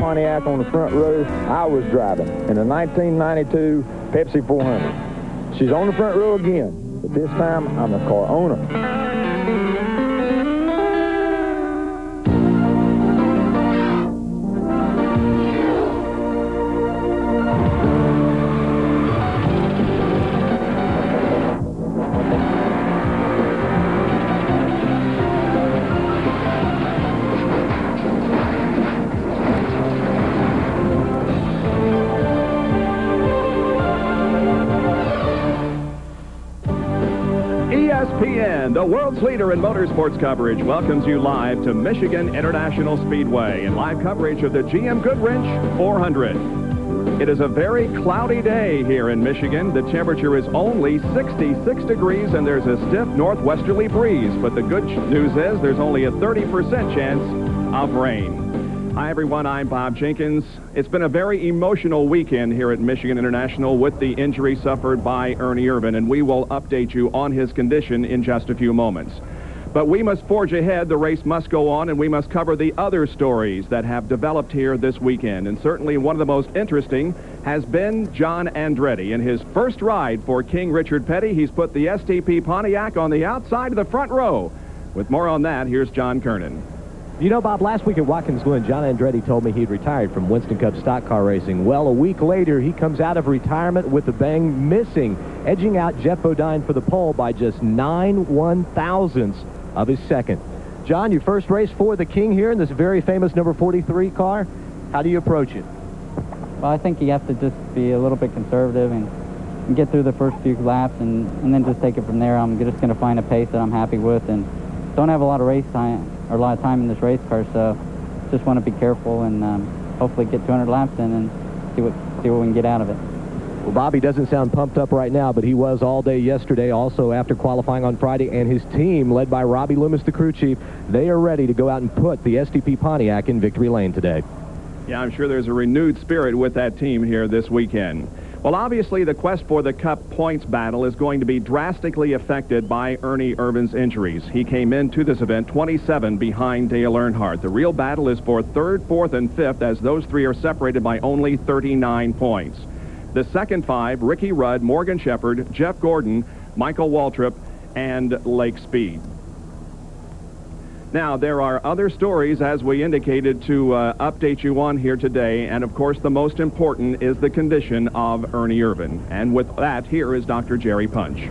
Pontiac on the front row. I was driving in the 1992 Pepsi 400. She's on the front row again, but this time I'm the car owner. ESPN, the world's leader in motorsports coverage, welcomes you live to Michigan International Speedway in live coverage of the GM Goodwrench 400. It is a very cloudy day here in Michigan. The temperature is only 66 degrees and there's a stiff northwesterly breeze. But the good news is there's only a 30% chance of rain. Hi, everyone. I'm Bob Jenkins. It's been a very emotional weekend here at Michigan International with the injury suffered by Ernie Irvan, and we will update you on his condition in just a few moments. But we must forge ahead. The race must go on, and we must cover the other stories that have developed here this weekend. And certainly one of the most interesting has been John Andretti. In his first ride for King Richard Petty, he's put the STP Pontiac on the outside of the front row. With more on that, here's John Kernan. You know, Bob, last week at Watkins Glen, John Andretti told me he'd retired from Winston Cup stock car racing. Well, a week later, he comes out of retirement with a bang, edging out Jeff Bodine for the pole by just 9 1/1000ths of his second. John, your first race for the King here in this very famous number 43 car. How do you approach it? Well, I think you have to just be a little bit conservative and get through the first few laps and then just take it from there. I'm just going to find a pace that I'm happy with and don't have a lot of race time or a lot of time in this race car, so just want to be careful and hopefully get 200 laps in and see what we can get out of it. Well, Bobby doesn't sound pumped up right now, but he was all day yesterday, also after qualifying on Friday, and his team, led by Robbie Loomis, the crew chief, they are ready to go out and put the STP Pontiac in victory lane today. Yeah, I'm sure there's a renewed spirit with that team here this weekend. Well, obviously, the quest for the Cup points battle is going to be drastically affected by Ernie Irvan's injuries. He came into this event 27 behind Dale Earnhardt. The real battle is for 3rd, 4th, and 5th, as those three are separated by only 39 points. The second 5, Ricky Rudd, Morgan Shepherd, Jeff Gordon, Michael Waltrip, and Lake Speed. Now, there are other stories, as we indicated, to update you on here today, and of course the most important is the condition of Ernie Irvan. And with that, here is Dr. Jerry Punch.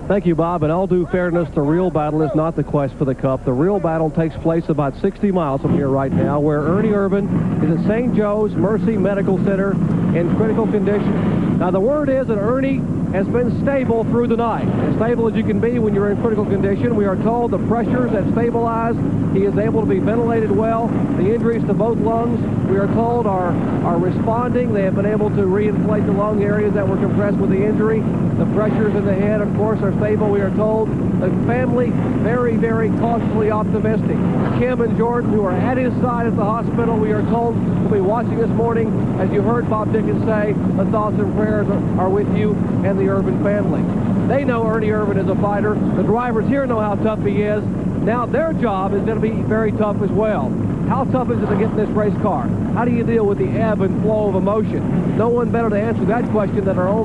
Thank you, Bob. In all due fairness, the real battle is not the quest for the Cup. The real battle takes place about 60 miles from here right now, where Ernie Irvan is at St. Joe's Mercy Medical Center in critical condition. Now, the word is that Ernie has been stable through the night. As stable as you can be when you're in critical condition. We are told the pressures have stabilized. He is able to be ventilated well. The injuries to both lungs, we are told, are responding. They have been able to reinflate the lung areas that were compressed with the injury. The pressures in the head, of course, are stable, we are told. The family, very, very cautiously optimistic. Kim and Jordan, who are at his side at the hospital, we are told, will be watching this morning. As you heard Bob Dickens say, the thoughts and prayers are with you and the Irvan family. They know Ernie Irvan is a fighter. The drivers here know how tough he is. Now their job is going to be very tough as well. How tough is it to get in this race car? How do you deal with the ebb and flow of emotion? No one better to answer that question than our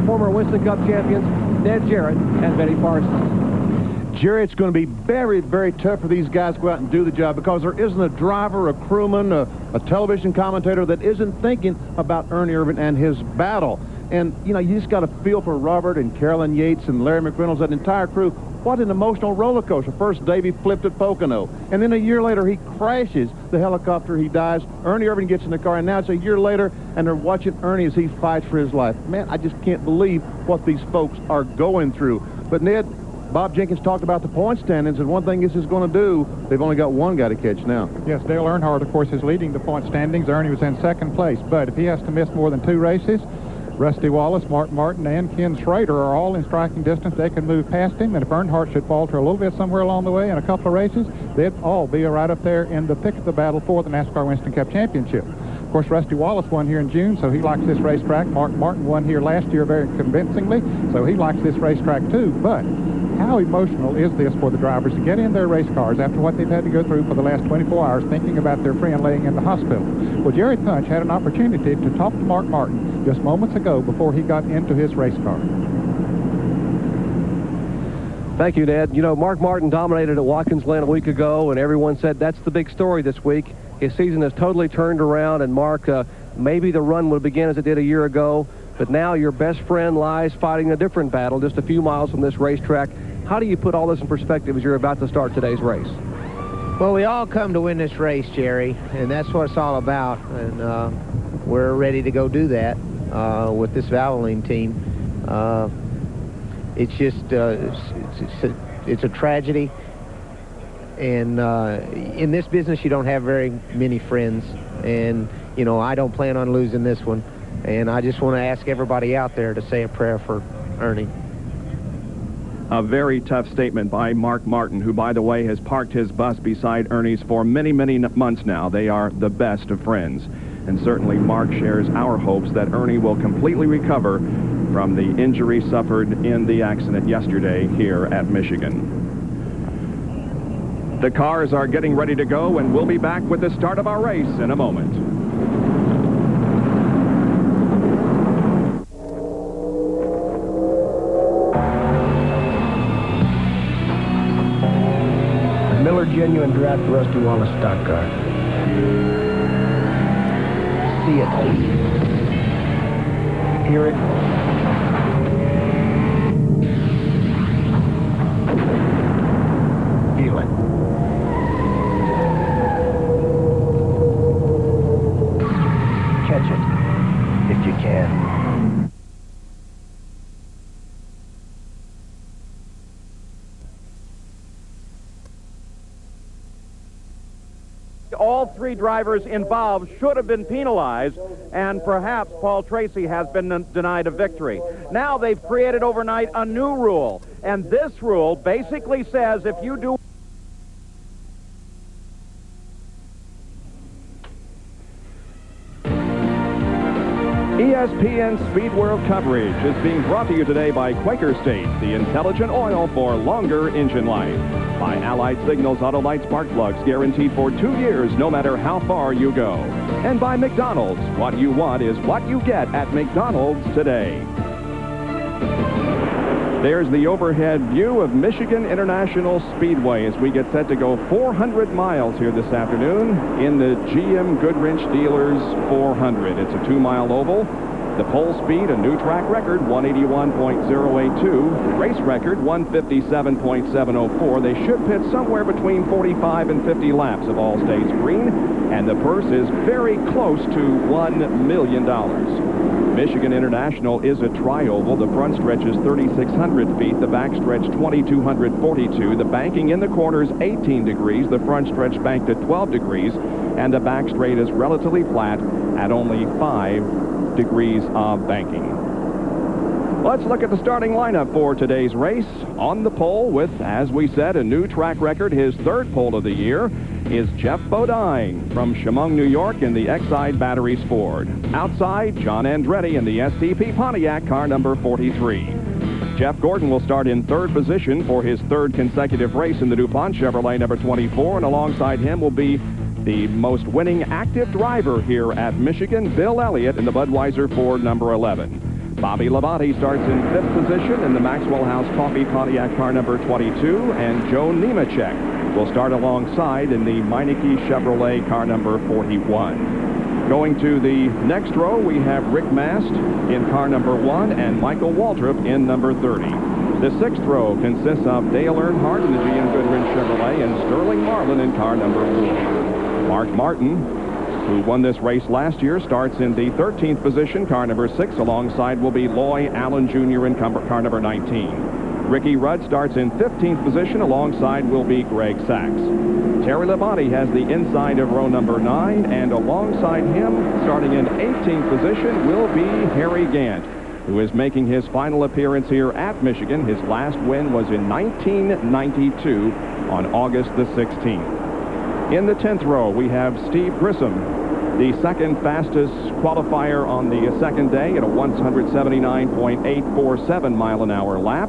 former Winston Cup champions, Ned Jarrett and Benny Parsons. Jerry, it's going to be very, very tough for these guys to go out and do the job because there isn't a driver, a crewman, a television commentator that isn't thinking about Ernie Irvan and his battle. And, you know, you just got a feel for Robert and Carolyn Yates and Larry McReynolds, that entire crew. What an emotional roller coaster. First, Davey flipped at Pocono. And then a year later, he crashes the helicopter. He dies. Ernie Irvan gets in the car. And now it's a year later, and they're watching Ernie as he fights for his life. Man, I just can't believe what these folks are going through. But, Ned, Bob Jenkins talked about the point standings, and one thing this is going to do, they've only got one guy to catch now. Yes, Dale Earnhardt, of course, is leading the point standings. Ernie was in second place. But if he has to miss more than 2 races, Rusty Wallace, Mark Martin, and Ken Schrader are all in striking distance. They can move past him, and if Earnhardt should falter a little bit somewhere along the way in a couple of races, they'd all be right up there in the thick of the battle for the NASCAR Winston Cup Championship. Of course, Rusty Wallace won here in June, so he likes this racetrack. Mark Martin won here last year very convincingly, so he likes this racetrack too. But how emotional is this for the drivers to get in their race cars after what they've had to go through for the last 24 hours thinking about their friend laying in the hospital? Well, Jerry Punch had an opportunity to talk to Mark Martin just moments ago before he got into his race car. Thank you, Ned. You know, Mark Martin dominated at Watkins Glen a week ago, and everyone said that's the big story this week. His season has totally turned around, and Mark, maybe the run would begin as it did a year ago, but now your best friend lies fighting a different battle just a few miles from this racetrack. How do you put all this in perspective as you're about to start today's race? Well, we all come to win this race, Jerry, and that's what it's all about, and we're ready to go do that with this Valvoline team. It's just, it's a tragedy, and in this business you don't have very many friends, and you know, I don't plan on losing this one, and I just want to ask everybody out there to say a prayer for Ernie. A very tough statement by Mark Martin, who, by the way, has parked his bus beside Ernie's for many, many months now. They are the best of friends. And certainly Mark shares our hopes that Ernie will completely recover from the injury suffered in the accident yesterday here at Michigan. The cars are getting ready to go, and we'll be back with the start of our race in a moment. Miller Genuine Draft Rusty Wallace stock car. See it. Hear it. Feel it. Catch it, if you can. All three drivers involved should have been penalized, and perhaps Paul Tracy has been denied a victory. Now they've created overnight a new rule, and this rule basically says if you do... ESPN Speed World coverage is being brought to you today by Quaker State, the intelligent oil for longer engine life. By Allied Signals Autolite Spark Plugs, guaranteed for 2 years, no matter how far you go. And by McDonald's, what you want is what you get at McDonald's today. There's the overhead view of Michigan International Speedway as we get set to go 400 miles here this afternoon in the GM Goodwrench Dealers 400. It's a 2-mile oval. The pole speed, a new track record, 181.082. Race record, 157.704. They should pit somewhere between 45 and 50 laps if all stays green. And the purse is very close to $1 million. Michigan International is a tri-oval. The front stretch is 3,600 feet. The back stretch, 2,242. The banking in the corners, 18 degrees. The front stretch banked at 12 degrees. And the back straight is relatively flat at only 5 degrees of banking. Let's look at the starting lineup for today's race. On the pole with, as we said, a new track record, his third pole of the year, is Jeff Bodine from Chemung, New York in the Exide Batteries Ford. Outside, John Andretti in the STP Pontiac, car number 43. Jeff Gordon will start in third position for his third consecutive race in the DuPont Chevrolet number 24, and alongside him will be the most winning active driver here at Michigan, Bill Elliott, in the Budweiser Ford number 11. Bobby Labonte starts in fifth position in the Maxwell House Coffee Pontiac car number 22, and Joe Nemechek will start alongside in the Meineke Chevrolet car number 41. Going to the next row, we have Rick Mast in car number 1 and Michael Waltrip in number 30. The sixth row consists of Dale Earnhardt in the GM Goodwrench Chevrolet and Sterling Marlin in car number 4. Mark Martin, who won this race last year, starts in the 13th position, car number 6. Alongside will be Loy Allen Jr. in car number 19. Ricky Rudd starts in 15th position. Alongside will be Greg Sachs. Terry Labonte has the inside of row number 9, and alongside him, starting in 18th position, will be Harry Gant, who is making his final appearance here at Michigan. His last win was in 1992 on August the 16th. In the 10th row, we have Steve Grissom, the second fastest qualifier on the second day at a 179.847 mile-an-hour lap.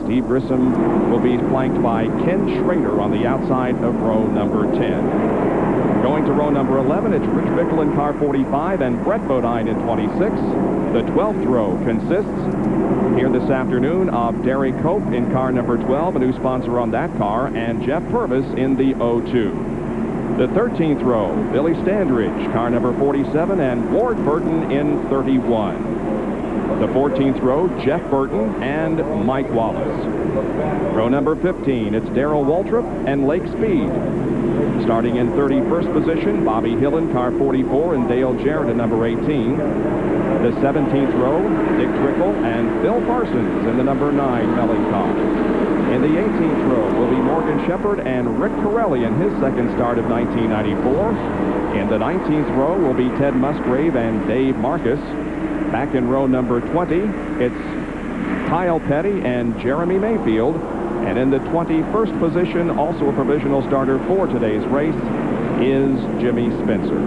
Steve Grissom will be flanked by Ken Schrader on the outside of row number 10. Going to row number 11, it's Rich Bickle in car 45 and Brett Bodine in 26. The 12th row consists here this afternoon of Derek Cope in car number 12, a new sponsor on that car, and Jeff Purvis in the 02. The 13th row, Billy Standridge, car number 47, and Ward Burton in 31. The 14th row, Jeff Burton and Mike Wallace. Row number 15, it's Darrell Waltrip and Lake Speed. Starting in 31st position, Bobby Hillen, car 44, and Dale Jarrett in number 18. The 17th row, Dick Trickle and Phil Parsons in the number 9 Melling car. In the 18th row will be Morgan Shepherd and Rick Corelli in his second start of 1994. In the 19th row will be Ted Musgrave and Dave Marcus. Back in row number 20, it's Kyle Petty and Jeremy Mayfield. And in the 21st position, also a provisional starter for today's race, is Jimmy Spencer.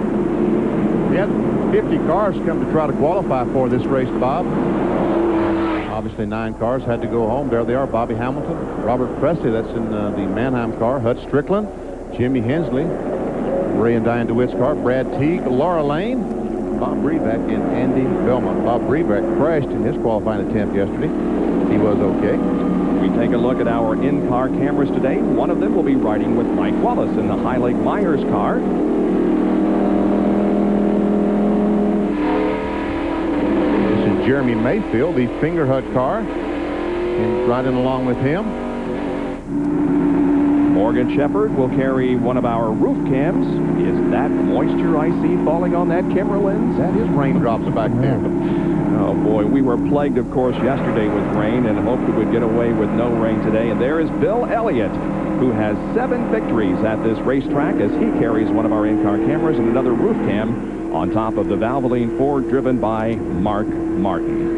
We had 50 cars come to try to qualify for this race, Bob. Obviously, 9 cars had to go home. There they are, Bobby Hamilton, Robert Presley, that's in the Mannheim car, Hud Strickland, Jimmy Hensley, Ray and Diane DeWitt's car, Brad Teague, Laura Lane, Bob Brebeck, and Andy Belmont. Bob Brebeck crashed in his qualifying attempt yesterday. He was okay. We take a look at our in-car cameras today. One of them will be riding with Mike Wallace in the High Lake Myers car. Jeremy Mayfield, the Fingerhut car, and riding along with him. Morgan Shepherd will carry one of our roof cams. Is that moisture I see falling on that camera lens? That is raindrops back there. Oh, boy, we were plagued, of course, yesterday with rain and hoped we would get away with no rain today. And there is Bill Elliott, who has 7 victories at this racetrack as he carries one of our in-car cameras and another roof cam on top of the Valvoline Ford driven by Mark Martin.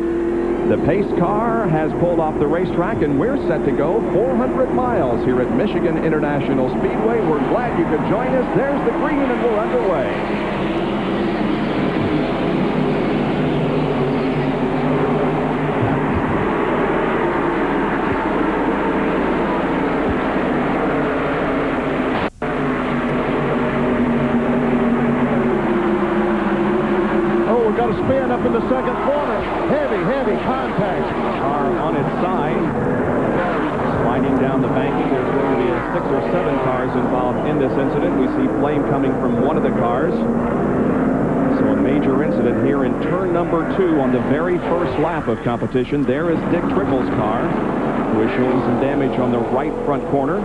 The pace car has pulled off the racetrack, and we're set to go 400 miles here at Michigan International Speedway. We're glad you could join us. There's the green, and we're underway. Got a spin up in the second corner. Heavy contact. Car on its side. Sliding down the banking. There's going to be 6 or 7 cars involved in this incident. We see flame coming from one of the cars. So a major incident here in turn number 2 on the very first lap of competition. There is Dick Trickle's car, who is showing some damage on the right front corner.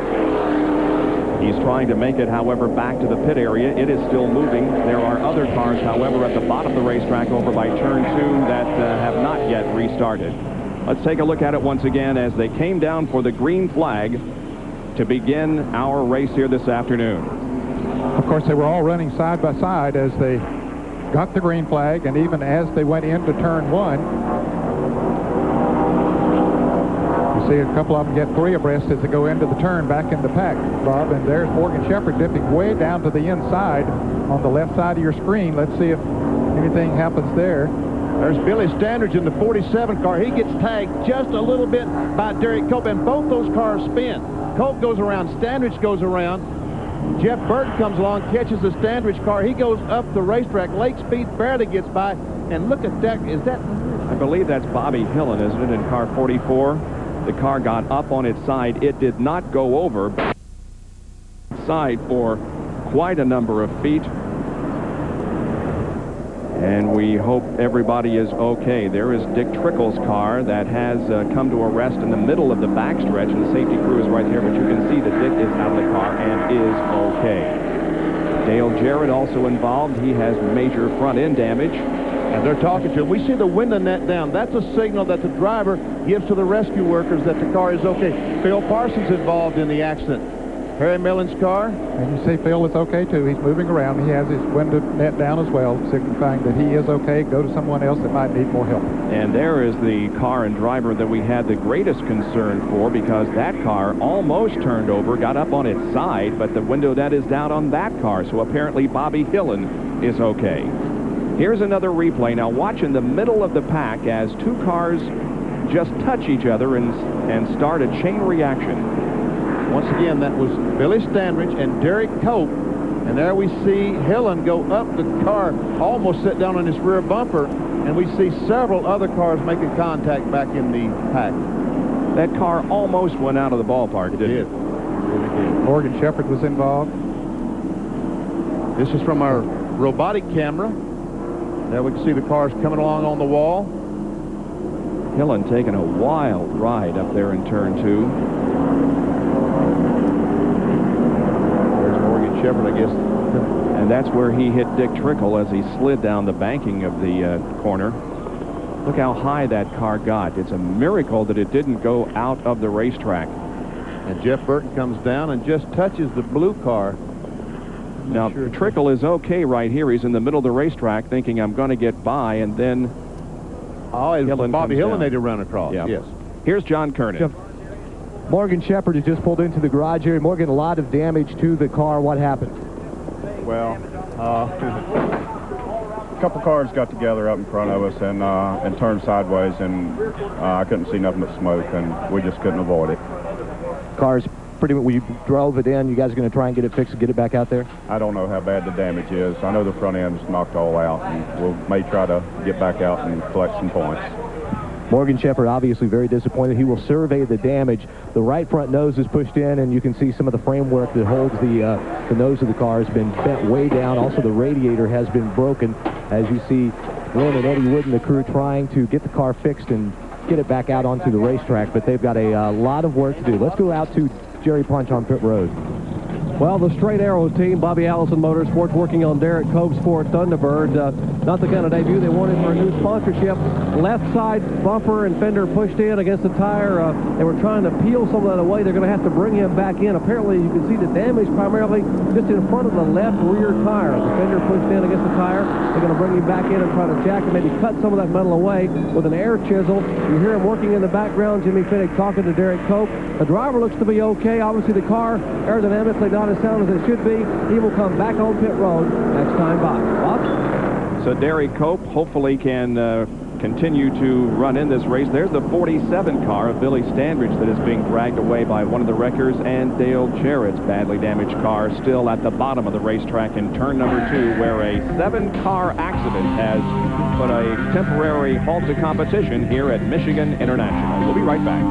He's trying to make it, however, back to the pit area. It is still moving. There are other cars, however, at the bottom of the racetrack over by turn 2 that have not yet restarted. Let's take a look at it once again as they came down for the green flag to begin our race here this afternoon. Of course, they were all running side by side as they got the green flag, and even as they went into turn 1, see a couple of them get 3 abreast as they go into the turn back in the pack, Bob. And there's Morgan Shepherd dipping way down to the inside on the left side of your screen. Let's see if anything happens there. There's Billy Standridge in the 47 car. He gets tagged just a little bit by Derek Cope, and both those cars spin. Cope goes around, Standridge goes around. Jeff Burton comes along, catches the Standridge car. He goes up the racetrack. Lake Speed barely gets by. And look at that. Is that... I believe that's Bobby Hillen, isn't it, in car 44? The car got up on its side. It did not go over side for quite a number of feet. And we hope everybody is okay. There is Dick Trickle's car that has come to a rest in the middle of the backstretch, and the safety crew is right here, but you can see that Dick is out of the car and is okay. Dale Jarrett also involved. He has major front end damage. And they're talking to him. We see the window net down. That's a signal that the driver gives to the rescue workers that the car is okay. Phil Parsons involved in the accident. Harry Millen's car. And you see Phil is okay, too. He's moving around. He has his window net down as well, signifying that he is okay. Go to someone else that might need more help. And there is the car and driver that we had the greatest concern for, because that car almost turned over, got up on its side, but the window net is down on that car. So apparently Bobby Hillen is okay. Here's another replay. Now watch in the middle of the pack as 2 cars just touch each other and start a chain reaction. Once again, that was Billy Standridge and Derek Cope. And there we see Hillen go up the car, almost sit down on his rear bumper, and we see several other cars making contact back in the pack. That car almost went out of the ballpark, didn't it? Really did. Morgan Shepherd was involved. This is from our robotic camera. There we can see the cars coming along on the wall. Hillen taking a wild ride up there in turn 2. There's Morgan Shepherd, I guess. And that's where he hit Dick Trickle as he slid down the banking of the corner. Look how high that car got. It's a miracle that it didn't go out of the racetrack. And Jeff Burton comes down and just touches the blue car. Now, Trickle is okay right here. He's in the middle of the racetrack thinking, I'm going to get by, and then Bobby Hillen made a run across. Yeah. Yes. Here's John Kernan. Morgan Shepherd has just pulled into the garage area. Morgan, a lot of damage to the car. What happened? Well, a couple cars got together up in front of us and turned sideways, and I couldn't see nothing but smoke, and we just couldn't avoid it. Cars pretty much, we drove it in. You guys are going to try and get it fixed and get it back out there? I don't know how bad the damage is. I know the front end's knocked all out, and we may try to get back out and collect some points. Morgan Shepherd obviously very disappointed. He will survey the damage. The right front nose is pushed in, and you can see some of the framework that holds the nose of the car has been bent way down. Also, the radiator has been broken. As you see, Lynn and Eddie Wood and the crew trying to get the car fixed and get it back out onto the racetrack, but they've got a lot of work to do. Let's go out to Jerry Punch on pit road. Well, the Straight Arrow team, Bobby Allison Motorsports, working on Derek Cope's Ford Thunderbird. Not the kind of debut they wanted for a new sponsorship. Left side bumper and fender pushed in against the tire. They were trying to peel some of that away. They're going to have to bring him back in. Apparently, you can see the damage primarily just in front of the left rear tire. The fender pushed in against the tire. They're going to bring him back in and try to jack and maybe cut some of that metal away with an air chisel. You hear him working in the background, Jimmy Finnick talking to Derek Cope. The driver looks to be okay. Obviously, the car aerodynamically not as sound as it should be. He will come back on pit road next time by. Bob? So Derek Cope hopefully can continue to run in this race. There's the 47 car of Billy Standridge that is being dragged away by one of the wreckers, and Dale Jarrett's badly damaged car still at the bottom of the racetrack in turn number 2, where a 7-car accident has put a temporary halt to competition here at Michigan International. We'll be right back.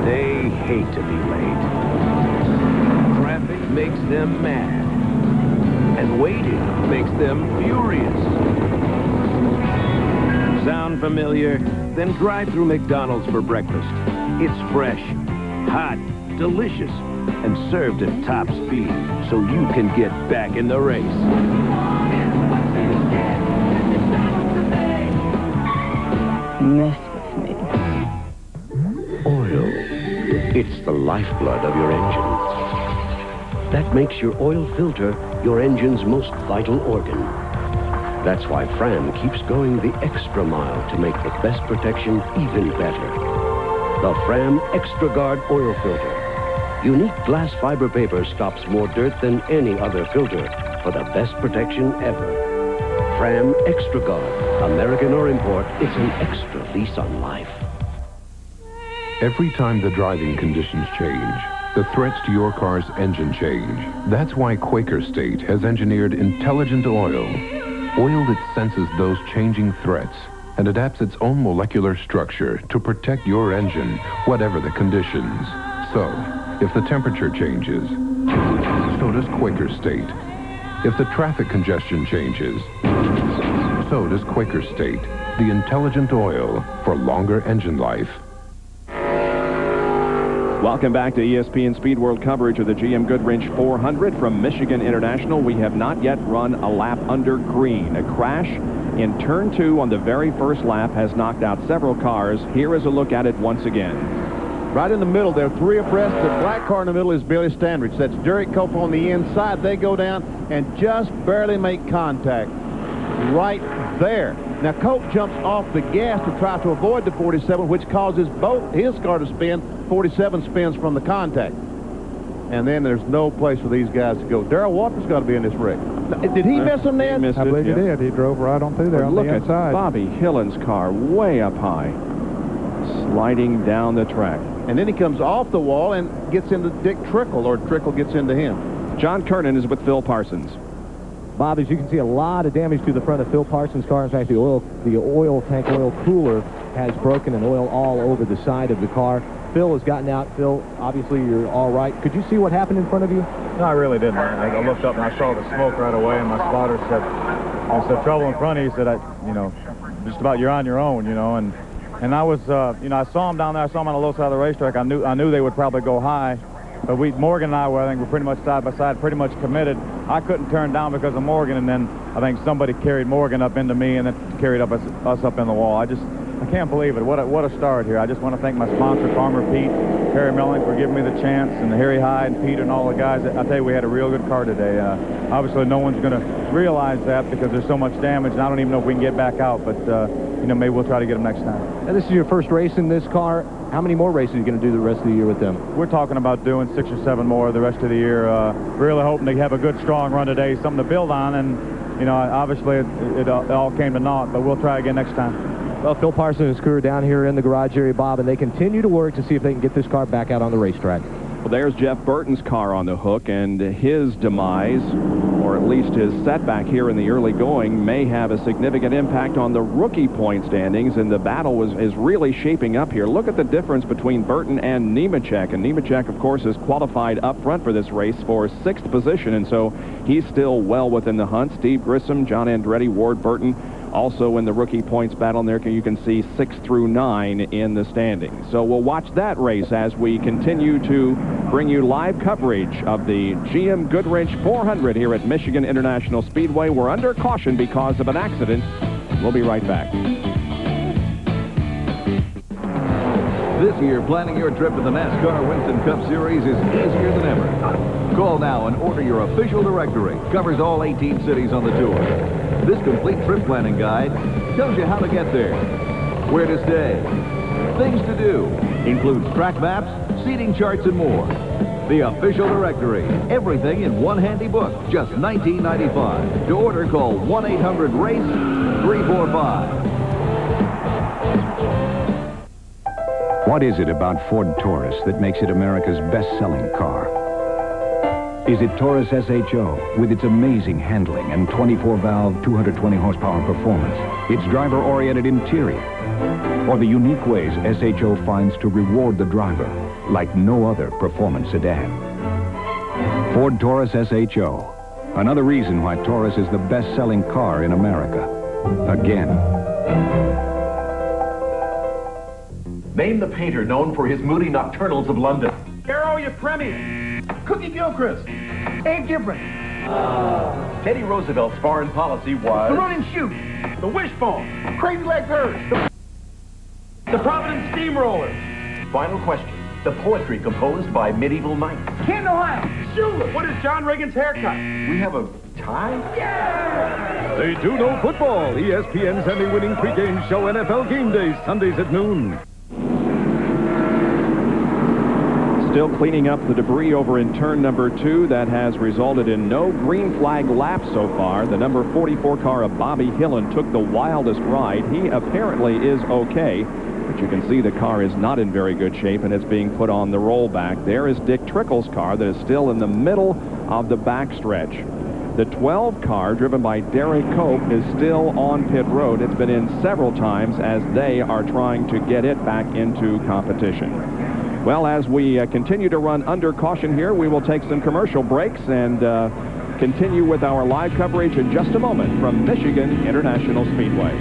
They hate to be late. Traffic makes them mad. And waiting makes them furious. Sound familiar? Then drive through McDonald's for breakfast. It's fresh, hot, delicious, and served at top speed so you can get back in the race. Mess with me. Oil. It's the lifeblood of your engine. That makes your oil filter your engine's most vital organ. That's why Fram keeps going the extra mile to make the best protection even better. The Fram Extra Guard oil filter. Unique glass fiber paper stops more dirt than any other filter for the best protection ever. Fram Extra Guard. American or import, it's an extra lease on life. Every time the driving conditions change, the threats to your car's engine change. That's why Quaker State has engineered intelligent oil. Oil that senses those changing threats and adapts its own molecular structure to protect your engine, whatever the conditions. So, if the temperature changes, so does Quaker State. If the traffic congestion changes, so does Quaker State. The intelligent oil for longer engine life. Welcome back to ESPN Speed World coverage of the GM Goodwrench 400 from Michigan International. We have not yet run a lap under green. A crash in turn 2 on the very first lap has knocked out several cars. Here is a look at it once again. Right in the middle there, 3 abreast. The black car in the middle is Billy Standridge. That's Derek Cope on the inside. They go down and just barely make contact right there. Now, Cope jumps off the gas to try to avoid the 47, which causes both his car to spin. 47 spins from the contact. and then there's no place for these guys to go. Darrell Walker's got to be in this wreck. Did he miss him, Ned? I believe he did. He drove right on through there on the Look at inside. Bobby Hillen's car way up high, sliding down the track. And then he comes off the wall and gets into Dick Trickle, or Trickle gets into him. John Kernan is with Phil Parsons. Bob, as you can see, a lot of damage to the front of Phil Parsons' car. In fact, the oil tank oil cooler has broken and oil all over the side of the car. Phil has gotten out. Phil, obviously you're all right. Could you see what happened in front of you? No, I really didn't. I looked up and I saw the smoke right away, and my spotter said, "There's the trouble in front of you." He said, just about you're on your own, And I was, I saw him down there. I saw him on the low side of the racetrack. I knew they would probably go high. But Morgan and I were pretty much side by side, pretty much committed. I couldn't turn down because of Morgan, and then I think somebody carried Morgan up into me and then carried us up in the wall. I can't believe it. What a start here. I just want to thank my sponsor, Farmer Pete, Harry Milling, for giving me the chance, and Harry Hyde and Pete and all the guys. I tell you, we had a real good car today. Obviously, no one's going to realize that because there's so much damage, and I don't even know if we can get back out, but, maybe we'll try to get them next time. And this is your first race in this car. How many more races are you going to do the rest of the year with them? We're talking about doing 6 or 7 more the rest of the year. Really hoping to have a good, strong run today, something to build on, and, obviously it all came to naught, but we'll try again next time. Well, Phil Parsons and his crew are down here in the garage area, Bob, and they continue to work to see if they can get this car back out on the racetrack. Well, there's Jeff Burton's car on the hook, and his demise, or at least his setback here in the early going, may have a significant impact on the rookie point standings, and the battle is really shaping up here. Look at the difference between Burton and Nemechek, and Nemechek, of course, is qualified up front for this race for 6th position, and so he's still well within the hunt. Steve Grissom, John Andretti, Ward Burton, also in the rookie points battle, and there you can see 6 through 9 in the standings. So we'll watch that race as we continue to bring you live coverage of the GM Goodwrench 400 here at Michigan International Speedway. We're under caution because of an accident. We'll be right back. This year, planning your trip to the NASCAR Winston Cup Series is easier than ever. Call now and order your official directory. Covers all 18 cities on the tour. This complete trip planning guide tells you how to get there, where to stay, things to do, includes track maps, seating charts, and more. The official directory. Everything in one handy book, just $19.95. To order, call 1-800-RACE-345. What is it about Ford Taurus that makes it America's best-selling car? Is it Taurus SHO with its amazing handling and 24-valve, 220-horsepower performance, its driver-oriented interior, or the unique ways SHO finds to reward the driver like no other performance sedan? Ford Taurus SHO, another reason why Taurus is the best-selling car in America. Again. Name the painter known for his moody nocturnals of London. Arrow, you Premier. Cookie Gilchrist. Egg Gibran. Teddy Roosevelt's foreign policy was... The Run and Shoot. The Wishbone. Crazy Legs Earth. The Providence Steamrollers. Final question. The poetry composed by medieval knights. Canton, Ohio. Shula. What is John Reagan's haircut? We have a tie? Yeah! They do know football. ESPN's Emmy-winning pregame show, NFL Game Day, Sundays at noon. Still cleaning up the debris over in turn number 2. That has resulted in no green flag laps so far. The number 44 car of Bobby Hillen took the wildest ride. He apparently is okay, but you can see the car is not in very good shape, and it's being put on the rollback. There is Dick Trickle's car that is still in the middle of the backstretch. The 12 car, driven by Derek Cope, is still on pit road. It's been in several times as they are trying to get it back into competition. Well, as we continue to run under caution here, we will take some commercial breaks and continue with our live coverage in just a moment from Michigan International Speedway.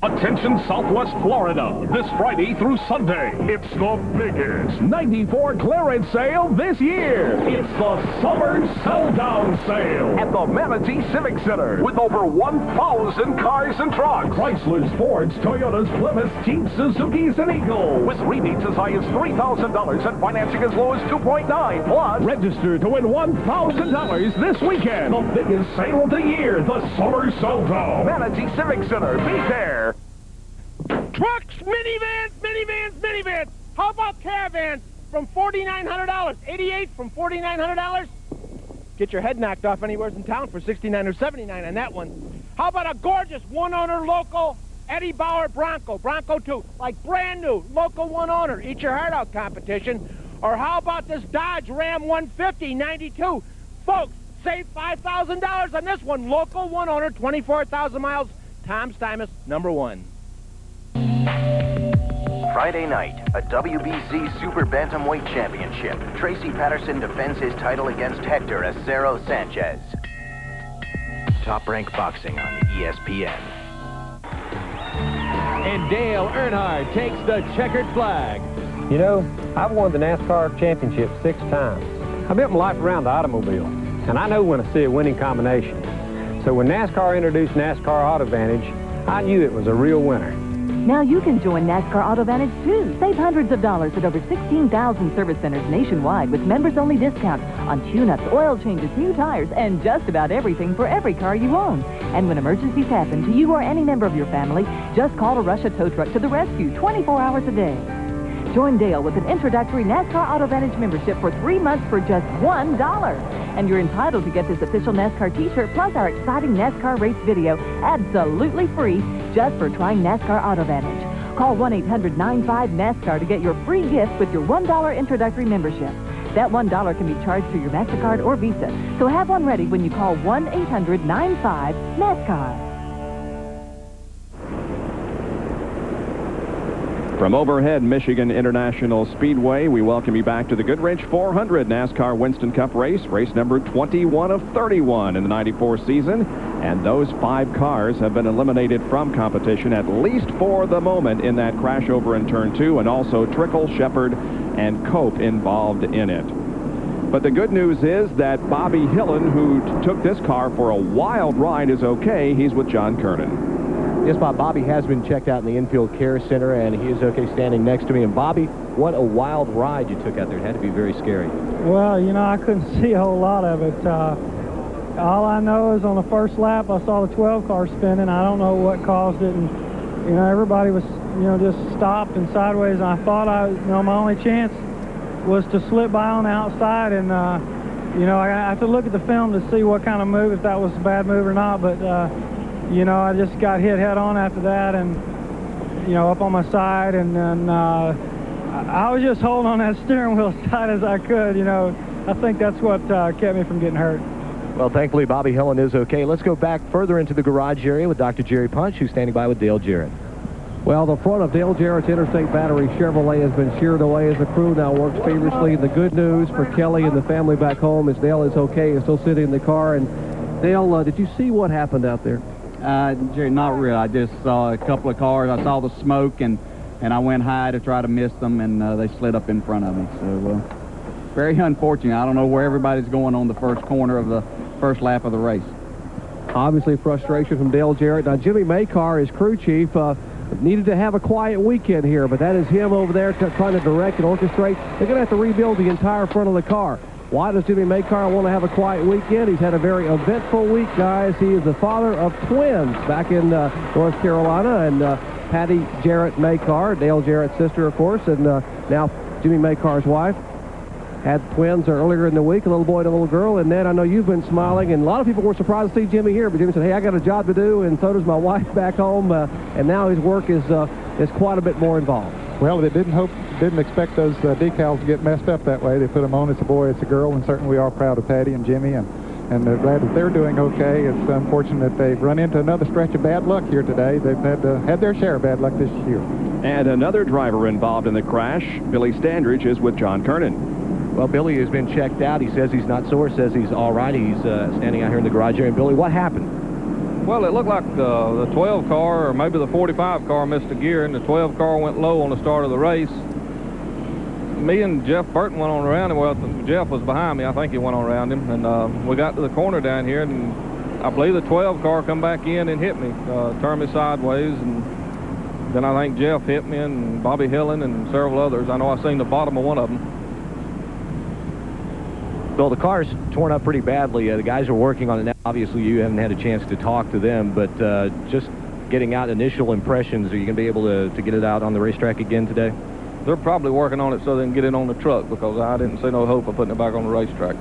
Attention Southwest Florida, this Friday through Sunday, it's the biggest 94 clearance sale this year. It's the Summer Sell-Down Sale at the Manatee Civic Center with over 1,000 cars and trucks. Chryslers, Fords, Toyotas, Plymouths, Jeeps, Suzuki's, and Eagles. With rebates as high as $3,000 and financing as low as 2.9. Plus, register to win $1,000 this weekend. The biggest sale of the year, the Summer Sell-Down. Manatee Civic Center, be there. Trucks, minivans. How about caravans from $4,900? 88 from $4,900? Get your head knocked off anywhere in town for $69 or $79 on that one. How about a gorgeous one-owner local Eddie Bauer Bronco 2, like brand new, local one owner, eat your heart out competition. Or how about this Dodge Ram 150 92? Folks, save $5,000 on this one, local one owner, 24,000 miles. Tom Steimus, #1. Friday night, a WBC Super Bantamweight Championship. Tracy Patterson defends his title against Hector Acero Sanchez. Top Rank Boxing on ESPN. And Dale Earnhardt takes the checkered flag. You know, I've won the NASCAR championship 6 times. I built my life around the automobile, and I know when I see a winning combination. So when NASCAR introduced NASCAR AutoVantage, I knew it was a real winner. Now you can join NASCAR AutoVantage too. Save hundreds of dollars at over 16,000 service centers nationwide with members-only discounts on tune-ups, oil changes, new tires, and just about everything for every car you own. And when emergencies happen to you or any member of your family, just call a Russia tow truck to the rescue 24 hours a day. Join Dale with an introductory NASCAR AutoVantage membership for 3 months for just $1. And you're entitled to get this official NASCAR t-shirt plus our exciting NASCAR race video absolutely free just for trying NASCAR AutoVantage. Call 1-800-95-NASCAR to get your free gift with your $1 introductory membership. That $1 can be charged through your MasterCard or Visa. So have one ready when you call 1-800-95-NASCAR. From overhead Michigan International Speedway, we welcome you back to the Goodwrench 400 NASCAR Winston Cup race number 21 of 31 in the 94 season. And those 5 cars have been eliminated from competition, at least for the moment, in that crash over in Turn 2, and also Trickle, Shepard, and Cope involved in it. But the good news is that Bobby Hillen, who took this car for a wild ride, is okay. He's with John Kernan. Yes, Bob, Bobby has been checked out in the infield care center, and he is okay standing next to me. And Bobby, what a wild ride you took out there. It had to be very scary. Well, you know, I couldn't see a whole lot of it. All I know is on the first lap, I saw the 12 car spinning. I don't know what caused it. And, you know, everybody was, you know, just stopped and sideways. And I thought my only chance was to slip by on the outside. And, you know, I have to look at the film to see what kind of move, if that was a bad move or not. But, you know, I just got hit head on after that, and, you know, up on my side, and then I was just holding on that steering wheel as tight as I could. You know, I think that's what kept me from getting hurt. Well, thankfully, Bobby Hillen is okay. Let's go back further into the garage area with Dr. Jerry Punch, who's standing by with Dale Jarrett. Well, the front of Dale Jarrett's Interstate Battery Chevrolet has been sheared away as the crew now works feverishly. The good news for Kelly and the family back home is Dale is okay. He's still sitting in the car. And Dale, did you see what happened out there? Jerry, not really. I just saw a couple of cars. I saw the smoke, and I went high to try to miss them, and they slid up in front of me. So, very unfortunate. I don't know where everybody's going on the first corner of the first lap of the race. Obviously, frustration from Dale Jarrett. Now, Jimmy Maycar, his crew chief, needed to have a quiet weekend here, but that is him over there trying to direct and orchestrate. They're going to have to rebuild the entire front of the car. Why does Jimmy Maycar want to have a quiet weekend? He's had a very eventful week, guys. He is the father of twins back in North Carolina, and Patty Jarrett Maycar, Dale Jarrett's sister, of course, and now Jimmy Maycar's wife. Had twins earlier in the week, a little boy and a little girl. And Ned, I know you've been smiling, and a lot of people were surprised to see Jimmy here, but Jimmy said, hey, I got a job to do, and so does my wife back home, and now his work is quite a bit more involved. Well, they didn't expect those decals to get messed up that way. They put them on. It's a boy, it's a girl, and certainly we are proud of Patty and Jimmy, and glad that they're doing okay. It's unfortunate they've run into another stretch of bad luck here today. They've had their share of bad luck this year. And another driver involved in the crash, Billy Standridge, is with John Kernan. Well, Billy has been checked out. He says he's not sore, says he's all right. He's standing out here in the garage area. And Billy, what happened? Well, it looked like the 12 car or maybe the 45 car missed a gear, and the 12 car went low on the start of the race. Me and Jeff Burton went on around him. Well, Jeff was behind me. I think he went on around him. And we got to the corner down here, and I believe the 12 car come back in and hit me, turned me sideways. And then I think Jeff hit me, and Bobby Hillen and several others. I know I seen the bottom of one of them. Well, the car's torn up pretty badly. The guys are working on it now. Obviously, you haven't had a chance to talk to them, but just getting out initial impressions? Are you going to be able to get it out on the racetrack again today? They're probably working on it so they can get it on the truck, because I didn't see no hope of putting it back on the racetrack.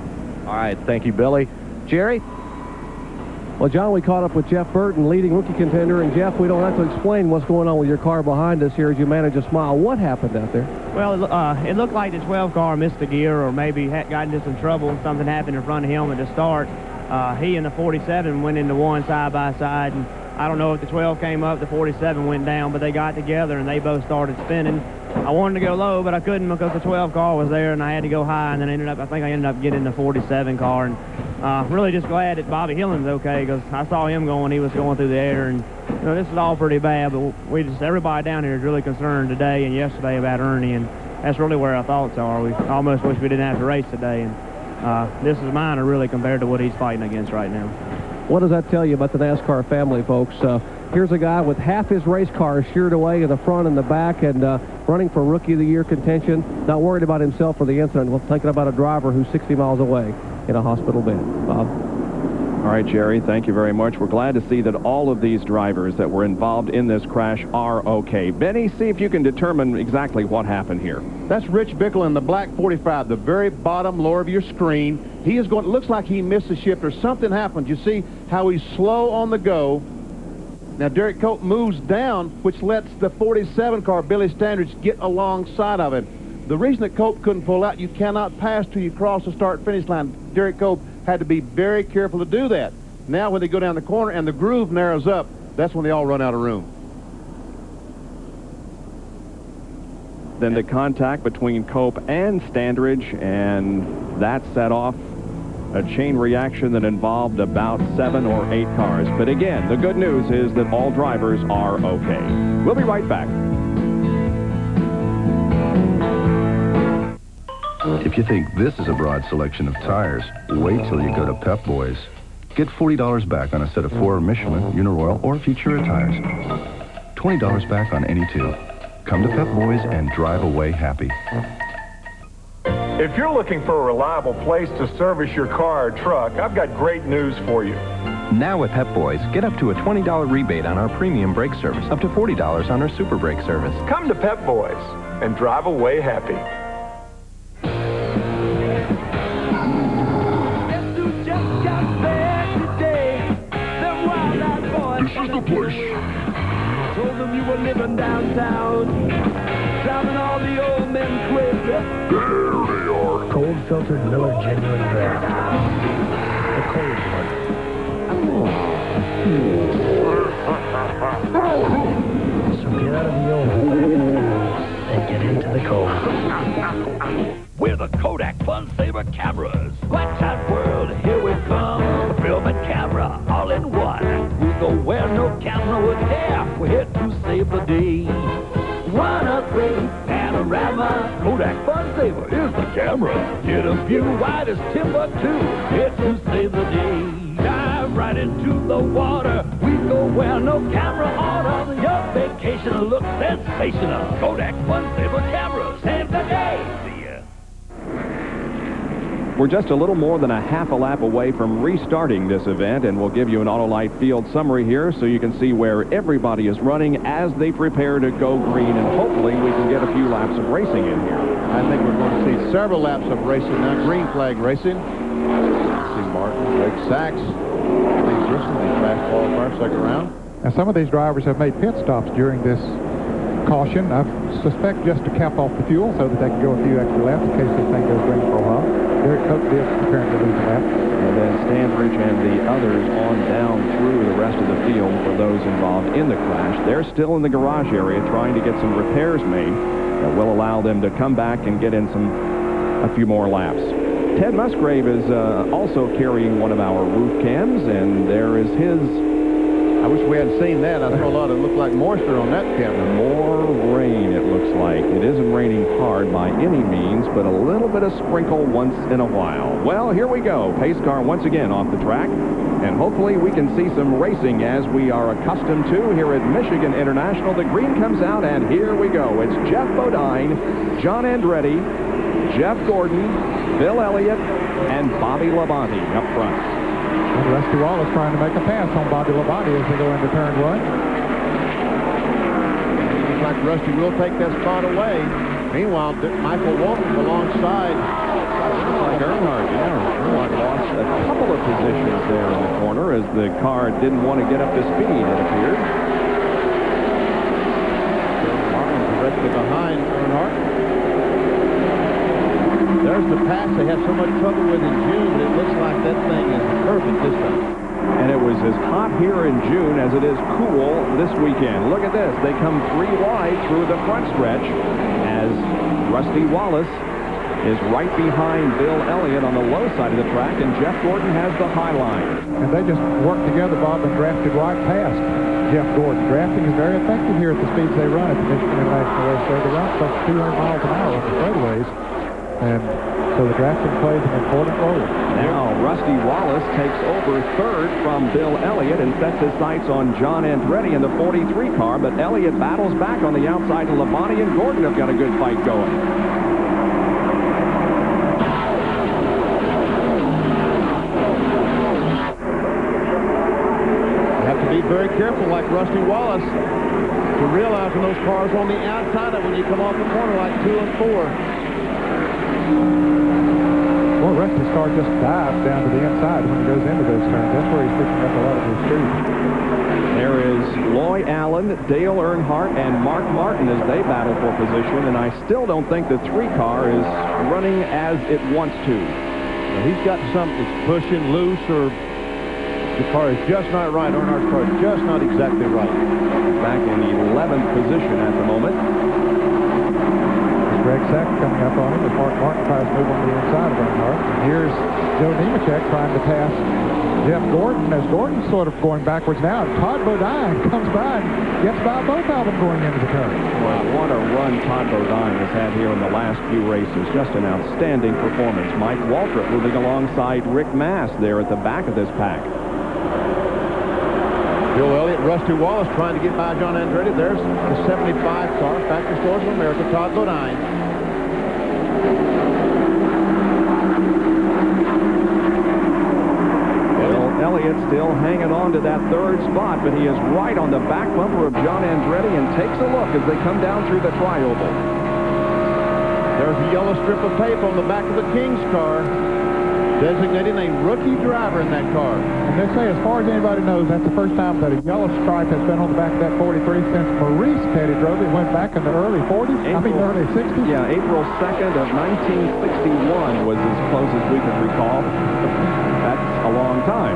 All right, thank you, Billy. Jerry? Well, John, we caught up with Jeff Burton, leading rookie contender. And, Jeff, we don't have to explain what's going on with your car behind us here as you manage a smile. What happened out there? Well, it looked like the 12 car missed a gear or maybe had gotten into some trouble and something happened in front of him at the start. He and the 47 went into one side by side, and I don't know if the 12 came up, the 47 went down, but they got together and they both started spinning. I wanted to go low, but I couldn't because the 12 car was there, and I had to go high, and then I think I ended up getting the 47 car. And really just glad that Bobby Hillen's okay, because I saw him going. He was going through the air, and this is all pretty bad. But everybody down here is really concerned today and yesterday about Ernie, and that's really where our thoughts are. We almost wish we didn't have to race today, and this is minor really compared to what he's fighting against right now. What does that tell you about the NASCAR family, folks? Here's a guy with half his race car sheared away in the front and the back, and running for Rookie of the Year contention, not worried about himself or the incident. We're thinking about a driver who's 60 miles away in a hospital bed. Bob? All right, Jerry, thank you very much. We're glad to see that all of these drivers that were involved in this crash are okay. Benny, see if you can determine exactly what happened here. That's Rich Bickle in the black 45, the very bottom lower of your screen. He is going, it looks like he missed a shift or something happened. You see how he's slow on the go. Now, Derek Cope moves down, which lets the 47 car, Billy Standridge, get alongside of him. The reason that Cope couldn't pull out, you cannot pass till you cross the start-finish line. Derek Cope had to be very careful to do that. Now, when they go down the corner and the groove narrows up, that's when they all run out of room. Then the contact between Cope and Standridge, and that set off a chain reaction that involved about 7 or 8 cars. But again, the good news is that all drivers are okay. We'll be right back. If you think this is a broad selection of tires, wait till you go to Pep Boys. Get $40 back on a set of 4 Michelin, Uniroyal, or Futura tires. $20 back on any 2. Come to Pep Boys and drive away happy. If you're looking for a reliable place to service your car or truck, I've got great news for you. Now with Pep Boys, get up to a $20 rebate on our premium brake service, up to $40 on our super brake service. Come to Pep Boys and drive away happy. This is the place. Told them you were living downtown, driving all the old men crazy. There they are. Cold filtered Miller Genuine Draft. The cold one. So get out of the old and get into the cold. We're the Kodak Fun Saver cameras. Black Shot World, here we come. Film and camera, all in one. We go where no camera would dare. We're here to save the day. 103 Panorama. Kodak Fun Saver is the camera. Get a view wide as Timbuktu. Here to save the day. Dive right into the water. We go where no camera order. Your vacation looks sensational. Kodak Fun Saver cameras. Save the day. We're just a little more than a half a lap away from restarting this event, and we'll give you an Autolite field summary here so you can see where everybody is running as they prepare to go green, and hopefully we can get a few laps of racing in here. I think we're going to see several laps of racing now. Green flag racing. See Martin, Greg Sachs, Steve Grissom, the fast qualifier, second round. Now, some of these drivers have made pit stops during this caution. I suspect just to cap off the fuel so that they can go a few extra laps in case this thing goes green for a while. Derek Cope did apparently lose a lap. And then Standridge and the others on down through the rest of the field for those involved in the crash. They're still in the garage area trying to get some repairs made that will allow them to come back and get in a few more laps. Ted Musgrave is also carrying one of our roof cams, and there is his. I wish we hadn't seen that. I saw a lot of looked like moisture on that camera. More rain, it looks like. It isn't raining hard by any means, but a little bit of sprinkle once in a while. Well, here we go. Pace car once again off the track, and hopefully we can see some racing as we are accustomed to here at Michigan International. The green comes out, and here we go. It's Jeff Bodine, John Andretti, Jeff Gordon, Bill Elliott, and Bobby Labonte up front. And Rusty Wallace trying to make a pass on Bobby Labonte as they go into turn 1. like Rusty will take that spot away. Meanwhile, Michael Walton alongside. Like Earnhardt, Earnhardt lost a couple of positions there in the corner as the car didn't want to get up to speed, it appeared. Martin directly behind Earnhardt. There's the pass they had so much trouble with in June, but it looks like that thing is perfect this time. And it was as hot here in June as it is cool this weekend. Look at this. They come 3 wide through the front stretch as Rusty Wallace is right behind Bill Elliott on the low side of the track, and Jeff Gordon has the high line. And they just worked together, Bob, and drafted right past Jeff Gordon. Drafting is very effective here at the speeds they run at the Michigan International Raceway. They run close to 200 miles an hour on the straightaways, and so the drafting plays an important role. Now Rusty Wallace takes over third from Bill Elliott and sets his sights on John Andretti in the 43 car, but Elliott battles back on the outside, and Labonte and Gordon have got a good fight going. Be very careful, like Rusty Wallace, to realize when those cars on the outside of when you come off the corner like 2 and 4. Well, Rusty's car just dives down to the inside when he goes into those turns. That's where he's picking up a lot of his speed. There is Loy Allen, Dale Earnhardt, and Mark Martin as they battle for position, and I still don't think the 3 car is running as it wants to. Now, he's got something that's pushing loose, or the car is just not right. Earnhardt's car is just not exactly right. Back in the 11th position at the moment. Greg Sack coming up on him as Mark Martin tries to move on the inside of Earnhardt. And here's Joe Nemechek trying to pass Jeff Gordon, as Gordon's sort of going backwards now. Todd Bodine comes by and gets by both of them going into the turn. Well, what a run Todd Bodine has had here in the last few races. Just an outstanding performance. Mike Waltrip moving alongside Rick Mass there at the back of this pack. Bill Elliott, Rusty Wallace trying to get by John Andretti. There's the 75 car, Factory Stores of America, Todd Bodine. Bill Elliott still hanging on to that 3rd spot, but he is right on the back bumper of John Andretti and takes a look as they come down through the tri-oval. There's a yellow strip of tape on the back of the King's car, designating a rookie driver in that car. And they say, as far as anybody knows, that's the first time that a yellow stripe has been on the back of that 43 since Maurice Petty drove it. Went back in the early 40s, early 60s. Yeah, April 2nd of 1961 was as close as we could recall. That's a long time.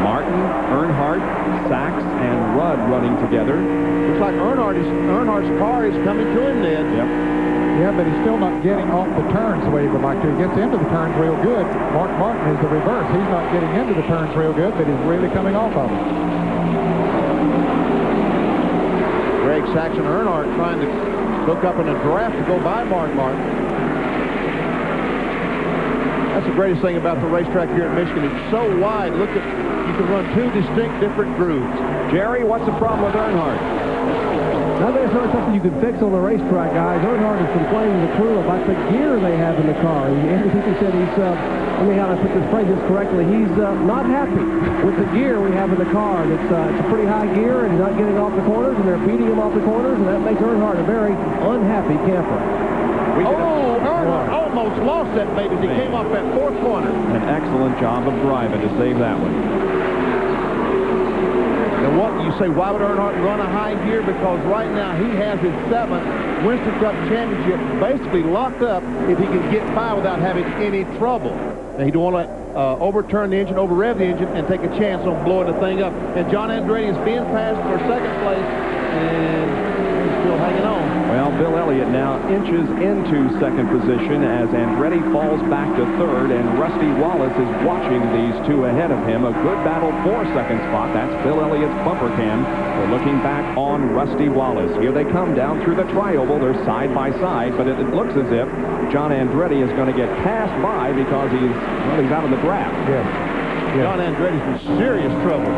Martin, Earnhardt, Sachs, and Rudd running together. Looks like Earnhardt's car is coming to him, Ned. Yep. Yeah, but he's still not getting off the turns the way he would like to. He gets into the turns real good. Mark Martin is the reverse. He's not getting into the turns real good, but he's really coming off of them. Greg Saxon Earnhardt trying to hook up in a draft to go by Mark Martin. That's the greatest thing about the racetrack here at Michigan. It's so wide. Look at, you can run 2 distinct different grooves. Jerry, what's the problem with Earnhardt? I think it's not something you can fix on the racetrack, guys. Earnhardt is complaining to the crew about the gear they have in the car. He said he's, let me how to put this phrase correctly, he's not happy with the gear we have in the car. It's a pretty high gear, and he's not getting off the corners, and they're beating him off the corners, and that makes Earnhardt a very unhappy camper. Earnhardt almost lost that baby as he came off that 4th corner. An excellent job of driving to save that one. And what you say, why would Earnhardt run a high gear? Because right now he has his 7th Winston Cup championship basically locked up if he can get by without having any trouble. Now he don't want to overturn the engine, over-rev the engine, and take a chance on blowing the thing up. And John Andretti is being passed for 2nd place, and he's still hanging on. Well, Bill Elliott now inches into 2nd position as Andretti falls back to 3rd, and Rusty Wallace is watching these 2 ahead of him. A good battle for 2nd spot. That's Bill Elliott's bumper cam. We're looking back on Rusty Wallace. Here they come down through the tri-oval. They're side by side, but it looks as if John Andretti is going to get passed by because he's out of the draft. Yes. John Andretti's in serious trouble.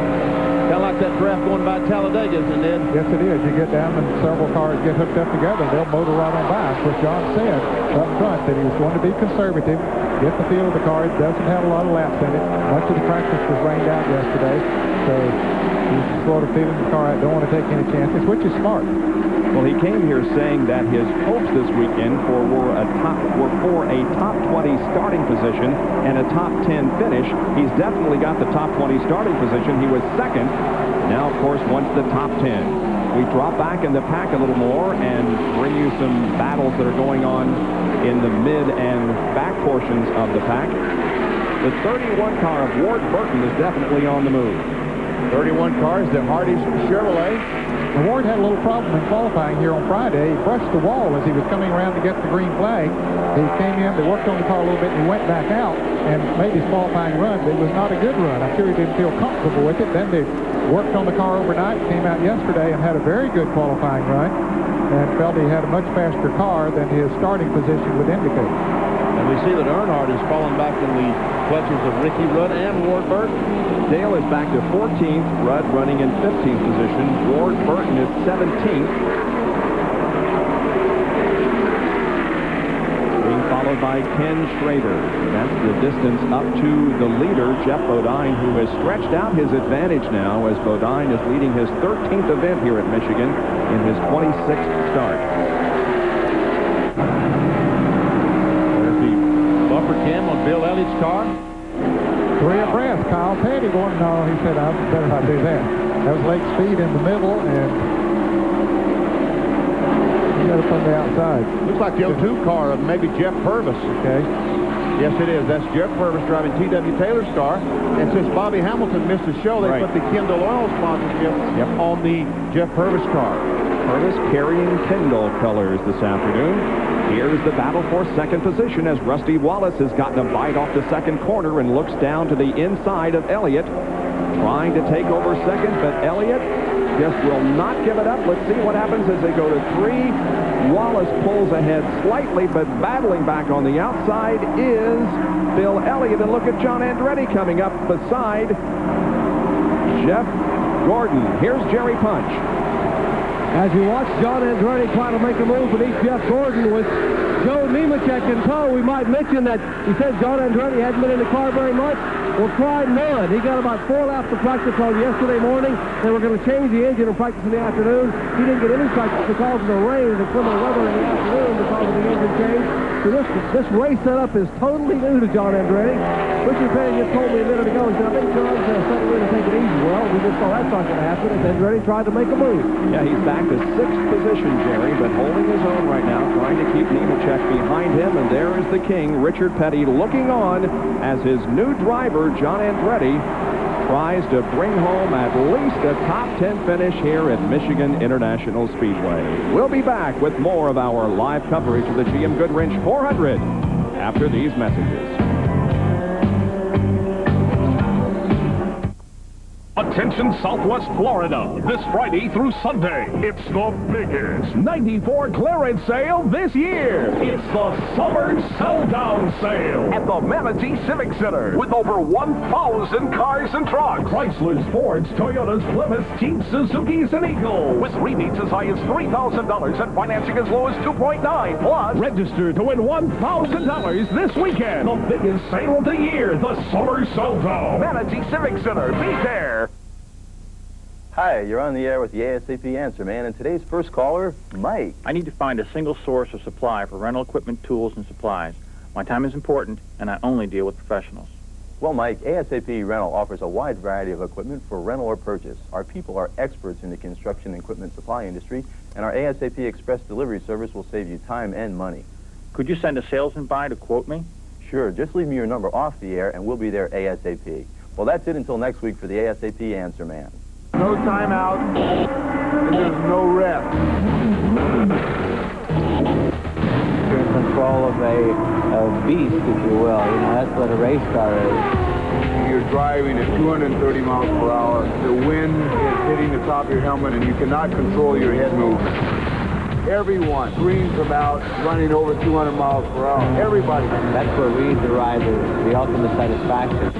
Kind of like that draft going by Talladega, isn't it? Yes, it is. You get down and several cars get hooked up together, they'll motor right on by. Of course, John said up front that he was going to be conservative, get the feel of the car. It doesn't have a lot of laps in it. Much of the practice was rained out yesterday. so he's sort of feeling the car out, don't want to take any chances, which is smart. Well, he came here saying that his hopes this weekend were for a top 20 starting position and a top 10 finish. He's definitely got the top 20 starting position. He was second. Now, of course, wants the top 10. We drop back in the pack a little more and bring you some battles that are going on in the mid and back portions of the pack. The 31 car of Ward Burton is definitely on the move. 31 cars, the Hardee's Chevrolet. The Ward had a little problem in qualifying here on Friday. He brushed the wall as he was coming around to get the green flag. He came in, they worked on the car a little bit, and he went back out and made his qualifying run. But it was not a good run. I'm sure he didn't feel comfortable with it. Then they worked on the car overnight, came out yesterday and had a very good qualifying run, and felt he had a much faster car than his starting position would indicate. And we see that Earnhardt is falling back in the clutches of Ricky Rudd and Ward Burton. Dale is back to 14th. Rudd running in 15th position. Ward Burton is 17th. Being followed by Ken Schrader. That's the distance up to the leader, Jeff Bodine, who has stretched out his advantage now as Bodine is leading his 13th event here at Michigan in his 26th start. Bumper cam on Bill Elliott's car. 3 abreast. Kyle Petty going, no, he said, I better not do that. That was late speed in the middle, and he got up on the outside. Looks like the 02 car of maybe Jeff Purvis. Okay. Yes, it is. That's Jeff Purvis driving T.W. Taylor's car. And since Bobby Hamilton missed the show, they put the Kendall Oil sponsorship on the Jeff Purvis car. Purvis carrying Kendall colors this afternoon. Here's the battle for second position as Rusty Wallace has gotten a bite off the second corner and looks down to the inside of Elliott, trying to take over second, but Elliott just will not give it up. Let's see what happens as they go to 3. Wallace pulls ahead slightly, but battling back on the outside is Bill Elliott. And look at John Andretti coming up beside Jeff Gordon. Here's Jerry Punch. As you watch John Andretti try to make a move beneath Jeff Gordon with Joe Nemechek in tow, we might mention that he said John Andretti hadn't been in the car very much. Well, tried none. He got about 4 laps of practice on yesterday morning. They were going to change the engine and practice in the afternoon. He didn't get any practice because of the rain and the criminal weather in the afternoon because of the engine change. So this race setup is totally new to John Andretti. Richard Petty just told me a minute ago, he said, I think John's going to settle in and take it easy. Well, we just saw that's not going to happen, and Andretti tried to make a move. Yeah, he's back to 6th position, Jerry, but holding his own right now, trying to keep Nemechek behind him, and there is the king, Richard Petty, looking on as his new driver, John Andretti, tries to bring home at least a top 10 finish here at Michigan International Speedway. We'll be back with more of our live coverage of the GM Goodwrench 400 after these messages. Attention Southwest Florida, this Friday through Sunday, it's the biggest 94 clearance sale this year. It's the Summer Sell-Down Sale at the Manatee Civic Center with over 1,000 cars and trucks. Chryslers, Fords, Toyotas, Plymouths, Jeeps, Suzukis, and Eagles. With rebates as high as $3,000 and financing as low as 2.9. Plus, register to win $1,000 this weekend. The biggest sale of the year, the Summer Sell-Down. Manatee Civic Center, be there. Hi, you're on the air with the ASAP Answer Man, and today's first caller, Mike. I need to find a single source of supply for rental equipment, tools, and supplies. My time is important, and I only deal with professionals. Well, Mike, ASAP Rental offers a wide variety of equipment for rental or purchase. Our people are experts in the construction equipment supply industry, and our ASAP Express delivery service will save you time and money. Could you send a salesman by to quote me? Sure, just leave me your number off the air, and we'll be there ASAP. Well, that's it until next week for the ASAP Answer Man. No timeout, and there's no rest. You're in control of a beast, if you will. You know, that's what a race car is. You're driving at 230 miles per hour. The wind is hitting the top of your helmet, and you cannot control your head movement. Everyone dreams about running over 200 miles per hour. Everybody. That's where we derive the ultimate satisfaction.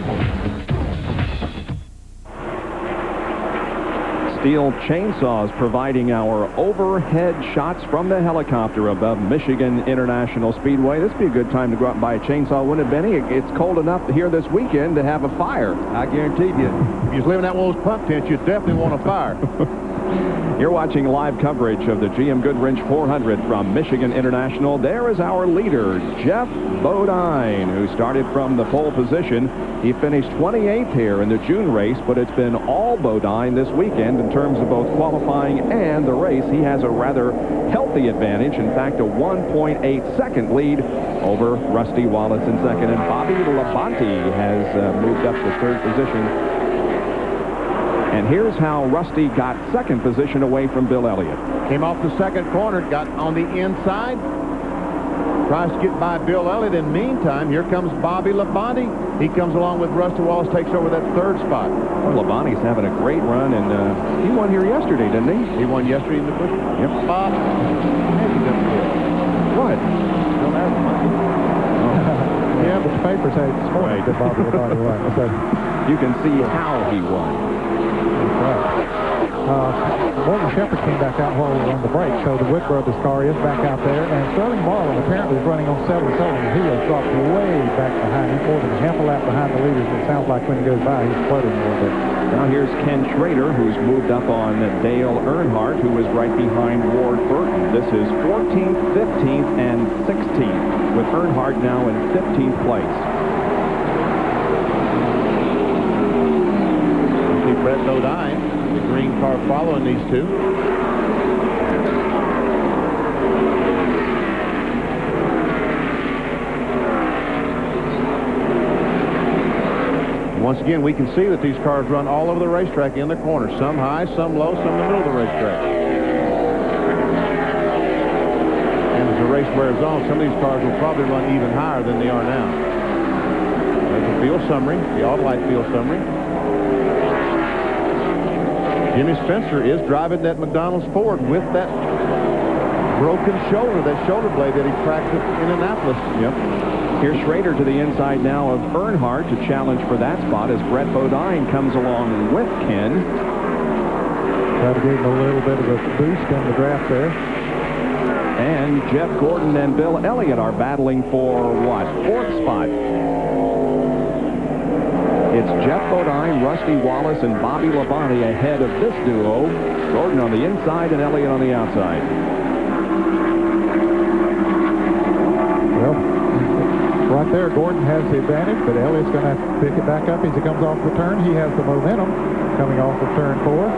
Steel chainsaws providing our overhead shots from the helicopter above Michigan International Speedway. This would be a good time to go out and buy a chainsaw, wouldn't it, Benny? It's cold enough here this weekend to have a fire. I guarantee you. If you live in that one of those pump tents, you definitely want a fire. You're watching live coverage of the GM Goodwrench 400 from Michigan International. There is our leader, Jeff Bodine, who started from the pole position. He finished 28th here in the June race, but it's been all Bodine this weekend in terms of both qualifying and the race. He has a rather healthy advantage, in fact, a 1.8-second lead over Rusty Wallace in second. And Bobby Labonte has moved up to third position. And here's how Rusty got second position away from Bill Elliott. Came off the second corner, got on the inside, tries to get by Bill Elliott. In the meantime, here comes Bobby Labonte. He comes along with Rusty Wallace, takes over that third spot. Well, Labonte's having a great run, and he won here yesterday, didn't he? He won yesterday in the push. Yep. Bob. What? Don't have money. Yeah, but the paper said this morning that Bobby Labonte won. So you can see how he won. Morgan Shepherd came back out while we were on the break, so the Wood Brothers car is back out there, and Sterling Marlin apparently is running on 7 cylinders. He has dropped way back behind. He's more than half a lap behind the leaders, and it sounds like when he goes by, he's floating a little bit. Now here's Ken Schrader, who's moved up on Dale Earnhardt, who is right behind Ward Burton. This is 14th, 15th, and 16th, with Earnhardt now in 15th place. Brett Bodine, the green car following these two. Once again, we can see that these cars run all over the racetrack in the corners. Some high, some low, some in the middle of the racetrack. And as the race wears on, some of these cars will probably run even higher than they are now. There's the field summary, the Autolite field summary. Jimmy Spencer is driving that McDonald's Ford with that broken shoulder, that shoulder blade that he practiced in Indianapolis. Yep. Here's Schrader to the inside now of Earnhardt to challenge for that spot as Brett Bodine comes along with Ken. Try to give him a little bit of a boost in the draft there. And Jeff Gordon and Bill Elliott are battling for what? Fourth spot. It's Jeff Bodine, Rusty Wallace, and Bobby Labonte ahead of this duo. Gordon on the inside and Elliott on the outside. Well, right there, Gordon has the advantage, but Elliott's going to have to pick it back up as he comes off the turn. He has the momentum coming off of turn 4.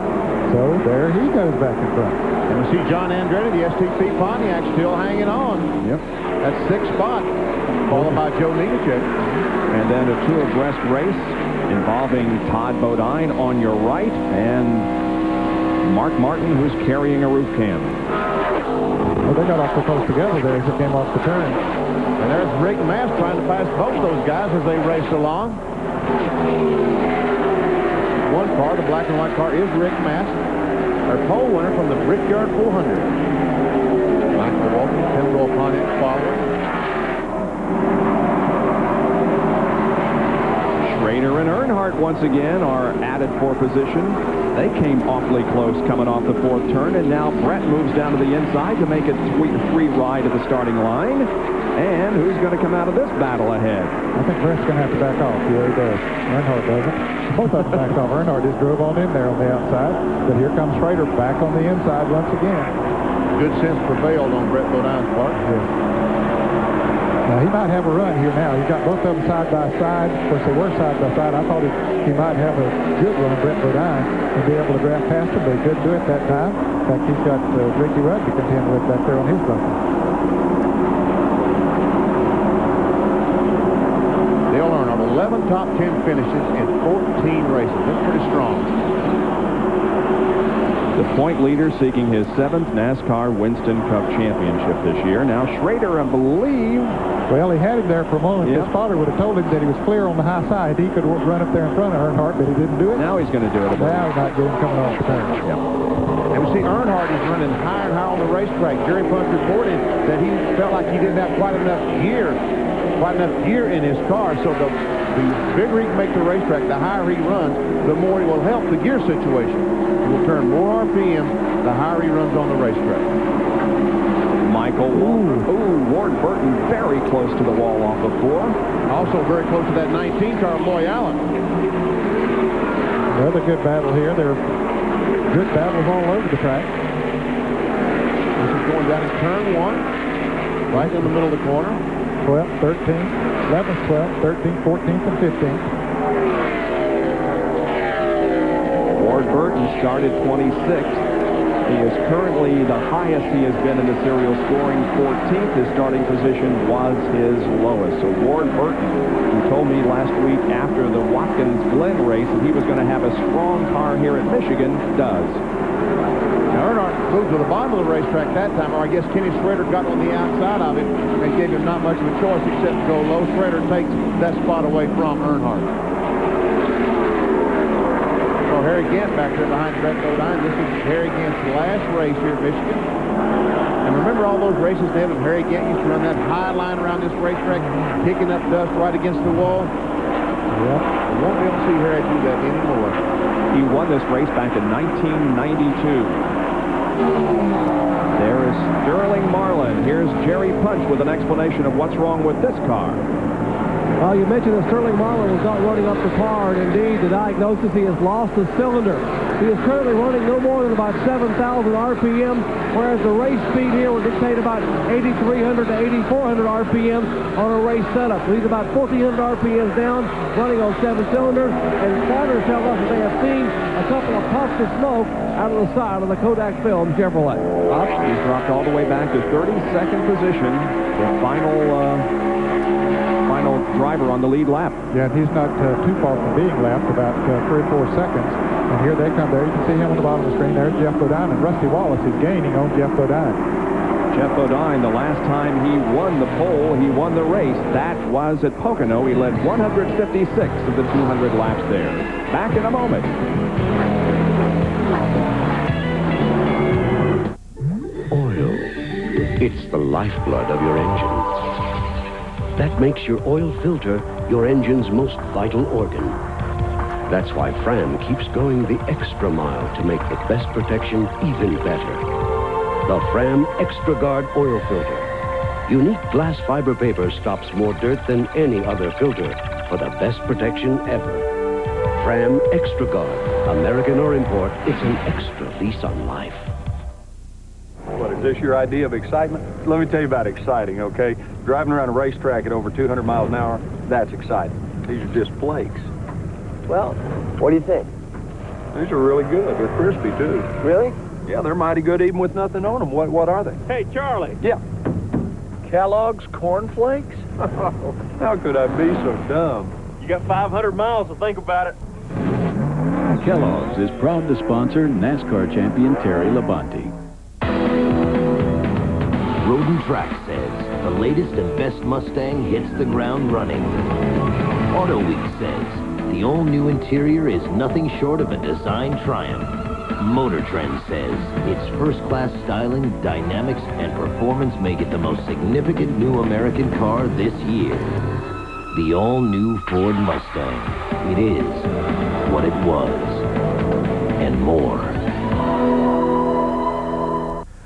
So there he goes back in front. And we see John Andretti, the STP Pontiac, still hanging on. Yep. That's 6th spot, followed by Joe Nemechek. And then a 2 abreast race involving Todd Bodine on your right and Mark Martin, who's carrying a roof cam. Well, they got awfully close together there as it came off the turn. And there's Rick Mast trying to pass both those guys as they race along. One car, the black and white car, is Rick Mast, our pole winner from the Brickyard 400. Michael Walton, Pembroke Pontiac following. Schrader and Earnhardt once again are added for position. They came awfully close coming off the 4th turn, and now Brett moves down to the inside to make it free ride at the starting line. And who's going to come out of this battle ahead? I think Brett's going to have to back off. Yeah, he does. Earnhardt doesn't. Both of them backed off. Earnhardt just drove on in there on the outside. But here comes Schrader back on the inside once again. Good sense prevailed on Brett Bodine's part. Yeah. Now, he might have a run here now. He's got both of them side by side. Of course, they were side by side. I thought he might have a good run, Brett Bodine, and be able to draft past him, but he couldn't do it that time. In fact, he's got Ricky Rudd to contend with back there on his bumper. Dale Earnhardt, 11 top 10 finishes in 14 races. That's pretty strong. The point leader seeking his 7th NASCAR Winston Cup championship this year. Now Schrader, I believe... Well, he had him there for a moment. Yep. His father would have told him that he was clear on the high side. He could run up there in front of Earnhardt, but he didn't do it. Now he's going to do it. Now he's not getting coming off the turn. Yep. And we see, Earnhardt is running higher and higher on the racetrack. Jerry Punch reported that he felt like he didn't have quite enough gear in his car. So the bigger he can make the racetrack, the higher he runs, the more he will help the gear situation. He will turn more RPM the higher he runs on the racetrack. Michael Ward Burton very close to the wall off of 4. Also very close to that 19 car, Loy Allen. Another good battle here. There are good battles all over the track. This is going down in turn 1, right in the middle of the corner. 12th, 13th, 11th, 12th, 13th, 14th, and 15th. Ward Burton started 26th. He is currently the highest he has been in the serial scoring. 14th. His starting position was his lowest. So Ward Burton, who told me last week after the Watkins-Glen race that he was going to have a strong car here at Michigan, does. Now, Earnhardt moved to the bottom of the racetrack that time, or I guess Kenny Schrader got on the outside of it and gave him not much of a choice except to go low. Schrader takes that spot away from Earnhardt. So Harry Gant back there behind Brett Bodine. This is Harry Gant's last race here at Michigan. And remember all those races, Dave, and Harry Gant used to run that high line around this racetrack, kicking up dust right against the wall? Yeah. We won't be able to see Harry do that anymore. He won this race back in 1992. There is Sterling Marlin. Here's Jerry Punch with an explanation of what's wrong with this car. Well, you mentioned that Sterling Marlin was not running up the par, and indeed, the diagnosis, he has lost a cylinder. He is currently running no more than about 7,000 RPM, whereas the race speed here would dictate about 8,300 to 8,400 RPM on a race setup. So he's about 1,400 RPMs down, running on 7 cylinders, and spotters tell us that they have seen a couple of puffs of smoke out of the side of the Kodak film Chevrolet. He's dropped all the way back to 32nd position, the final driver on the lead lap. Yeah, and he's not too far from being lapped, about 3 or 4 seconds. And here they come. There you can see him on the bottom of the screen. There's Jeff Bodine, and Rusty Wallace is gaining on Jeff Bodine. Jeff Bodine, the last time he won the pole, he won the race. That was at Pocono. He led 156 of the 200 laps there. Back in a moment. Oil. It's the lifeblood of your engine. That makes your oil filter your engine's most vital organ. That's why Fram keeps going the extra mile to make the best protection even better. The Fram Extra Guard oil filter. Unique glass fiber paper stops more dirt than any other filter for the best protection ever. Fram Extra Guard, American or import, it's an extra lease on life. What, is this your idea of excitement? Let me tell you about exciting, okay? Driving around a racetrack at over 200 miles an hour, that's exciting. These are just flakes. Well, what do you think? These are really good. They're crispy, too. Really? Yeah, they're mighty good even with nothing on them. What are they? Hey, Charlie. Yeah. Kellogg's Corn Flakes? How could I be so dumb? You got 500 miles to think about it. Kellogg's is proud to sponsor NASCAR champion Terry Labonte. Road and Track says the latest and best Mustang hits the ground running. Auto Week says the all-new interior is nothing short of a design triumph. Motor Trend says its first-class styling, dynamics, and performance make it the most significant new American car this year. The all-new Ford Mustang. It is what it was, and more.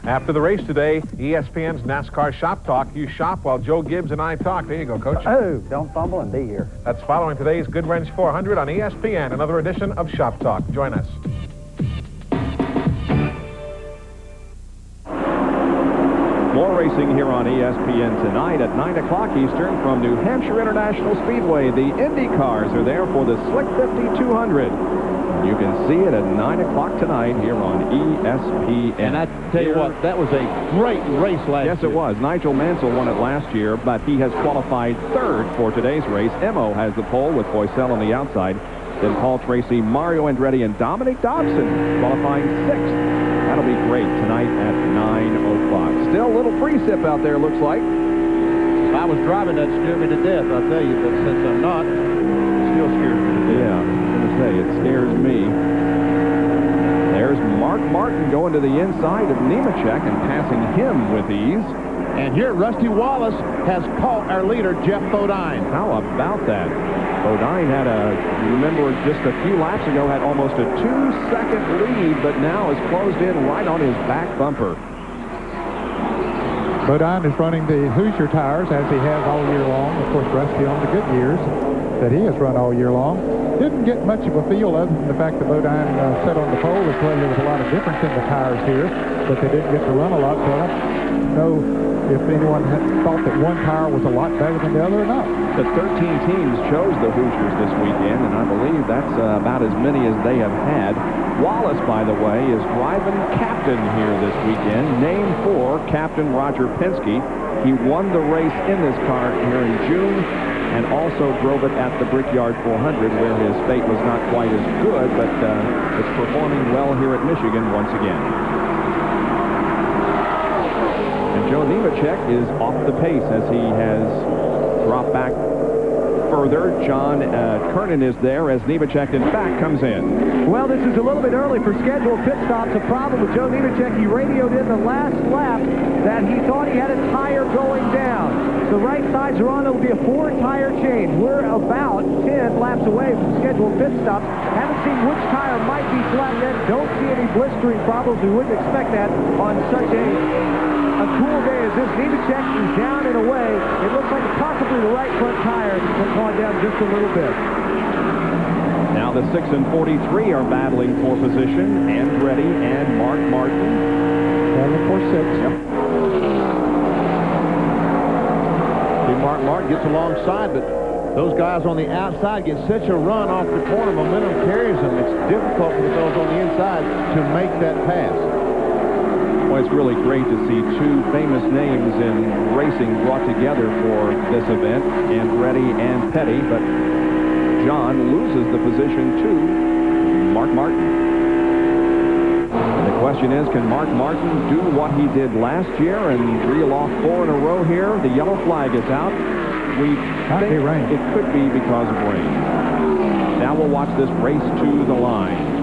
After the race today, ESPN's NASCAR Shop Talk. You shop while Joe Gibbs and I talk. There you go, Coach. Oh, don't fumble and be here. That's following today's Goodwrench 400 on ESPN, another edition of Shop Talk. Join us. More racing here on ESPN tonight at 9 o'clock Eastern from New Hampshire International Speedway. The Indy cars are there for the Slick 5200. You can see it at 9 o'clock tonight here on ESPN. And I tell you what, that was a great race last year. Yes, it was. Nigel Mansell won it last year, but he has qualified third for today's race. Emo has the pole with Boycell on the outside. Then Paul Tracy, Mario Andretti, and Dominic Dobson qualifying sixth. That'll be great tonight at 9 o'clock. Still a little precip out there, looks like. If I was driving, that'd scare me to death, I'll tell you. But since I'm not, it still scares me to death. Yeah, I was going to say, it scares me. There's Mark Martin going to the inside of Nemechek and passing him with ease. And here, Rusty Wallace has caught our leader, Jeff Bodine. How about that? Bodine had remember just a few laps ago, had almost a 2-second lead, but now has closed in right on his back bumper. Bodine is running the Hoosier tires, as he has all year long. Of course, Rusty on the Goodyears that he has run all year long. Didn't get much of a feel other than the fact that Bodine sat on the pole. Clearly, there was a lot of difference in the tires here, but they didn't get to run a lot, so I don't know if anyone had thought that one tire was a lot better than the other or not. The 13 teams chose the Hoosiers this weekend, and I believe that's about as many as they have had. Wallace, by the way, is driving captain here this weekend, named for Captain Roger Penske. He won the race in this car here in June and also drove it at the Brickyard 400, where his fate was not quite as good, but it's performing well here at Michigan once again. And Joe Nemechek is off the pace as he has dropped back further. John Kernan is there as Nemechek, in fact, comes in. Well, this is a little bit early for scheduled pit stops. A problem with Joe Nemechek. He radioed in the last lap that he thought he had a tire going down. The right sides are on. It will be a 4-tire change. We're about 10 laps away from scheduled pit stops. Haven't seen which tire might be flat yet. Don't see any blistering problems. We wouldn't expect that on such a cool day as this. Nemechek is down and away. It looks like possibly the right front tire has gone down just a little bit. Now the 6 and 43 are battling for position. Andretti and Mark Martin. Battling for 6. Yep. Mark Martin gets alongside, but those guys on the outside get such a run off the corner. Momentum carries them. It's difficult for the fellows on the inside to make that pass. Well, it's really great to see two famous names in racing brought together for this event, Andretti and Petty, but John loses the position to Mark Martin. The question is, can Mark Martin do what he did last year and reel off 4 in a row here? The yellow flag is out. We think it could be because of rain. Now we'll watch this race to the line.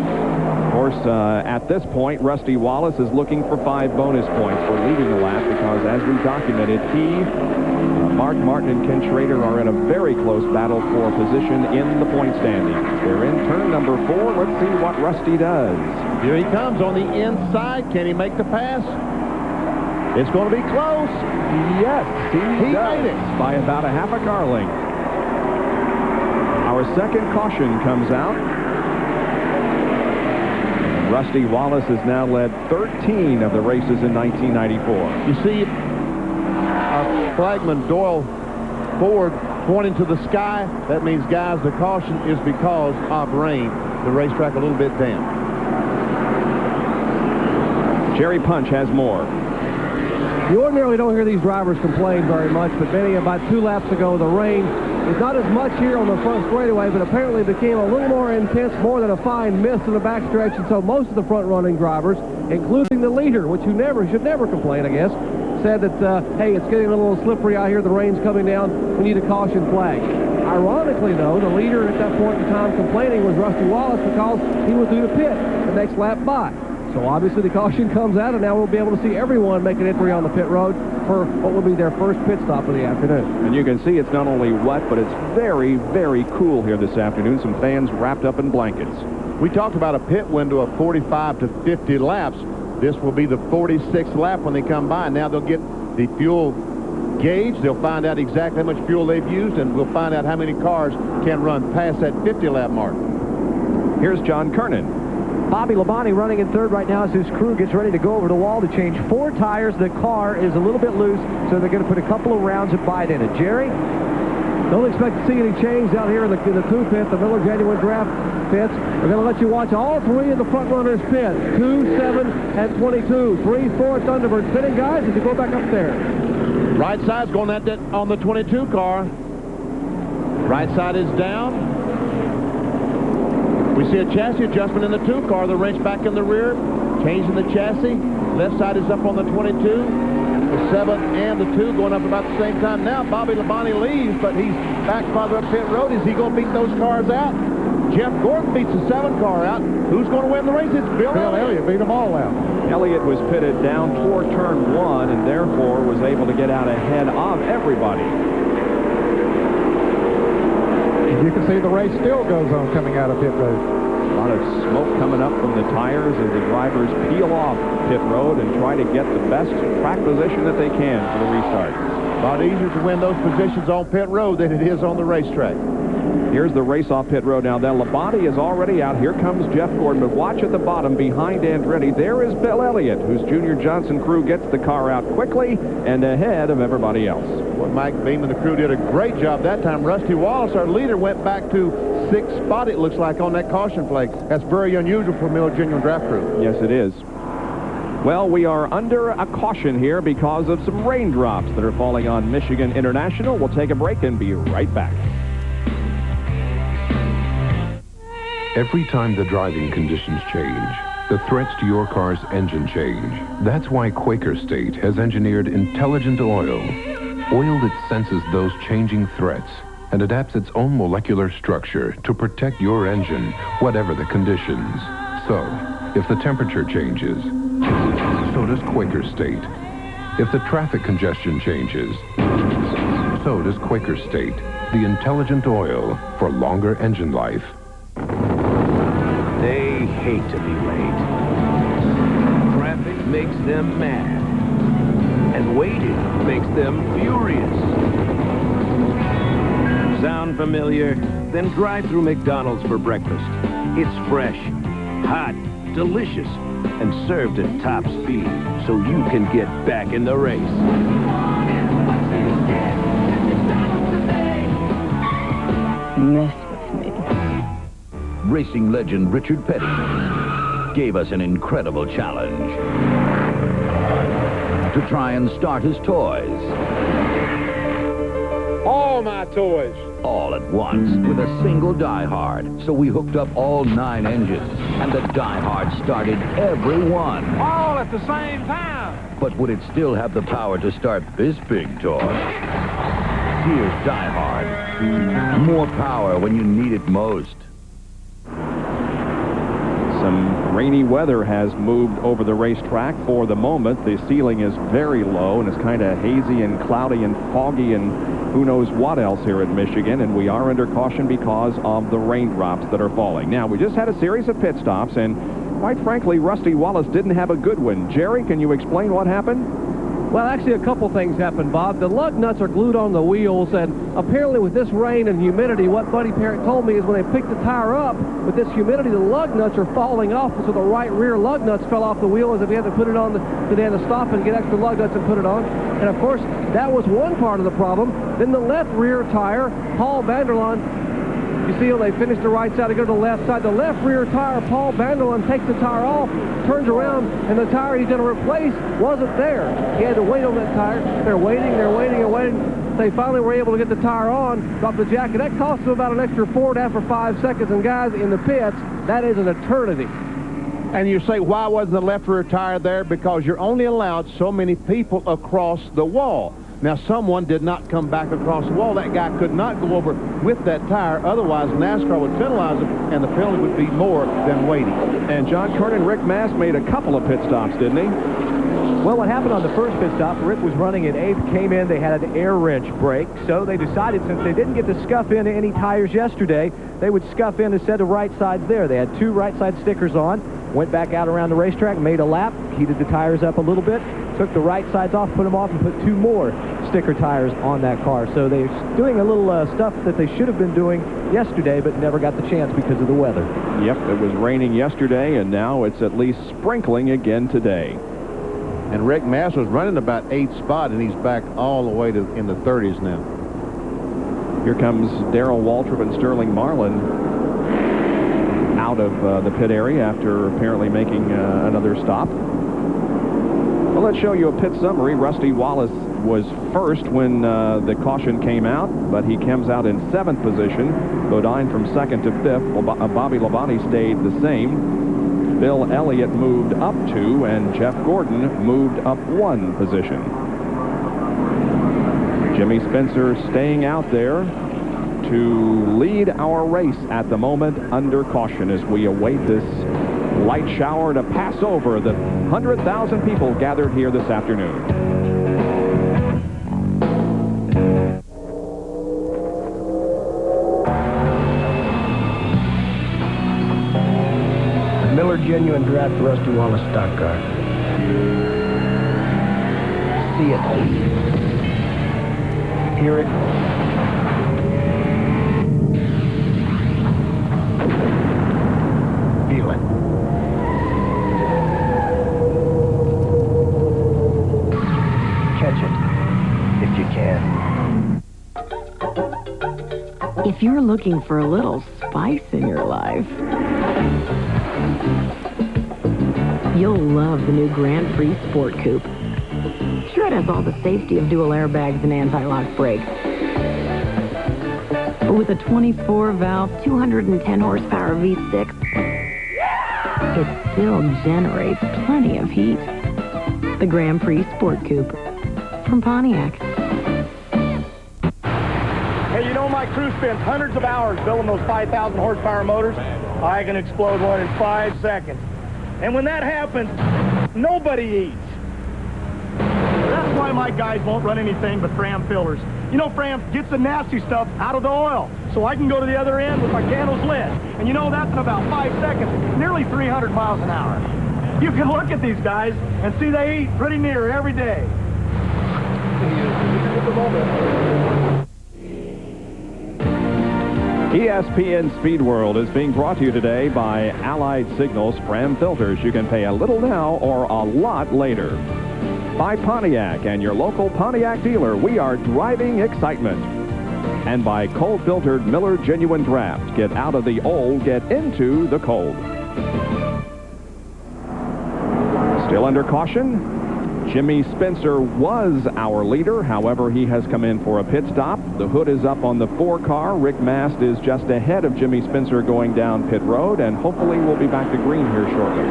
Of course, at this point, Rusty Wallace is looking for 5 bonus points for leaving the lap because, as we documented, Mark Martin and Ken Schrader are in a very close battle for position in the point standings. They're in turn number 4. Let's see what Rusty does. Here he comes on the inside. Can he make the pass? It's going to be close. Yes, he does. Made it. By about a half a car length. Our second caution comes out. Rusty Wallace has now led 13 of the races in 1994. You see our flagman Doyle Ford pointing to the sky. That means, guys, the caution is because of rain. The racetrack a little bit damp. Jerry Punch has more. You ordinarily don't hear these drivers complain very much, but Benny, about 2 laps ago, the rain is not as much here on the front straightaway, but apparently became a little more intense, more than a fine mist in the backstretch, and so most of the front-running drivers, including the leader, which should never complain, I guess, said that, hey, it's getting a little slippery out here, the rain's coming down, we need a caution flag. Ironically, though, the leader at that point in time complaining was Rusty Wallace because he was due to pit the next lap by. So obviously the caution comes out, and now we'll be able to see everyone make an entry on the pit road for what will be their first pit stop of the afternoon. And you can see it's not only wet, but it's very, very cool here this afternoon. Some fans wrapped up in blankets. We talked about a pit window of 45 to 50 laps. This will be the 46th lap when they come by. Now they'll get the fuel gauge. They'll find out exactly how much fuel they've used, and we'll find out how many cars can run past that 50-lap mark. Here's John Kernan. Bobby Labonte running in third right now as his crew gets ready to go over the wall to change 4 tires. The car is a little bit loose, so they're going to put a couple of rounds of bite in it. Jerry? Don't expect to see any change out here in the 2 pit, the Miller Genuine Draft pits. We're going to let you watch all 3 of the front runners pit. 2, 7, and 22. 3, 4 Thunderbirds pitting, guys, as you go back up there. Right side's going on the 22 car. Right side is down. We see a chassis adjustment in the 2 car. The wrench back in the rear, changing the chassis. Left side is up on the 22. The 7 and the 2 going up about the same time. Now Bobby Labonte leaves, but he's back farther up pit road. Is he going to beat those cars out? Jeff Gordon beats the 7 car out. Who's going to win the race? It's Bill Elliott. Beat them all out. Elliott was pitted down toward turn 1 and therefore was able to get out ahead of everybody. You can see the race still goes on coming out of pit road. A lot of smoke coming up from the tires as the drivers peel off pit road and try to get the best track position that they can for the restart. A lot easier to win those positions on pit road than it is on the racetrack. Here's the race off pit road now. Then Labonte is already out. Here comes Jeff Gordon. But watch at the bottom behind Andretti. There is Bill Elliott, whose Junior Johnson crew gets the car out quickly and ahead of everybody else. Well, Mike Beam and the crew did a great job that time. Rusty Wallace, our leader, went back to 6th spot, it looks like, on that caution flag. That's very unusual for a Miller Genuine Draft crew. Yes, it is. Well, we are under a caution here because of some raindrops that are falling on Michigan International. We'll take a break and be right back. Every time the driving conditions change, the threats to your car's engine change. That's why Quaker State has engineered intelligent oil that senses those changing threats and adapts its own molecular structure to protect your engine, whatever the conditions. So, if the temperature changes, so does Quaker State. If the traffic congestion changes, so does Quaker State, the intelligent oil for longer engine life. They hate to be late. Traffic makes them mad. And waiting makes them furious. Sound familiar? Then drive through McDonald's for breakfast. It's fresh, hot, delicious, and served at top speed so you can get back in the race. Mess with me. Racing legend Richard Petty gave us an incredible challenge to try and start his toys. All my toys. All at once with a single diehard. So we hooked up all 9 engines, and the diehard started every one. All at the same time. But would it still have the power to start this big toy? Here's diehard. More power when you need it most. Some rainy weather has moved over the racetrack for the moment. The ceiling is very low and it's kind of hazy and cloudy and foggy and who knows what else here at Michigan, and we are under caution because of the raindrops that are falling. Now, we just had a series of pit stops, and quite frankly, Rusty Wallace didn't have a good one. Jerry, can you explain what happened? Well, actually, a couple things happened, Bob. The lug nuts are glued on the wheels, and apparently with this rain and humidity, what Buddy Parent told me is when they picked the tire up, with this humidity, the lug nuts are falling off, so the right rear lug nuts fell off the wheel as if he had to put it on, so they had to stop and get extra lug nuts and put it on. And, of course, that was one part of the problem. Then the left rear tire, Paul Vanderlaan, you see how they finish the right side to go to the left side. The left rear tire, Paul Vanderlaan, takes the tire off, turns around, and the tire he's going to replace wasn't there. He had to wait on that tire. They're waiting and waiting. They finally were able to get the tire on, drop the jacket. That cost them about an extra 4.5 or 5 seconds. And guys, in the pits, that is an eternity. And you say, why wasn't the left rear tire there? Because you're only allowed so many people across the wall. Now, someone did not come back across the wall. That guy could not go over with that tire. Otherwise, NASCAR would penalize him, and the penalty would be more than waiting. And John Kernan, Rick Mast made a couple of pit stops, didn't he? Well, what happened on the first pit stop, Rick was running in 8th, came in, they had an air wrench brake, so they decided since they didn't get to scuff into any tires yesterday, they would scuff in a set of right sides there. They had 2 right side stickers on, went back out around the racetrack, made a lap, heated the tires up a little bit, took the right sides off, put them off, and put 2 more sticker tires on that car. So they're doing a little stuff that they should have been doing yesterday, but never got the chance because of the weather. Yep, it was raining yesterday, and now it's at least sprinkling again today. And Rick Mast was running about 8th spot, and he's back all the way to in the 30s now. Here comes Darrell Waltrip and Sterling Marlin out of the pit area after apparently making another stop. Well, let's show you a pit summary. Rusty Wallace was first when the caution came out, but he comes out in 7th position. Bodine from 2nd to 5th. Bobby Labonte stayed the same. Bill Elliott moved up 2, and Jeff Gordon moved up 1 position. Jimmy Spencer staying out there. to lead our race at the moment under caution as we await this light shower to pass over the 100,000 people gathered here this afternoon. Miller Genuine Draft Rusty Wallace stock car. See it. Hear it. Feel it. Catch it, if you can. If you're looking for a little spice in your life, you'll love the new Grand Prix Sport Coupe. Sure, it has all the safety of dual airbags and anti-lock brakes. But with a 24-valve, 210-horsepower V6, it still generates plenty of heat. The Grand Prix Sport Coupe from Pontiac. Hey, you know my crew spends hundreds of hours building those 5,000 horsepower motors. I can explode one in 5 seconds. And when that happens, nobody eats. That's why my guys won't run anything but Fram fillers. You know, Fram gets the nasty stuff out of the oil, so I can go to the other end with my candles lit. And you know, that's in about 5 seconds, nearly 300 miles an hour. You can look at these guys and see they eat pretty near every day. ESPN Speed World is being brought to you today by Allied Signals Fram Filters. You can pay a little now or a lot later. By Pontiac and your local Pontiac dealer, we are driving excitement. And by cold-filtered Miller Genuine Draft. Get out of the old, get into the cold. Still under caution, Jimmy Spencer was our leader. However, he has come in for a pit stop. The hood is up on the 4 car. Rick Mast is just ahead of Jimmy Spencer going down pit road, and hopefully we'll be back to green here shortly.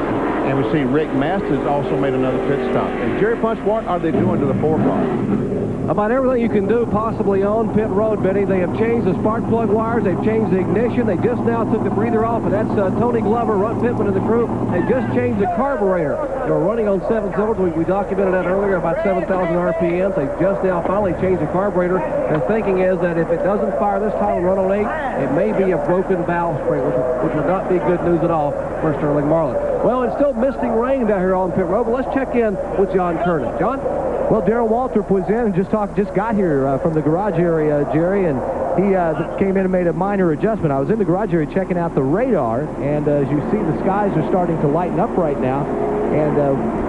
And we see Rick Mast has also made another pit stop. And Jerry Punch, what are they doing to the 4 car? About everything you can do possibly on pit road, Benny. They have changed the spark plug wires. They've changed the ignition. They just now took the breather off, and that's Tony Glover, Rutt Pittman, and the crew. They just changed the carburetor. They were running on 7 cylinders. We documented that earlier, about 7,000 RPMs. They just now finally changed the carburetor. Their thinking is that if it doesn't fire this time and run on 8, it may be a broken valve spring, which would not be good news at all for Sterling Marlin. Well, it's still misting rain down here on pit road, but let's check in with John Kernan. John? Well, Darrell Waltrip was in and just got here from the garage area, Jerry, and he came in and made a minor adjustment. I was in the garage area checking out the radar, and as you see, the skies are starting to lighten up right now. And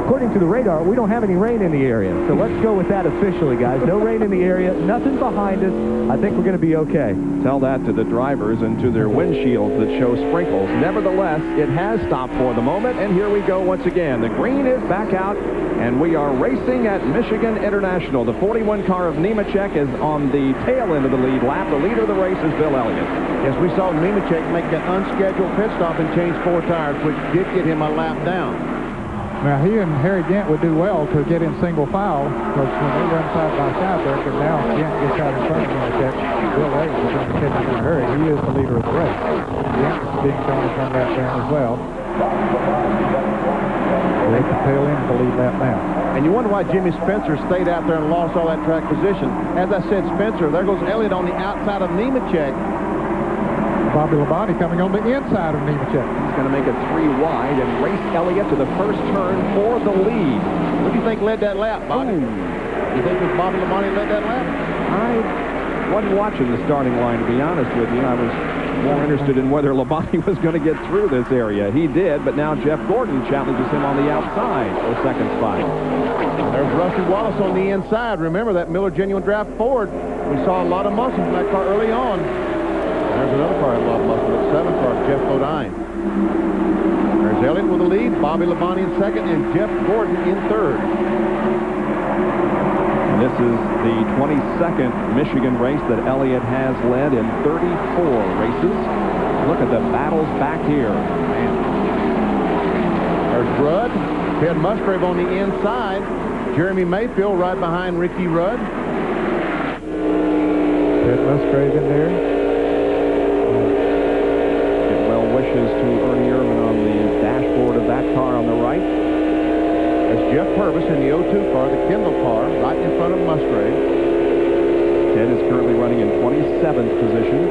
according to the radar, we don't have any rain in the area. So let's go with that officially, guys. No rain in the area, nothing behind us. I think we're going to be okay. Tell that to the drivers and to their windshields that show sprinkles. Nevertheless, it has stopped for the moment, and here we go once again. The green is back out, and we are racing at Michigan International. The 41 car of Nemechek is on the tail end of the lead lap. The leader of the race is Bill Elliott. Yes, we saw Nemechek make an unscheduled pit stop and change 4 tires, which did get him a lap down. Now, he and Harry Gant would do well to get in single file, because when they run side by side there, but now Gant gets out in front of Nemechek. Bill Elliott is going to catch him in a hurry. He is the leader of the race. Gant is being shown to run that down as well. They can tail in the lead lap now. And you wonder why Jimmy Spencer stayed out there and lost all that track position. As I said, Spencer, there goes Elliott on the outside of Nemechek. Bobby Labonte coming on the inside of Nemechek. He's going to make it 3 wide and race Elliott to the first turn for the lead. What do you think led that lap, Bobby? You think it was Bobby Labonte led that lap? I wasn't watching the starting line, to be honest with you. I was more interested in whether Labonte was going to get through this area. He did, but now Jeff Gordon challenges him on the outside for second spot. There's Rusty Wallace on the inside. Remember that Miller Genuine Draft Ford. We saw a lot of muscle in that car early on. There's another car with a lot of muscle. It's 7 car, Jeff Bodine. There's Elliott with the lead, Bobby Labonte in second, and Jeff Gordon in third. This is the 22nd Michigan race that Elliott has led in 34 races. Look at the battles back here. Man. There's Rudd, Ted Musgrave on the inside, Jeremy Mayfield right behind Ricky Rudd. Ted Musgrave in there. Get well wishes to Ernie Irvin on the dashboard of that car on the right. That's Jeff Purvis in the 02 car, the Kendall car, right in front of Musgrave. Ted is currently running in 27th position.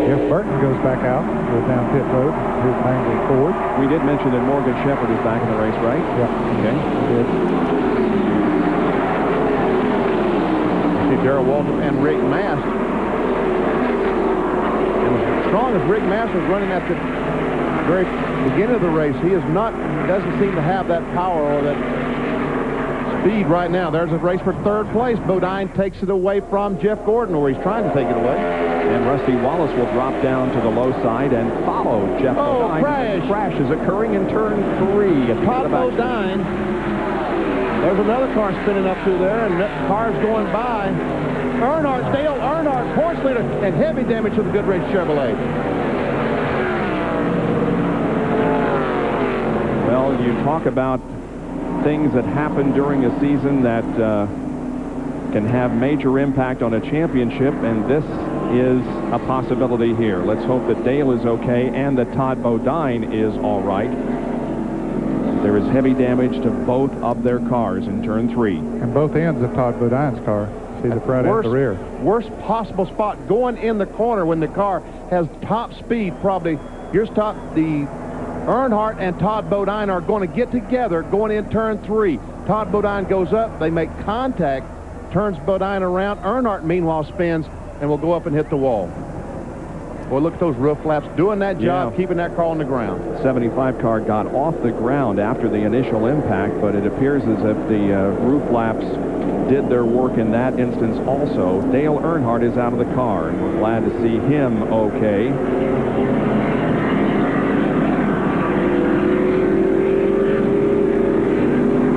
Jeff Burton goes back out, goes down pit road. Here's Langley Ford. We did mention that Morgan Shepherd is back in the race, right? Yeah. Okay. Good. See Darrell Walton and Rick Mast. And as strong as Rick Mast was running at the very beginning of the race, he doesn't seem to have that power or that speed right now. There's a race for third place. Bodine takes it away from Jeff Gordon, or he's trying to take it away. And Rusty Wallace will drop down to the low side and follow Jeff Bodine. Crash is occurring in turn 3. Todd Bodine. There's another car spinning up through there, and cars going by. Dale Earnhardt, course leader, and heavy damage to the Goodwrench Chevrolet. Well, you talk about things that happen during a season that can have major impact on a championship, and this is a possibility here. Let's hope that Dale is okay and that Todd Bodine is all right. There is heavy damage to both of their cars in turn 3. And both ends of Todd Bodine's car. See the front and the rear. Worst possible spot going in the corner when the car has top speed. Probably here's the Earnhardt and Todd Bodine are going to get together going in turn 3. Todd Bodine goes up, they make contact, turns Bodine around. Earnhardt meanwhile spins and will go up and hit the wall. Boy, look at those roof flaps doing that job, keeping that car on the ground. 75 car got off the ground after the initial impact, but it appears as if the roof flaps did their work in that instance also. Dale Earnhardt is out of the car, and we're glad to see him okay.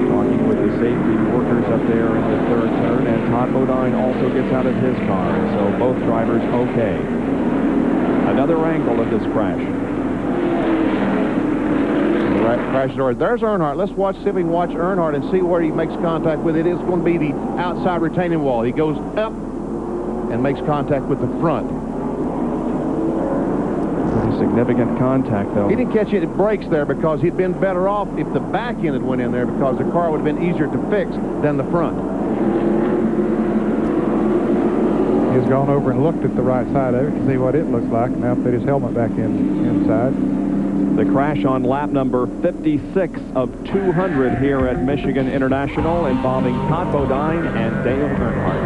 Talking with the safety workers up there in the third turn, and Todd Bodine also gets out of his car, so both drivers okay. Another angle of this crash. Crash door. There's Earnhardt. Let's see if we can watch Earnhardt and see where he makes contact with it. It's going to be the outside retaining wall. He goes up and makes contact with the front. Pretty significant contact, though. He didn't catch any brakes there because he'd been better off if the back end had went in there, because the car would have been easier to fix than the front. He's gone over and looked at the right side of it to see what it looks like. Now put his helmet back inside. The crash on lap number 56 of 200 here at Michigan International, involving Todd Bodine and Dale Earnhardt.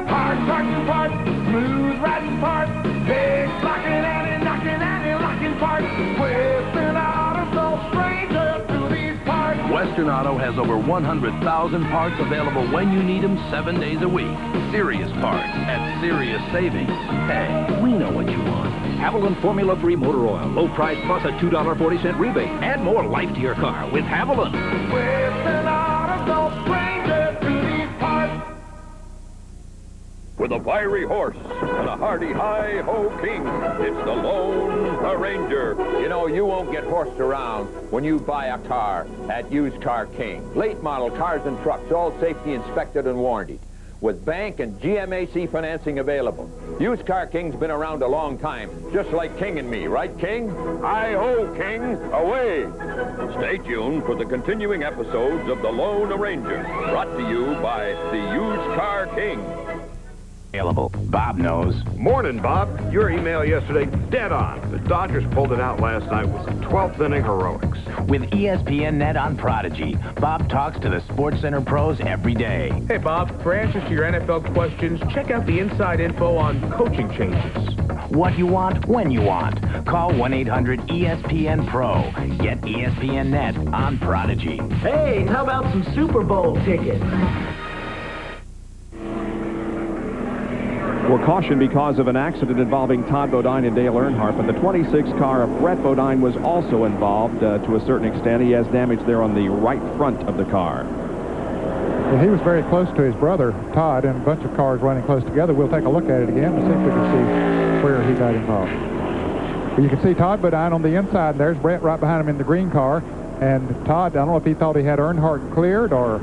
Hard parking part, smooth riding part, big blocking and locking part, Western Auto, no stranger to these parts. Western Auto has over 100,000 parts available when you need them 7 days a week. Serious parts at serious savings. Hey, we know what you want. Haviland Formula Free Motor Oil. Low price plus a $2.40 rebate. Add more life to your car with Haviland. Western Auto, no stranger to these parts. With a fiery horse and a hardy hi-ho king, it's the Lone Ranger. You know, you won't get horsed around when you buy a car at Used Car King. Late model cars and trucks, all safety inspected and warranted, with bank and GMAC financing available. Used Car King's been around a long time, just like King and me, right, King? Hi-ho, King, away! Stay tuned for the continuing episodes of the Lone Ranger, brought to you by the Used Car King. Available. Bob knows. Morning, Bob. Your email yesterday, dead on. The Dodgers pulled it out last night with some 12th inning heroics. With ESPN Net on Prodigy, Bob talks to the SportsCenter pros every day. Hey, Bob, for answers to your NFL questions, check out the inside info on coaching changes. What you want, when you want. Call 1-800-ESPN-PRO. Get ESPN Net on Prodigy. Hey, how about some Super Bowl tickets? We're cautioned because of an accident involving Todd Bodine and Dale Earnhardt, but the 26 car of Brett Bodine was also involved to a certain extent. He has damage there on the right front of the car. Well, he was very close to his brother, Todd, and a bunch of cars running close together. We'll take a look at it again and see if we can see where he got involved. But you can see Todd Bodine on the inside. There's Brett right behind him in the green car. And Todd, I don't know if he thought he had Earnhardt cleared or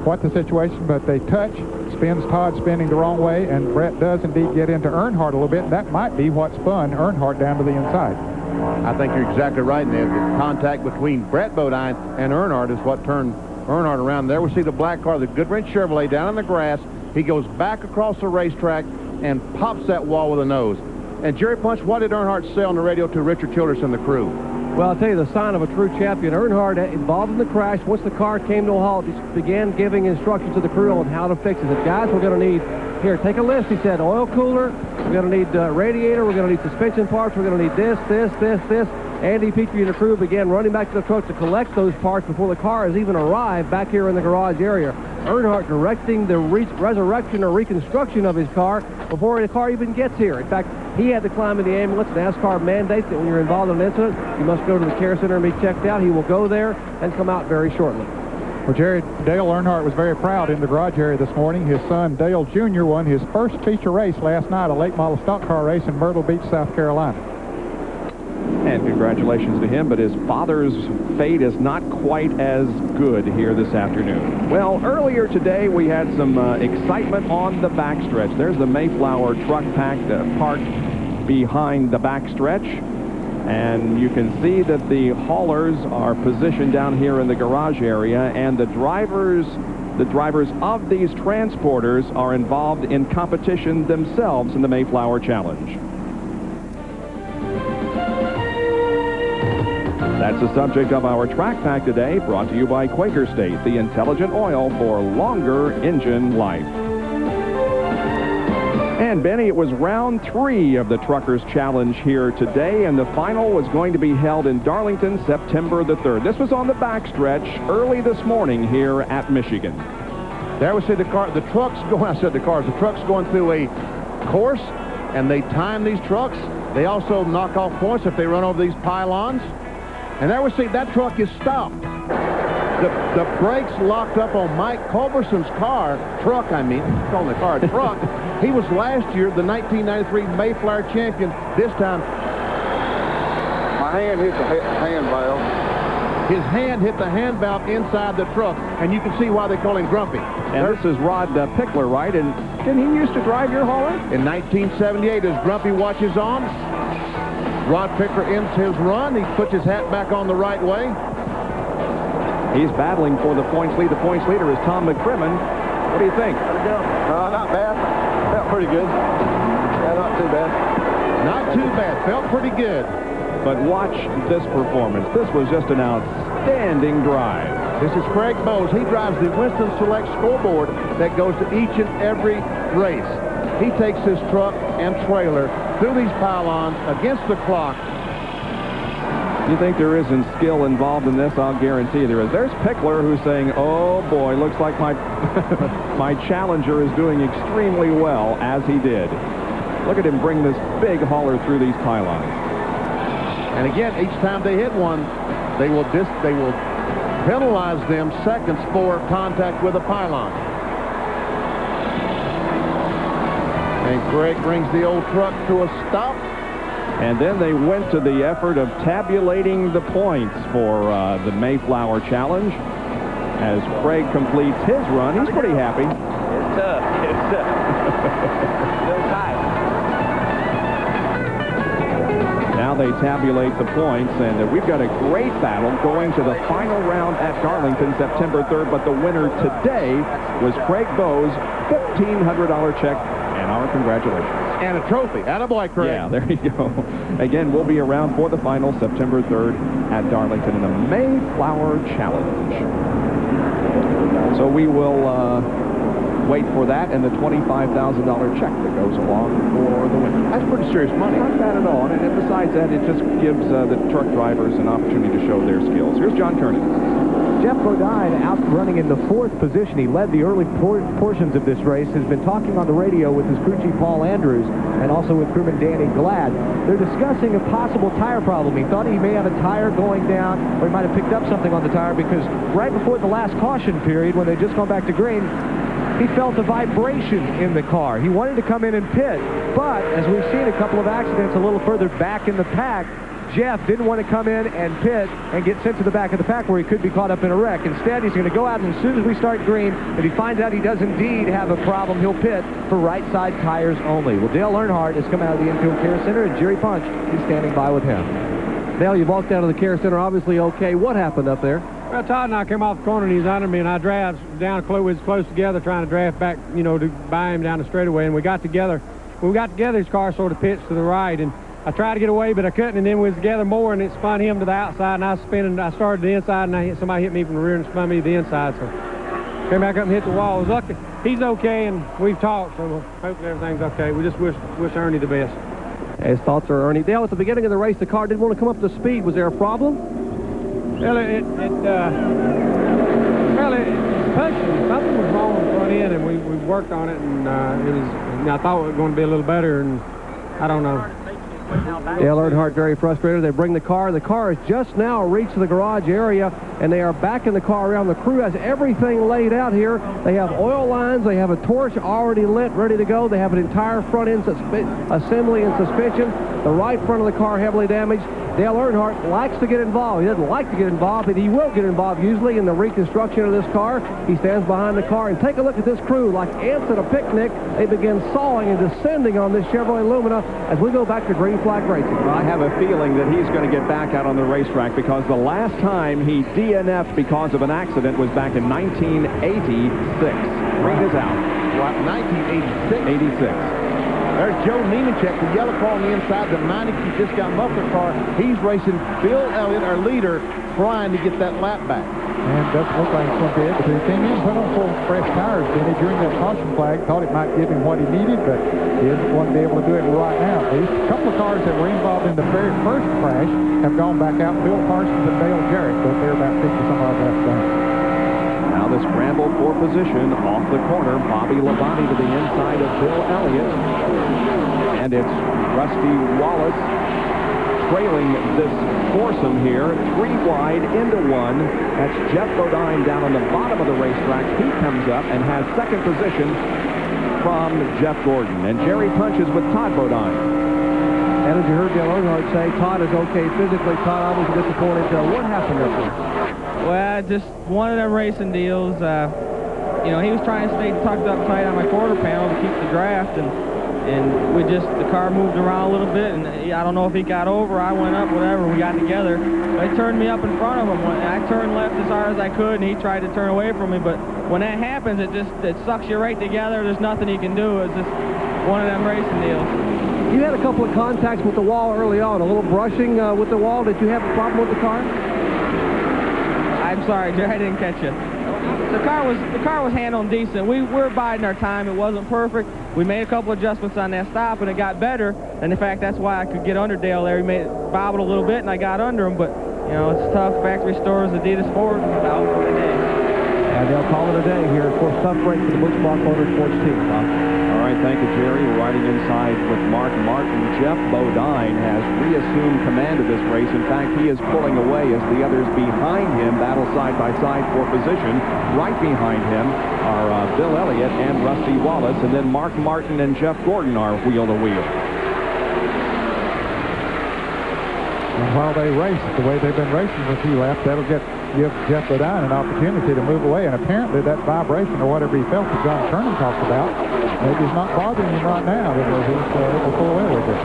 what the situation, but they touch, spins Todd spinning the wrong way, and Brett does indeed get into Earnhardt a little bit. That might be what spun Earnhardt down to the inside. I think you're exactly right, Ned. The contact between Brett Bodine and Earnhardt is what turned Earnhardt around. There we see the black car, the Goodwrench Chevrolet, down in the grass. He goes back across the racetrack and pops that wall with a nose. And Jerry Punch, what did Earnhardt say on the radio to Richard Childress and the crew? Well, I'll tell you, the sign of a true champion. Earnhardt, involved in the crash, once the car came to a halt, he began giving instructions to the crew on how to fix it. He said, guys, we're going to need, here, take a list. He said, oil cooler, we're going to need radiator, we're going to need suspension parts, we're going to need this. Andy Petrie and the crew began running back to the truck to collect those parts before the car has even arrived back here in the garage area. Earnhardt directing the resurrection or reconstruction of his car before the car even gets here. In fact, he had to climb in the ambulance. NASCAR mandates that when you're involved in an incident, you must go to the care center and be checked out. He will go there and come out very shortly. Well, Jerry, Dale Earnhardt was very proud in the garage area this morning. His son, Dale Jr., won his first feature race last night, a late model stock car race in Myrtle Beach, South Carolina. And congratulations to him, but his father's fate is not quite as good here this afternoon. Well, earlier today we had some excitement on the backstretch. There's the Mayflower truck parked behind the backstretch. And you can see that the haulers are positioned down here in the garage area, and the drivers of these transporters are involved in competition themselves in the Mayflower Challenge. That's the subject of our Track Pack today, brought to you by Quaker State, the intelligent oil for longer engine life. And, Benny, it was round 3 of the Truckers Challenge here today, and the final was going to be held in Darlington, September the 3rd. This was on the backstretch early this morning here at Michigan. There we see the trucks going through a course, and they time these trucks. They also knock off points if they run over these pylons. And there we see that truck is stopped. The brakes locked up on Mike Culberson's truck. Calling the car a truck. He was last year the 1993 Mayflower champion. This time, my hand hit the hand valve. His hand hit the hand valve inside the truck, and you can see why they call him Grumpy. And this is Rod Pickler, right? And didn't he used to drive your hauler? In 1978, as Grumpy watches on, Rod Pickler ends his run. He puts his hat back on the right way. He's battling for the points lead. The points leader is Tom McCrimmon. What do you think? Not bad. Felt pretty good. Yeah, not too bad. Not too bad. Felt pretty good. But watch this performance. This was just an outstanding drive. This is Craig Bowes. He drives the Winston Select scoreboard that goes to each and every race. He takes his truck and trailer through these pylons against the clock. You think there isn't skill involved in this? I'll guarantee there is. There's Pickler who's saying, oh boy, looks like my my challenger is doing extremely well, as he did. Look at him bring this big hauler through these pylons. And again, each time they hit one, they will penalize them seconds for contact with a pylon. And Craig brings the old truck to a stop. And then they went to the effort of tabulating the points for the Mayflower Challenge. As Craig completes his run, he's pretty happy. It's tough. Still tight. Now they tabulate the points, and we've got a great battle going to the final round at Darlington, September 3rd. But the winner today was Craig Bowes, $1,500 check, and our congratulations. And a trophy. Attaboy, Craig. Yeah, there you go. Again, we'll be around for the final September 3rd at Darlington in the Mayflower Challenge. So we will wait for that and the $25,000 check that goes along for the winner. That's pretty serious money. Not bad at all. And besides that, it just gives the truck drivers an opportunity to show their skills. Here's John Kernan. Jeff Bodine out running in the 4th position. He led the early portions of this race, has been talking on the radio with his crew chief Paul Andrews and also with crewman Danny Glad. They're discussing a possible tire problem. He thought he may have a tire going down, or he might have picked up something on the tire because right before the last caution period, when they just gone back to green, he felt a vibration in the car. He wanted to come in and pit, but as we've seen a couple of accidents a little further back in the pack, Jeff didn't want to come in and pit and get sent to the back of the pack where he could be caught up in a wreck. Instead, he's going to go out, and as soon as we start green, if he finds out he does indeed have a problem, he'll pit for right side tires only. Well, Dale Earnhardt has come out of the infield care center, and Jerry Punch is standing by with him. Dale, you walked out of the care center, obviously okay. What happened up there? Well, Todd and I came off the corner, and he's under me, and I dragged down we was close together trying to draft back, you know, to buy him down the straightaway, and we got together. When we got together, his car sort of pitched to the right, and I tried to get away, but I couldn't, and then we was together more, and it spun him to the outside, and I was spinning. I started the inside, and somebody hit me from the rear and spun me to the inside, so came back up and hit the wall. I was lucky. He's okay, and we've talked, so hopefully everything's okay. We just wish Ernie the best. His thoughts are Ernie. Dale, at the beginning of the race, the car didn't want to come up to speed. Was there a problem? Well, it pushing. Something was wrong with the front end, and we worked on it, and I thought it was going to be a little better, and I don't know. Dale Earnhardt very frustrated. They bring the car. The car has just now reached the garage area, and they are backing the car around. The crew has everything laid out here. They have oil lines. They have a torch already lit, ready to go. They have an entire front end assembly and suspension. The right front of the car heavily damaged. Dale Earnhardt likes to get involved. He doesn't like to get involved, but he will get involved usually in the reconstruction of this car. He stands behind the car, and take a look at this crew. Like ants at a picnic, they begin sawing and descending on this Chevrolet Lumina as we go back to green flag racing. I have a feeling that he's going to get back out on the racetrack because the last time he DNF'd because of an accident was back in 1986. Green is out. What, 1986? 86. There's Joe Nemechek, the yellow car on the inside, the 90 just got muffler car. He's racing Bill Elliott, our leader, trying to get that lap back. And doesn't look like he's going to be able to. He came in, put on full fresh tires, didn't he, during that caution flag. Thought it might give him what he needed, but he isn't going to be able to do it right now. These couple of cars that were involved in the very first crash have gone back out. Bill Parsons and Dale Jarrett, but they're about 50-some odd laps down. Now the scramble for position off the corner. Bobby Labonte to the inside of Bill Elliott. And it's Rusty Wallace trailing this foursome here. 3 wide into 1. That's Jeff Bodine down on the bottom of the racetrack. He comes up and has second position from Jeff Gordon. And Jerry Punch is with Todd Bodine. And as you heard Dale Earnhardt say, Todd is okay physically. Todd obviously disappointed. What happened up there? Well, just one of them racing deals. You know, he was trying to stay tucked up tight on my quarter panel to keep the draft, and the car moved around a little bit, and I don't know if he got over, I went up, whatever, we got together. They turned me up in front of him. I turned left as hard as I could, and he tried to turn away from me, but when that happens, it sucks you right together. There's nothing you can do. It's just one of them racing deals. You had a couple of contacts with the wall early on, a little brushing with the wall. Did you have a problem with the car? I'm sorry, Jerry, I didn't catch you. The car was handling decent. We were biding our time. It wasn't perfect. We made a couple adjustments on that stop, and it got better. And in fact, that's why I could get under Dale there. He made it bobbled a little bit, and I got under him. But you know, it's tough. Factory stores, Adidas Ford, out for the day. And they'll call it a day here. Of course, tough break for the Bushbach Motorsports team. All right, thank you, Jerry. We're riding inside with Mark Martin. Jeff Bodine has reassumed command of this race. In fact, he is pulling away as the others behind him battle side by side for position. Right behind him are Bill Elliott and Rusty Wallace, and then Mark Martin and Jeff Gordon are wheel to wheel. And while they race the way they've been racing for a few laps, that'll give Jeff Bodine an opportunity to move away. And apparently that vibration or whatever he felt that John Kernan talked about, maybe it's not bothering him right now because he's able to pull away with it.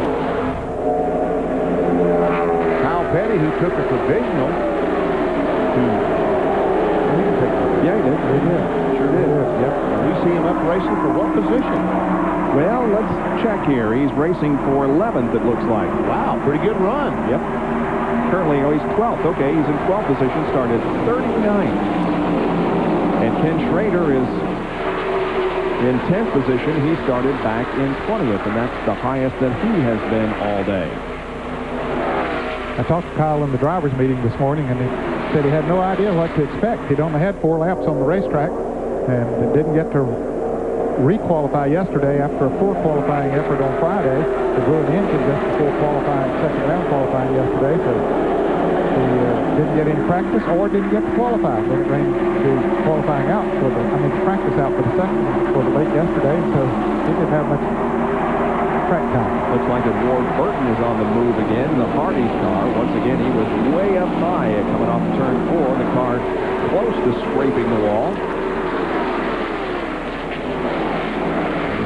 Kyle Petty, who took a provisional to... Yeah, he did. He did. Sure did. Yep. We see him up racing for what position? Well, let's check here. He's racing for 11th, it looks like. Wow, pretty good run. Yep. Currently, he's 12th. Okay, he's in 12th position, started 39th. And Ken Schrader is in 10th position. He started back in 20th, and that's the highest that he has been all day. I talked to Kyle in the driver's meeting this morning, and he said he had no idea what to expect. He'd only had 4 laps on the racetrack and didn't get to re-qualify yesterday after a poor qualifying effort on Friday. They blew the engine just before second round qualifying yesterday, so he didn't get any practice or didn't get to qualify. Then it ran the qualifying out practice out for the second for the late yesterday, so he didn't have much track time. Looks like that Ward Burton is on the move again. The Hardy's car, once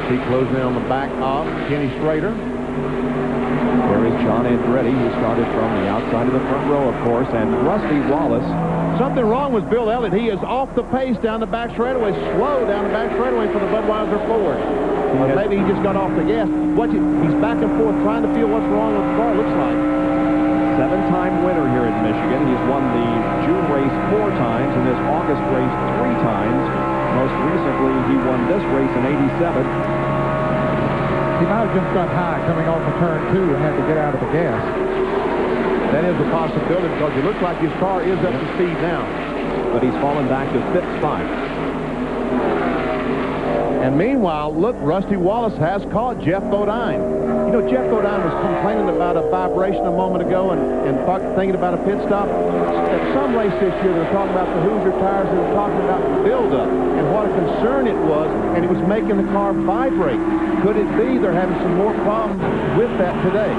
He closing in on the back of Kenny Schrader. There is John Andretti, who started from the outside of the front row, of course, and Rusty Wallace. Something wrong with Bill Elliott. He is off the pace down the back straightaway, slow down the back straightaway for the Budweiser Ford. Maybe he just got off the gas. He's back and forth trying to feel what's wrong with the car, it looks like. 7-time winner here in Michigan. He's won the June race 4 times and this August race 3 times. Most recently, he won this race in '87. He might have just got high coming off of turn 2 and had to get out of the gas. That is a possibility because it looks like his car is up to speed now. But he's fallen back to 5th spot. And meanwhile, look, Rusty Wallace has caught Jeff Bodine. You know, Jeff Bodine was complaining about a vibration a moment ago and thinking about a pit stop. At some race this year, they were talking about the Hoosier tires. They were talking about the buildup and what a concern it was, and it was making the car vibrate. Could it be they're having some more problems with that today?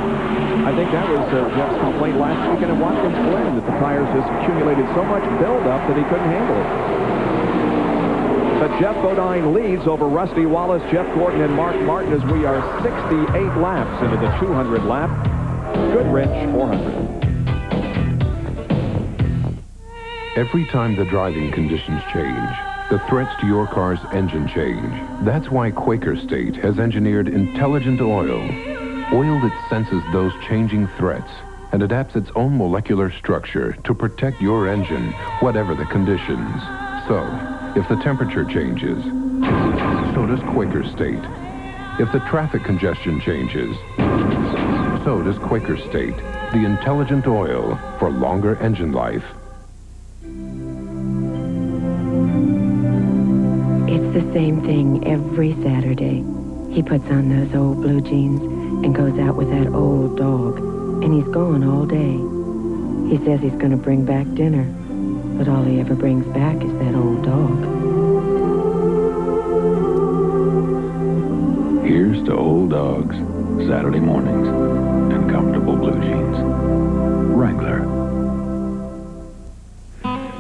I think that was Jeff's complaint last weekend at Watkins Glen, that the tires just accumulated so much buildup that he couldn't handle it. But Jeff Bodine leads over Rusty Wallace, Jeff Gordon, and Mark Martin as we are 68 laps into the 200 lap. Goodwrench 400. Every time the driving conditions change, the threats to your car's engine change. That's why Quaker State has engineered intelligent oil. Oil that senses those changing threats and adapts its own molecular structure to protect your engine, whatever the conditions. So, if the temperature changes, so does Quaker State. If the traffic congestion changes, so does Quaker State. The intelligent oil for longer engine life. It's the same thing every Saturday. He puts on those old blue jeans and goes out with that old dog, and he's gone all day. He says he's going to bring back dinner, but all he ever brings back is that old dog. Here's to old dogs, Saturday mornings, and comfortable blue jeans. Wrangler.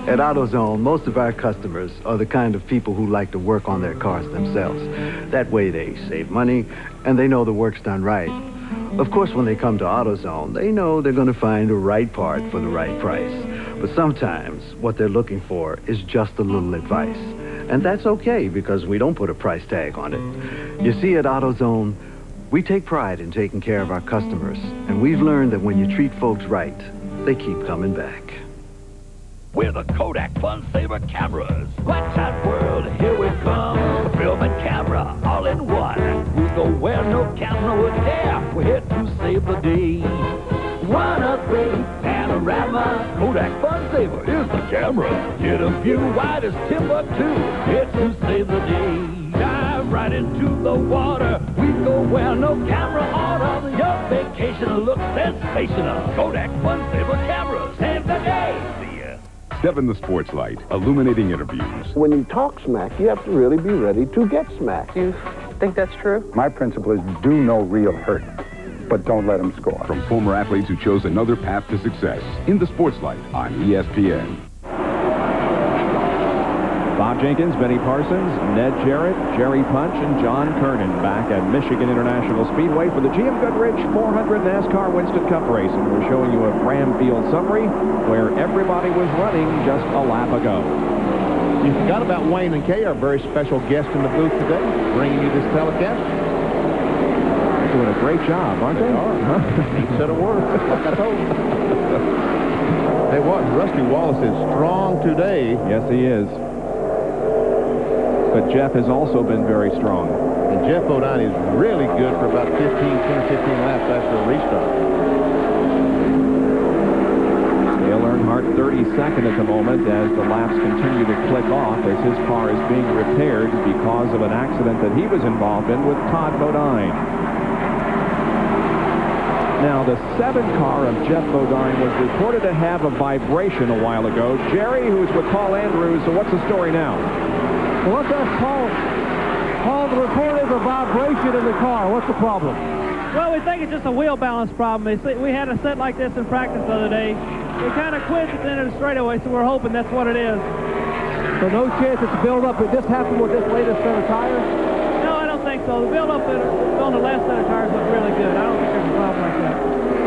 At AutoZone, most of our customers are the kind of people who like to work on their cars themselves. That way they save money, and they know the work's done right. Of course, when they come to AutoZone, they know they're going to find the right part for the right price. But sometimes, what they're looking for is just a little advice. And that's okay, because we don't put a price tag on it. You see, at AutoZone, we take pride in taking care of our customers, and we've learned that when you treat folks right, they keep coming back. We're the Kodak Fun Saver cameras. Watch out, world, here we come. Film and camera, all in one. We go where no camera would dare. We're here to save the day. 103 panorama. Kodak Fun Saver is the camera. Get a view wide as Timbuktu. Here to save the day. Dive right into the water. We go where no camera order. Your vacation looks sensational. Kodak Fun Saver cameras. Save the day. Step in the sports light, illuminating interviews. When you talk smack, you have to really be ready to get smacked. You think that's true? My principle is do no real hurt, but don't let them score. From former athletes who chose another path to success. In the sports light on ESPN. Bob Jenkins, Benny Parsons, Ned Jarrett, Jerry Punch, and John Kernan back at Michigan International Speedway for the GM Goodwrench 400 NASCAR Winston Cup race. And we're showing you a Graham Field summary where everybody was running just a lap ago. You forgot about Wayne and Kay, our very special guest in the booth today, bringing you this telecast. They're doing a great job, aren't they? They are. He said a word, like I told you. Hey, what? Rusty Wallace is strong today. Yes, he is. But Jeff has also been very strong. And Jeff Bodine is really good for about 10 or 15 laps after a restart. Dale Earnhardt 32nd at the moment as the laps continue to click off as his car is being repaired because of an accident that he was involved in with Todd Bodine. Now, the 7 car of Jeff Bodine was reported to have a vibration a while ago. Jerry, who's with Paul Andrews, so what's the story now? Well, let's ask Paul. Paul, the report is a vibration in the car. What's the problem? Well, we think it's just a wheel balance problem. We had a set like this in practice the other day. It kind of quits at the end of the straightaway, so we're hoping that's what it is. So no chance it's a build-up. It just happened with this latest set of tires? No, I don't think So the build-up on the left set of tires look really good. I don't think there's a problem like that.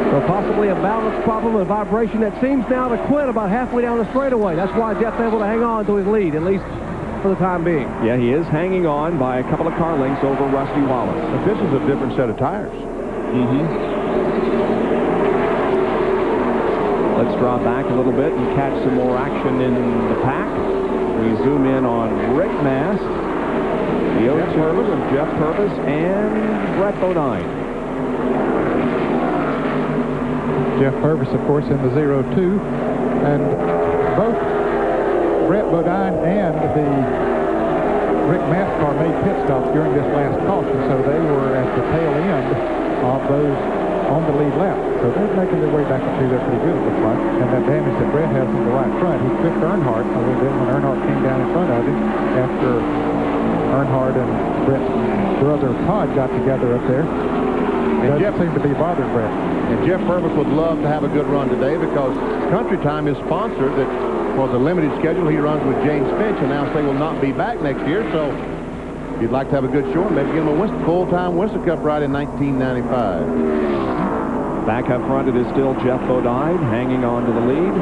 So possibly a balance problem, a vibration that seems now to quit about halfway down the straightaway. That's why Jeff's able to hang on to his lead, at least for the time being. Yeah, he is hanging on by a couple of car lengths over Rusty Wallace. But this is a different set of tires. Let's draw back a little bit and catch some more action in the pack. We zoom in on Rick Mast, the 02 of Jeff Purvis, and Brett Bodine. Jeff Purvis, of course, in the 02, and both Brett Bodine and the Rick Mast car made pit stops during this last caution, so they were at the tail end of those on the lead lap. So they're making their way back up through there pretty good, it looks like. And that damage that Brett has in the right front, he tripped Earnhardt a little bit when Earnhardt came down in front of him after Earnhardt and Brett's brother Todd got together up there. And Jeff seemed to be bothering Brett. And Jeff Purvis would love to have a good run today because Country Time is sponsored that for the limited schedule he runs with James Finch, announced they will not be back next year. So if you'd like to have a good showing, maybe give him a full-time Winston Cup ride in 1995. Back up front, it is still Jeff Bodine hanging on to the lead.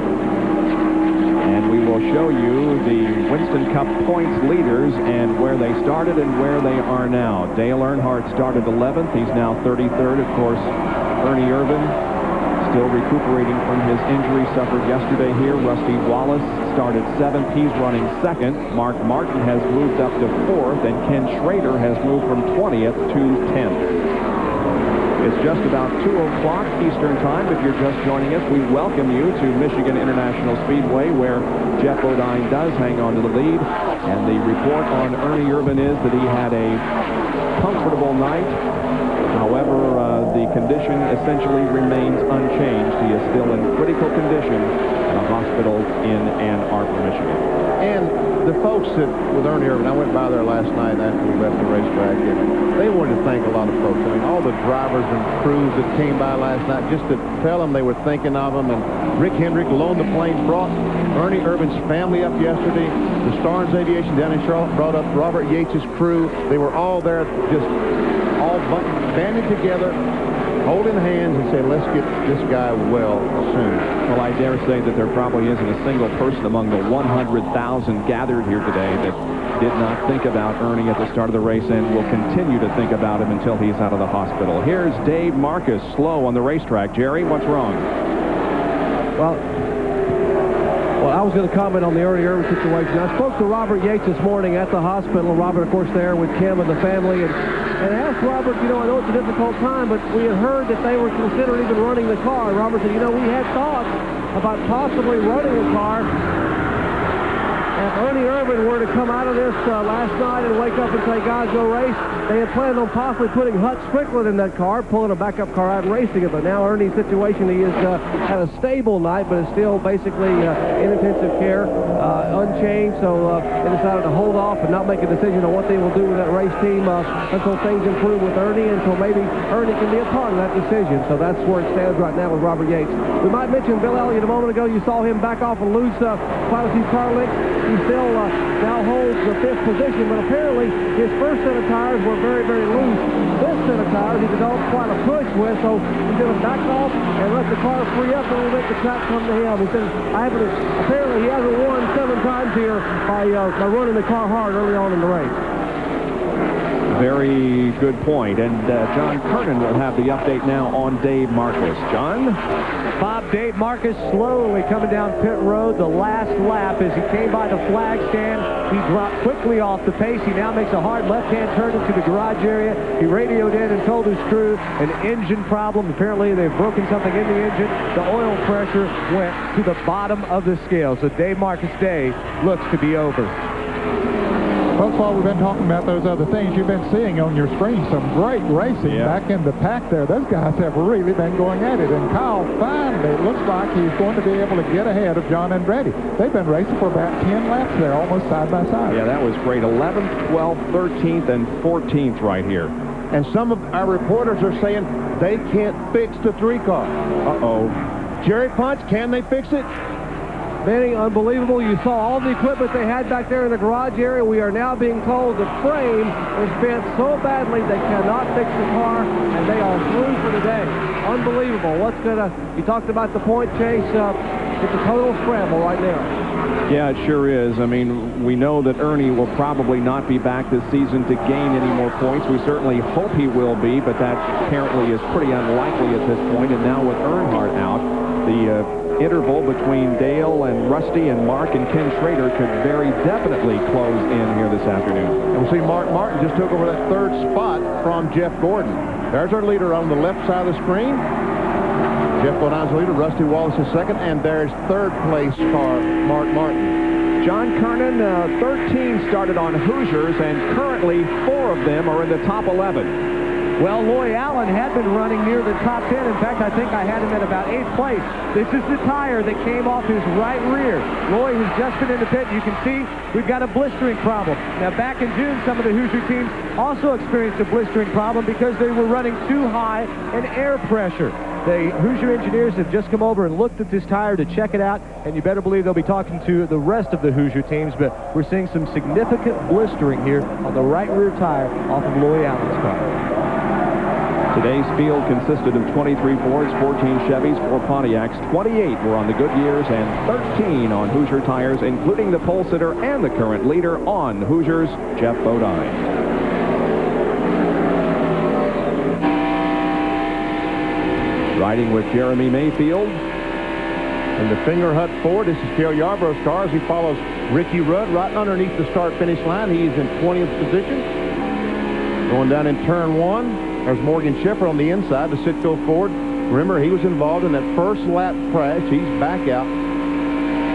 And we will show you the Winston Cup points leaders and where they started and where they are now. Dale Earnhardt started 11th. He's now 33rd. Of course, Ernie Irvan still recuperating from his injury suffered yesterday here. Rusty Wallace started 7th. He's running 2nd. Mark Martin has moved up to 4th, and Ken Schrader has moved from 20th to 10th. It's just about 2 o'clock Eastern Time. If you're just joining us, we welcome you to Michigan International Speedway, where Jeff Bodine does hang on to the lead. And the report on Ernie Irvan is that he had a comfortable night. However, the condition essentially remains unchanged. He is still in critical condition at a hospital in Ann Arbor, Michigan. And the folks that, with Ernie Irvan, I went by there last night after we left the racetrack, and they wanted to thank a lot of folks. I mean, all the drivers and crews that came by last night just to tell them they were thinking of them. And Rick Hendrick, loaned the plane, brought Ernie Irvan's family up yesterday. The Starnes Aviation down in Charlotte brought up Robert Yates' crew. They were all there, just all banded together, holding hands and say, let's get this guy well soon. Well, I dare say that there probably isn't a single person among the 100,000 gathered here today that did not think about Ernie at the start of the race and will continue to think about him until he's out of the hospital. Here's Dave Marcus, slow on the racetrack. Jerry, what's wrong? Well, I was going to comment on the Ernie Irvan situation. I spoke to Robert Yates this morning at the hospital. Robert, of course, there with Kim and the family, and asked Robert, you know, I know it's a difficult time, but we had heard that they were considering even running the car. And Robert said, you know, we had thoughts about possibly running the car. If Ernie Irvan were to come out of this last night and wake up and say, guys, go race, they had planned on possibly putting Hut Strickland in that car, pulling a backup car out and racing it. But now Ernie's situation, he has had a stable night, but is still basically in intensive care, unchanged. So they decided to hold off and not make a decision on what they will do with that race team until things improve with Ernie, until maybe Ernie can be a part of that decision. So that's where it stands right now with Robert Yates. We might mention Bill Elliott a moment ago. You saw him back off and lose quite a few car lengths. He still now holds the 5th position, but apparently his first set of tires were very, very loose. This set of tires he developed quite a push with, so he's going to back off and let the car free up a little bit, the track come to him. He says, apparently he hasn't won 7 times here by running the car hard early on in the race. Very good point. And John Kernan will have the update now on Dave Marcus. John? Bob, Dave Marcus slowly coming down pit road the last lap as he came by the flag stand. He dropped quickly off the pace. He now makes a hard left-hand turn into the garage area. He radioed in and told his crew an engine problem. Apparently they've broken something in the engine. The oil pressure went to the bottom of the scale. So Dave Marcus' day looks to be over. Well, Paul, we've been talking about those other things you've been seeing on your screen. Some great racing back in the pack there. Those guys have really been going at it. And Kyle finally looks like he's going to be able to get ahead of John Andretti. They've been racing for about 10 laps there, almost side by side. Yeah, that was great. 11th, 12th, 13th, and 14th right here. And some of our reporters are saying they can't fix the 3 car. Uh-oh. Jerry Punch, can they fix it? Benny, unbelievable. You saw all the equipment they had back there in the garage area. We are now being told the frame is bent so badly they cannot fix the car, and they are through for the day. Unbelievable. You talked about the point chase. It's a total scramble right now. Yeah, it sure is. I mean, we know that Ernie will probably not be back this season to gain any more points. We certainly hope he will be, but that apparently is pretty unlikely at this point. And now with Earnhardt out, the interval between Dale and Rusty and Mark and Ken Schrader could very definitely close in here this afternoon. And we'll see Mark Martin just took over that third spot from Jeff Gordon. There's our leader on the left side of the screen. Jeff Gordon's leader, Rusty Wallace is second, and there's third place car, Mark Martin. John Kernan, 13 started on Hoosiers, and currently 4 of them are in the top 11. Well, Loy Allen had been running near the top 10. In fact, I think I had him at about 8th place. This is the tire that came off his right rear. Loy has just been in the pit. You can see we've got a blistering problem. Now, back in June, some of the Hoosier teams also experienced a blistering problem because they were running too high in air pressure. The Hoosier engineers have just come over and looked at this tire to check it out, and you better believe they'll be talking to the rest of the Hoosier teams, but we're seeing some significant blistering here on the right rear tire off of Loy Allen's car. Today's field consisted of 23 Fords, 14 Chevys, 4 Pontiacs, 28 were on the Goodyears, and 13 on Hoosier tires, including the pole sitter and the current leader on Hoosiers, Jeff Bodine. Riding with Jeremy Mayfield. And the Fingerhut Ford, this is Cale Yarborough's car as he follows Ricky Rudd right underneath the start-finish line. He's in 20th position. Going down in turn 1, there's Morgan Schiffer on the inside, the Citgo Ford. Remember, he was involved in that first lap crash. He's back out.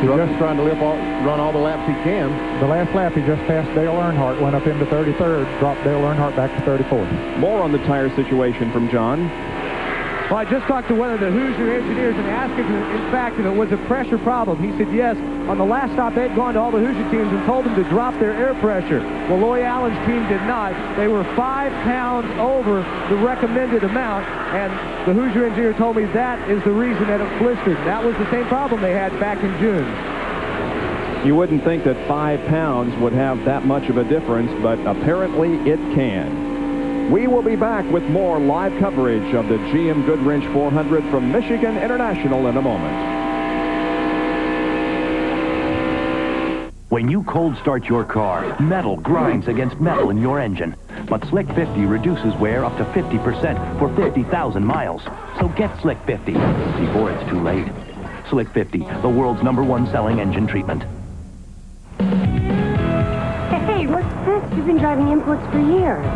He's just trying to run all the laps he can. The last lap, he just passed Dale Earnhardt, went up into 33rd, dropped Dale Earnhardt back to 34th. More on the tire situation from John. Well, I just talked to one of the Hoosier engineers and asked him, in fact, if it was a pressure problem. He said yes. On the last stop, they'd gone to all the Hoosier teams and told them to drop their air pressure. Well, Loy Allen's team did not. They were 5 pounds over the recommended amount, and the Hoosier engineer told me that is the reason that it blistered. That was the same problem they had back in June. You wouldn't think that 5 pounds would have that much of a difference, but apparently it can. We will be back with more live coverage of the GM Goodwrench 400 from Michigan International in a moment. When you cold start your car, metal grinds against metal in your engine. But Slick 50 reduces wear up to 50% for 50,000 miles. So get Slick 50 before it's too late. Slick 50, the world's #1 selling engine treatment. Hey, what's this? You've been driving imports for years.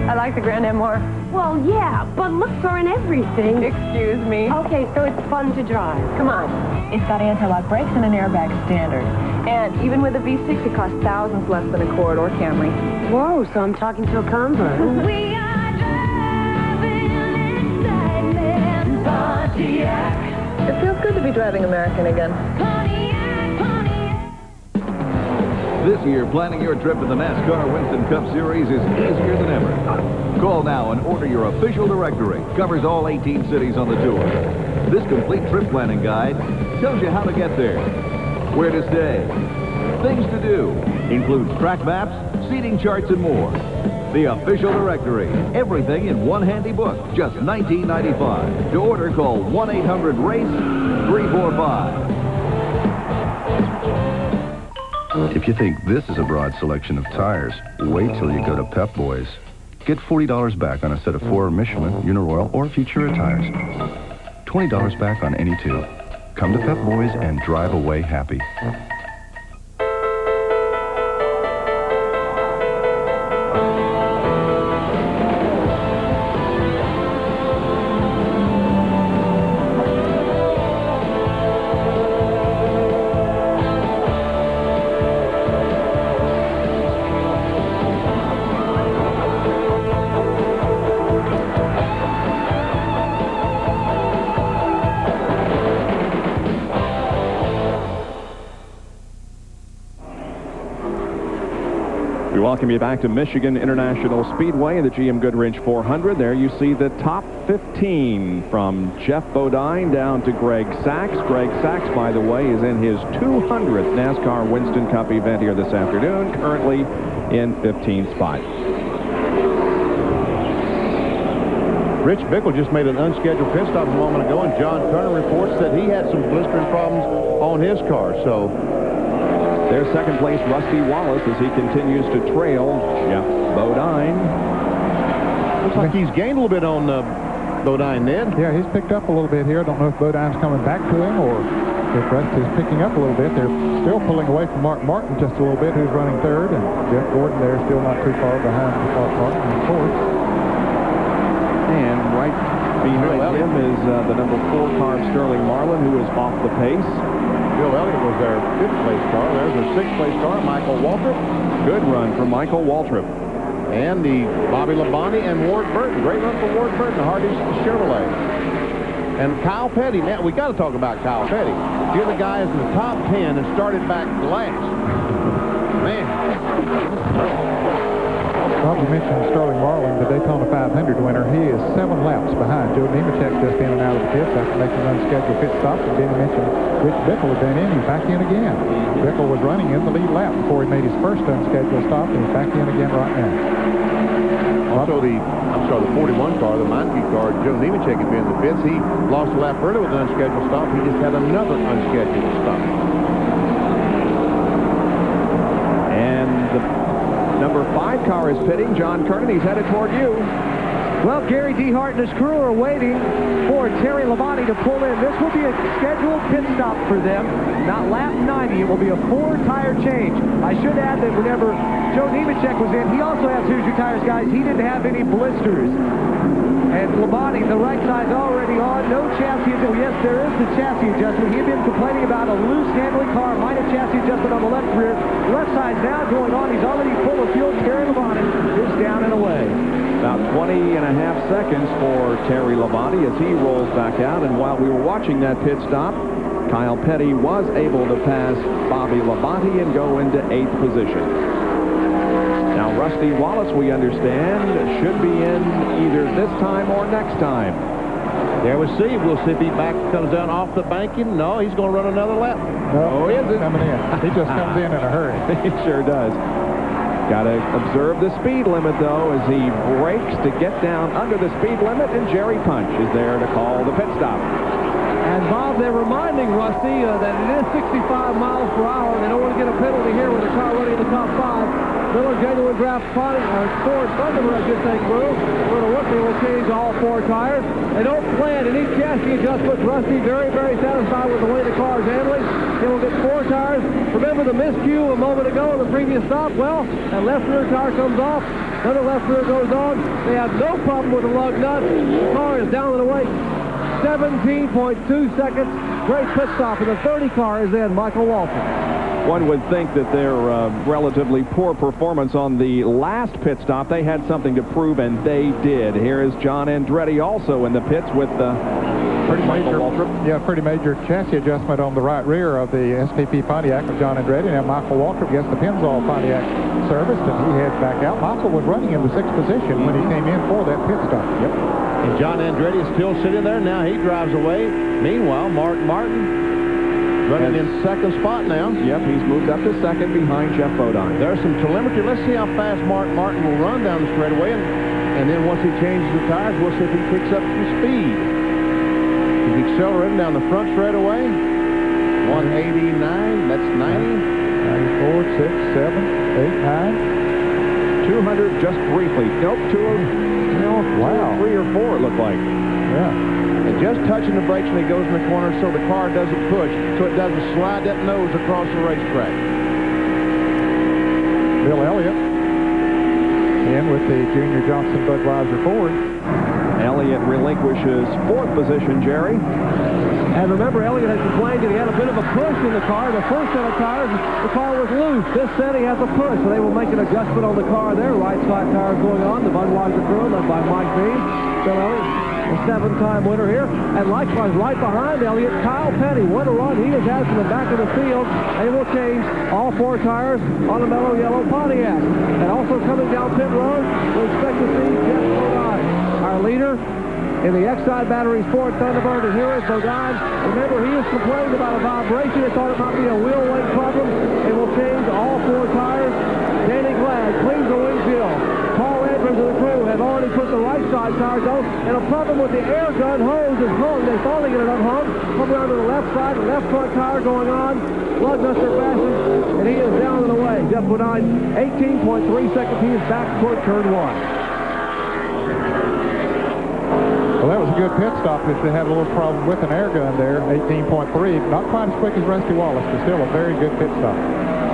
I like the Grand M more. Well, yeah, but looks aren't everything. Excuse me. Okay, so it's fun to drive. Come on. It's got anti-lock brakes and an airbag standard. And even with a V6, it costs thousands less than a Accord or Camry. Whoa, so I'm talking to a convert. We are driving excitement. Pontiac. It feels good to be driving American again. This year, planning your trip to the NASCAR Winston Cup Series is easier than ever. Call now and order your official directory. Covers all 18 cities on the tour. This complete trip planning guide tells you how to get there, where to stay, things to do, includes track maps, seating charts, and more. The official directory. Everything in one handy book. Just $19.95. To order, call 1-800-RACE-345. If you think this is a broad selection of tires, wait till you go to Pep Boys. Get $40 back on a set of 4 Michelin, Uniroyal, or Futura tires. $20 back on any 2. Come to Pep Boys and drive away happy. Welcome you back to Michigan International Speedway in the GM Goodwrench 400. There you see the top 15 from Jeff Bodine down to Greg Sachs. Greg Sachs, by the way, is in his 200th NASCAR Winston Cup event here this afternoon, currently in 15th spot. Rich Bickle just made an unscheduled pit stop a moment ago, and John Turner reports that he had some blistering problems on his car. So there's second place Rusty Wallace as he continues to trail Jeff Bodine. Looks like he's gained a little bit on Bodine, Ned. Yeah, he's picked up a little bit here. Don't know if Bodine's coming back to him or if Rusty's picking up a little bit. They're still pulling away from Mark Martin just a little bit, who's running third, and Jeff Gordon there still not too far behind Mark Martin in fourth. And right behind him is the number 4 car, Sterling Marlin, who is off the pace. Bill Elliott was their 5th place car. There's their 6th place car, Michael Waltrip. Good run for Michael Waltrip. And the Bobby Labonte and Ward Burton. Great run for Ward Burton, the Hardee's Chevrolet. And Kyle Petty. Now, we got to talk about Kyle Petty. Here the guy is in the top 10 and started back last. Man. Well, you mentioned Sterling Marlin, the Daytona 500 winner. He is 7 laps behind. Joe Nemechek just in and out of the pits after making an unscheduled pit stop. And then you mentioned Rich Bickle had been in. He's back in again. Bickle was running in the lead lap before he made his first unscheduled stop, and he's back in again right now. Also, the 41 car, the Meinke car, Joe Nemechek had been in the pits. He lost a lap early with an unscheduled stop. He just had another unscheduled stop. And the number 5 car is pitting. John Kernan, he's headed toward you. Well, Gary DeHart and his crew are waiting for Terry Labonte to pull in. This will be a scheduled pit stop for them, not lap 90. It will be a 4-tire change. I should add that whenever Joe Nemechek was in, he also has Hoosier tires, guys. He didn't have any blisters. And Labonte, the right side's already on. No chassis adjustment. Yes, there is the chassis adjustment. He had been complaining about a loose handling car, minor chassis adjustment on the left rear. Left side's now going on. He's already full of fuel. Terry Labonte is down and away. About 20 and a half seconds for Terry Labonte as he rolls back out. And while we were watching that pit stop, Kyle Petty was able to pass Bobby Labonte and go into 8th position. Now, Rusty Wallace, we understand, should be in either this time or next time. There we see. We'll see if he comes down off the banking. No, he's going to run another lap. No, he isn't coming in. He just comes in a hurry. He sure does. Got to observe the speed limit, though, as he brakes to get down under the speed limit, and Jerry Punch is there to call the pit stop. And, Bob, they're reminding Rusty that it is 65 miles per hour, and they don't want to get a penalty here with a car running in the top 5. Miller Genuine Draft Ford Thunderbird gets a move. They will change all 4 tires. They don't plan any chassis adjustments. Rusty very, very satisfied with the way the car is handling. They will get 4 tires. Remember the miscue a moment ago in the previous stop? Well, that left rear tire comes off. Another left rear goes on. They have no problem with the lug nut. The car is down and away. 17.2 seconds. Great pit stop. And the 30 car is in Michael Waltrip. One would think that their relatively poor performance on the last pit stop, they had something to prove, and they did. Here is John Andretti also in the pits with pretty major chassis adjustment on the right rear of the SPP Pontiac of John Andretti. Now Michael Waltrip gets the Pennzoil Pontiac serviced, and he heads back out. Michael was running in the 6th position when he came in for that pit stop. Yep. And John Andretti is still sitting there. Now he drives away. Meanwhile, Mark Martin running in 2nd spot now. Yep, he's moved up to 2nd behind Jeff Bodine. There's some telemetry. Let's see how fast Mark Martin will run down the straightaway. And then once he changes the tires, we'll see if he picks up some speed. He's accelerating down the front straightaway. 189, that's 90. 94, 6, 7, 8, 9. 200 just briefly. Nope, 203 or 4 it looked like. Yeah. And just touching the brakes when he goes in the corner so the car doesn't push, so it doesn't slide that nose across the racetrack. Bill Elliott in with the Junior Johnson Budweiser Ford. Elliott relinquishes 4th position, Jerry. And remember, Elliott had complained that he had a bit of a push in the car. The first set of tires, the car was loose. This set, he has a push, so they will make an adjustment on the car there. Right side tires going on. The Budweiser crew, led by Mike Bean. Bill Elliott the 7-time winner here. And likewise, right behind Elliott, Kyle Petty. What a run he has had from the back of the field. They will change all 4 tires on the mellow yellow Pontiac. And also coming down pit road, we expect to see Jeff Bodine, our leader in the Exide Batteries Ford Thunderbird. And here is Bodine. Remember, he was complaining about a vibration. He thought it might be a wheel weight problem. They will change all 4 tires. Danny Glad cleans the windshield. Paul Edwards and the crew have already put the right side tires on, and a problem with the air gun hose is hung. They finally get it unhung. Come around to the left side, the left front tire going on. Bloodduster fashion, and he is down and away. Jeff Bodine, 18.3 seconds. He is back toward turn 1. Well, that was a good pit stop if they had a little problem with an air gun there, 18.3. Not quite as quick as Rusty Wallace, but still a very good pit stop.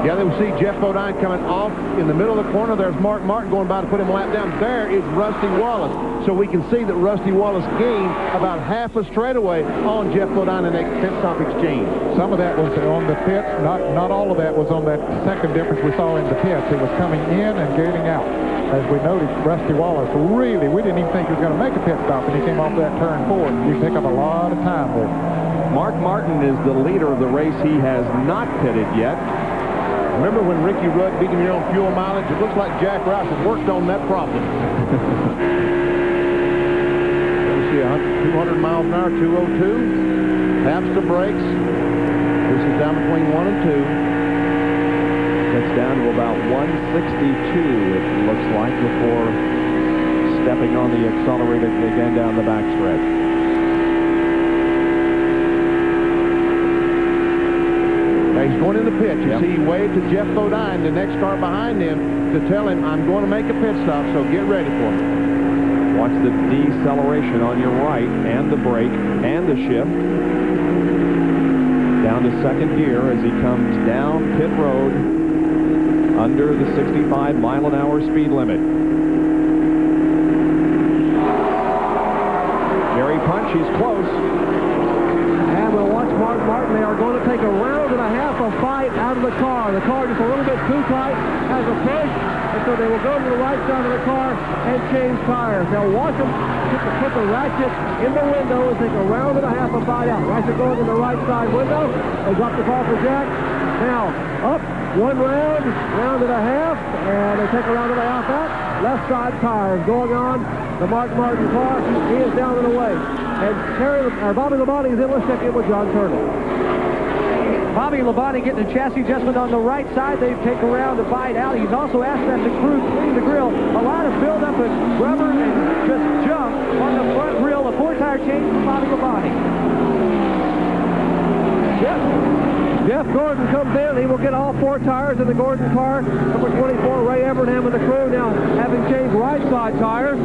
Yeah, they will see Jeff Bodine coming off in the middle of the corner. There's Mark Martin going by to put him a lap down. There is Rusty Wallace. So we can see that Rusty Wallace gained about half a straightaway on Jeff Bodine in that pit stop exchange. Some of that was on the pits. Not all of that was on that second difference we saw in the pits. It was coming in and getting out. As we noticed, Rusty Wallace really, we didn't even think he was going to make a pit stop, and he came off that turn 4. He picked up a lot of time there. Mark Martin is the leader of the race. He has not pitted yet. Remember when Ricky Rudd beat him here on fuel mileage? It looks like Jack Roush has worked on that problem. Let's see, 200 miles an hour, 202. Taps the brakes. This is down between 1 and 2. Gets down to about 162, it looks like, before stepping on the accelerator again down the backstretch. He's going in the pit. You see, he waved to Jeff Bodine, the next car behind him, to tell him, I'm going to make a pit stop, so get ready for me. Watch the deceleration on your right, and the brake, and the shift. Down to second gear as he comes down pit road under the 65-mile-an-hour speed limit. Jerry Punch, he's close. And we'll watch Mark Martin. They are going to take a round and a half of fight out of the car. The car just a little bit too tight, has a push, and so they will go to the right side of the car and change tires. Now watch them put the ratchet in the window and take a round and a half of fight out. Ratchet going in the right side window. They drop the car for Jack. Now up, 1 round, round and a half, and they take a round and a half out. Left side tires going on. The Mark Martin car, he is down and away. And Bobby Labonte is in. Let's check in with John Turner. Bobby Labonte getting a chassis adjustment on the right side. They take a round to bite out. He's also asked that the crew clean the grill. A lot of buildup of rubber and just junk on the front grill. A 4-tire change from Bobby Labonte. Jeff Gordon comes in. He will get all 4 tires in the Gordon car. Number 24, Ray Evernham and the crew now having changed right side tires.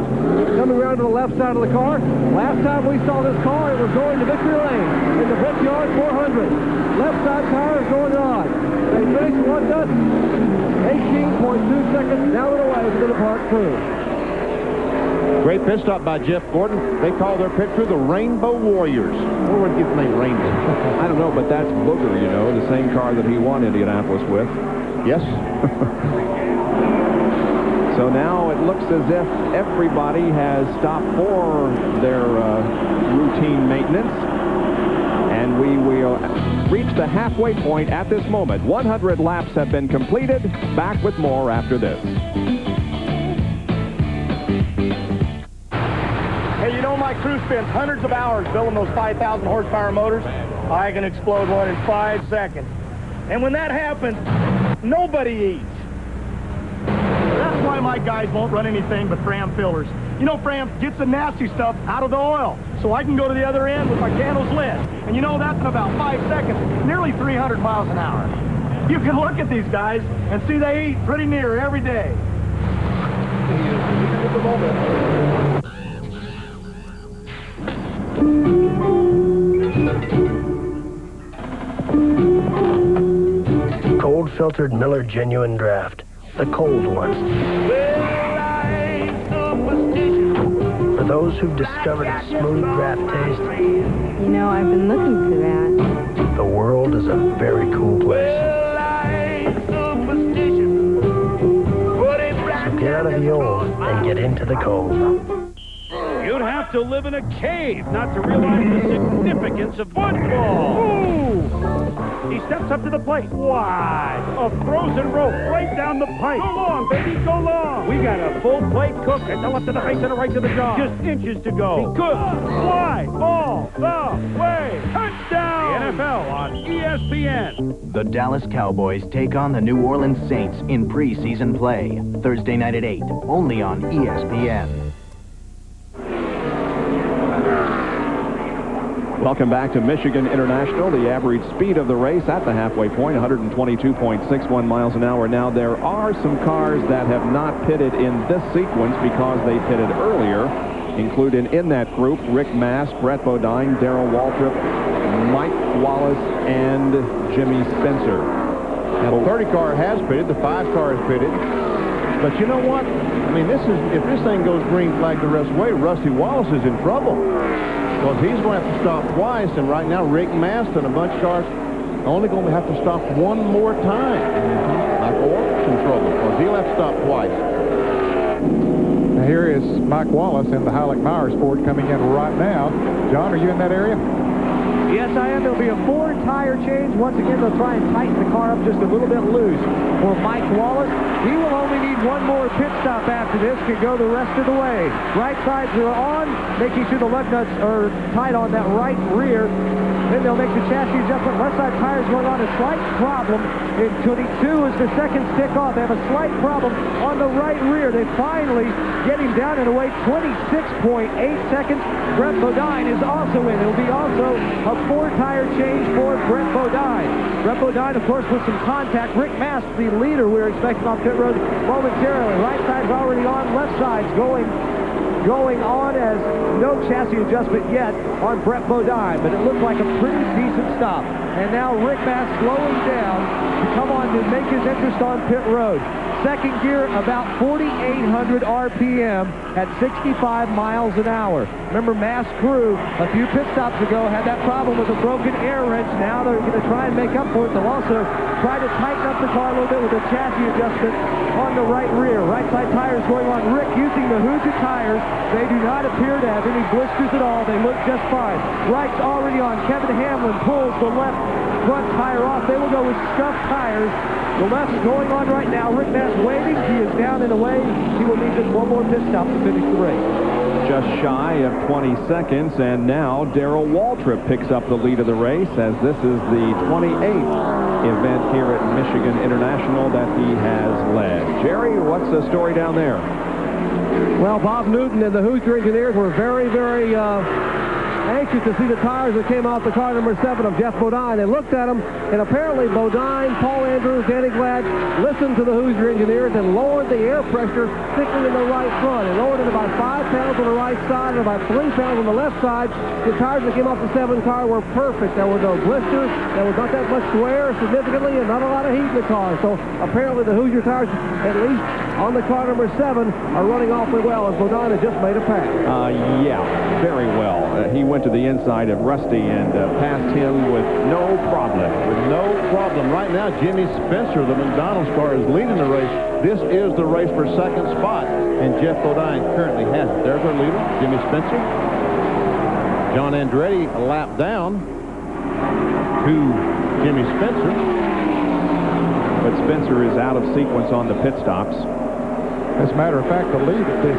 Coming around to the left side of the car. Last time we saw this car, it was going to Victory Lane in the Brickyard 400. Left side tires going on. They finished what does? 18.2 seconds down and away to the park crew. Great pit stop by Jeff Gordon. They call their pit crew the Rainbow Warriors. Where would you get the name Rainbow? I don't know, but that's Booger, you know, the same car that he won Indianapolis with. Yes. So now it looks as if everybody has stopped for their routine maintenance. And we will reach the halfway point at this moment. 100 laps have been completed. Back with more after this. Hey, you know my crew spends hundreds of hours building those 5,000 horsepower motors. I can explode one in 5 seconds. And when that happens, nobody eats. That's why my guys won't run anything but Fram fillers. You know, Fram gets the nasty stuff out of the oil, so I can go to the other end with my candles lit. And you know, that's in about 5 seconds, nearly 300 miles an hour. You can look at these guys and see they eat pretty near every day. Cold filtered Miller Genuine Draft. The cold ones. For those who've discovered its smooth draft taste. You know, I've been looking for that. The world is a very cool place. So get out of the old and get into the cold. You'd have to live in a cave not to realize the significance of football. Ooh! He steps up to the plate. Wide. A frozen rope right down the pipe. Go long, baby, go long. We got a full plate cook at the left of the face and a right to the jaw. Just inches to go. He could fly all the way. Touchdown! The NFL on ESPN. The Dallas Cowboys take on the New Orleans Saints in preseason play. Thursday night at 8, only on ESPN. Welcome back to Michigan International. The average speed of the race at the halfway point, 122.61 miles an hour. Now, there are some cars that have not pitted in this sequence because they pitted earlier, including in that group Rick Mast, Brett Bodine, Darrell Waltrip, Mike Wallace, and Jimmy Spencer. Now, the 30 car has pitted. The 5 car has pitted. But you know what? I mean, if this thing goes green flag the rest of the way, Rusty Wallace is in trouble. Because he's going to have to stop twice, and right now Rick Mast and a bunch of cars are only going to have to stop one more time. Michael Wallace in trouble because he'll have to stop twice. Now here is Mike Wallace in the Heilig Myers Ford coming in right now. John, are you in that area? Yes, I am. There'll be a 4-tire change. Once again, they'll try and tighten the car up just a little bit loose. For Mike Wallace, he will only need one more pit stop after this to go the rest of the way. Right sides are on, making sure the lug nuts are tight on that right rear. Then they'll make the chassis adjustment. Left side tires going on a slight problem. In 22 is the second stick off. They have a slight problem on the right rear. They finally get him down in a way 26.8 seconds. Brett Bodine is also in. It'll be also a 4-tire change for Brett Bodine. Brett Bodine, of course, with some contact. Rick Mast, the leader we're expecting on pit road momentarily. Right side's already on. Left side's going on as no chassis adjustment yet on Brett Bodine, but it looked like a pretty decent stop. And now Rick Mast slowing down to come on to make his entrance on pit road. Second gear, about 4,800 RPM at 65 miles an hour. Remember, Mast's crew a few pit stops ago had that problem with a broken air wrench. Now they're going to try and make up for it. They'll also try to tighten up the car a little bit with a chassis adjustment on the right rear. Right side tires going on. Rick using the Hoosier tires. They do not appear to have any blisters at all. They look just fine. Right's already on. Kevin Hamlin pulls the left front tire off. They will go with scuffed tires. The left's going on right now. Rick Mast waiting. He is down and away. He will need just one more pit stop to finish the race. Just shy of 20 seconds, and now Darrell Waltrip picks up the lead of the race as this is the 28th event here at Michigan International that he has led. Jerry, what's the story down there? Well, Bob Newton and the Hoosier engineers were very, very anxious to see the tires that came off the car number 7 of Jeff Bodine. They looked at them, and apparently Bodine, Paul Andrews, Danny Glad listened to the Hoosier engineers and lowered the air pressure, particularly in the right front. They lowered it about 5 pounds on the right side and about 3 pounds on the left side. The tires that came off the 7 car were perfect. There were no blisters. There was not that much wear significantly and not a lot of heat in the car. So apparently the Hoosier tires, at least on the car number 7, are running awfully well as Bodine has just made a pass. Yeah, very well. He went to the inside of Rusty and passed him with no problem. Right now, Jimmy Spencer, the McDonald's car, is leading the race. This is the race for second spot, and Jeff Bodine currently has it. There's our leader, Jimmy Spencer. John Andretti a lap down to Jimmy Spencer. But Spencer is out of sequence on the pit stops. As a matter of fact, the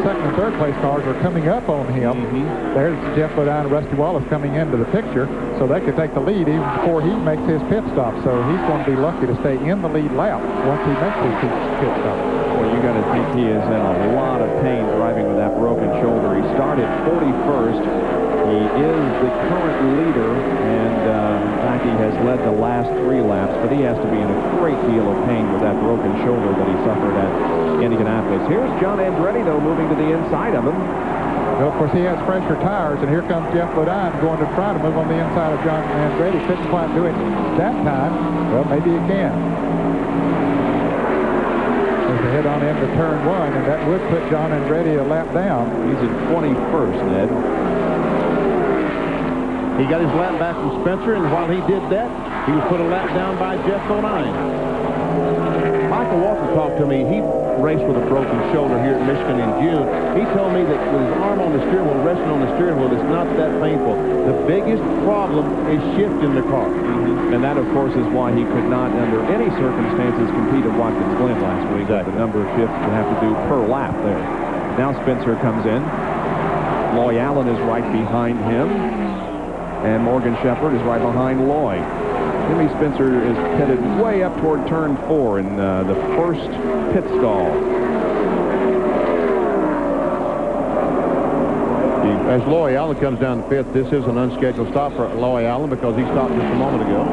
second and third place cars are coming up on him. There's Jeff Bodine and Rusty Wallace coming into the picture, so they could take the lead even before he makes his pit stop. So he's going to be lucky to stay in the lead lap once he makes his pit stop. Well, you got to think he is in a lot of pain driving with that broken shoulder. He started 41st. He is the current leader, and in fact, he has led the last 3 laps, but he has to be in a great deal of pain with that broken shoulder that he suffered at Indianapolis. Here's John Andretti, though, moving to the inside of him. Well, of course, he has fresher tires, and here comes Jeff Bodine going to try to move on the inside of John Andretti. Couldn't quite do it that time. Well, maybe he can. As they head on into turn 1, and that would put John Andretti a lap down. He's in 21st, Ned. He got his lap back from Spencer, and while he did that, he was put a lap down by Jeff Bodine. Michael Walker talked to me. raced with a broken shoulder here at Michigan in June. He told me that with his arm on the steering wheel, resting on the steering wheel, it's not that painful. The biggest problem is shifting the car. And that, of course, is why he could not, under any circumstances, compete at Watkins Glen last week. Exactly. The number of shifts you have to do per lap there. Now Spencer comes in. Loy Allen is right behind him. And Morgan Shepherd is right behind Loy. Jimmy Spencer is pitted way up toward turn 4 in the first pit stall. As Loy Allen comes down the pit, this is an unscheduled stop for Loy Allen because he stopped just a moment ago.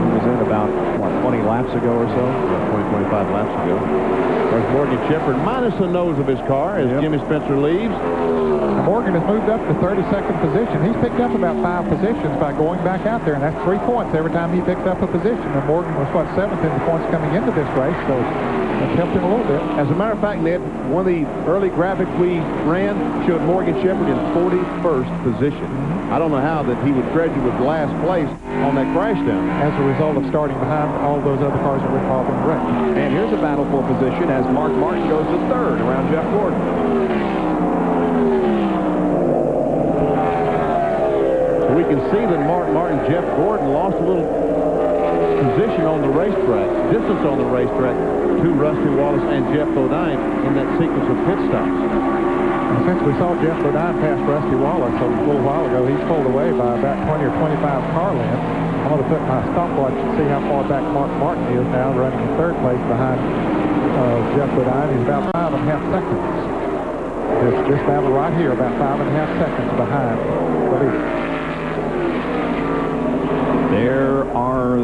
He was in about, what, 20 laps ago or so? 20, 25 laps ago. There's Morgan Shepherd minus the nose of his car as Jimmy Spencer leaves. Morgan has moved up to 32nd position. He's picked up about 5 positions by going back out there, and that's 3 points every time he picked up a position. And Morgan was, 7th in the points coming into this race, so that's helped him a little bit. As a matter of fact, Ned, one of the early graphics we ran showed Morgan Shepherd in 41st position. I don't know how that he would graduate with last place on that crash down. As a result of starting behind all those other cars that were involved in the wreck. And here's a battle for position as Mark Martin goes to 3rd around Jeff Gordon. We can see that Mark Martin, Jeff Gordon lost a little position on the racetrack, distance on the racetrack to Rusty Wallace and Jeff Bodine in that sequence of pit stops. And since we saw Jeff Bodine pass Rusty Wallace a little while ago, he's pulled away by about 20 or 25 car lengths. I'm going to put my stopwatch to see how far back Mark Martin is now, running in 3rd place behind Jeff Bodine. He's about 5.5 seconds. This battle right here, about 5.5 seconds behind the leader. There are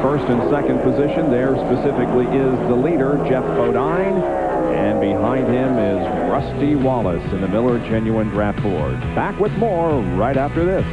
1st and 2nd position. There specifically is the leader, Jeff Bodine. And behind him is Rusty Wallace in the Miller Genuine Draft Ford. Back with more right after this.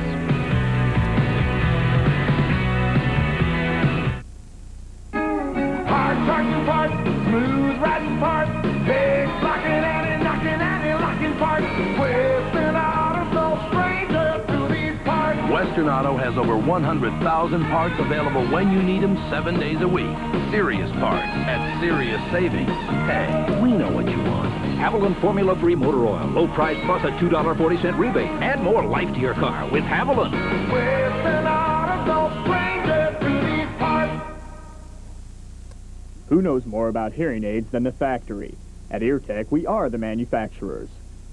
Hard charging parts, smooth riding parts, big blocking and knocking and locking parts. Western Auto's no stranger to these parts. Western Auto has over 100,000 parts available when you need them 7 days a week. Serious parts at serious savings. Hey, we know what you want. Haviland Formula Free Motor Oil. Low price plus a $2.40 rebate. Add more life to your car with Haviland. Western Auto's no stranger to these parts. Who knows more about hearing aids than the factory? At EarTech, we are the manufacturers.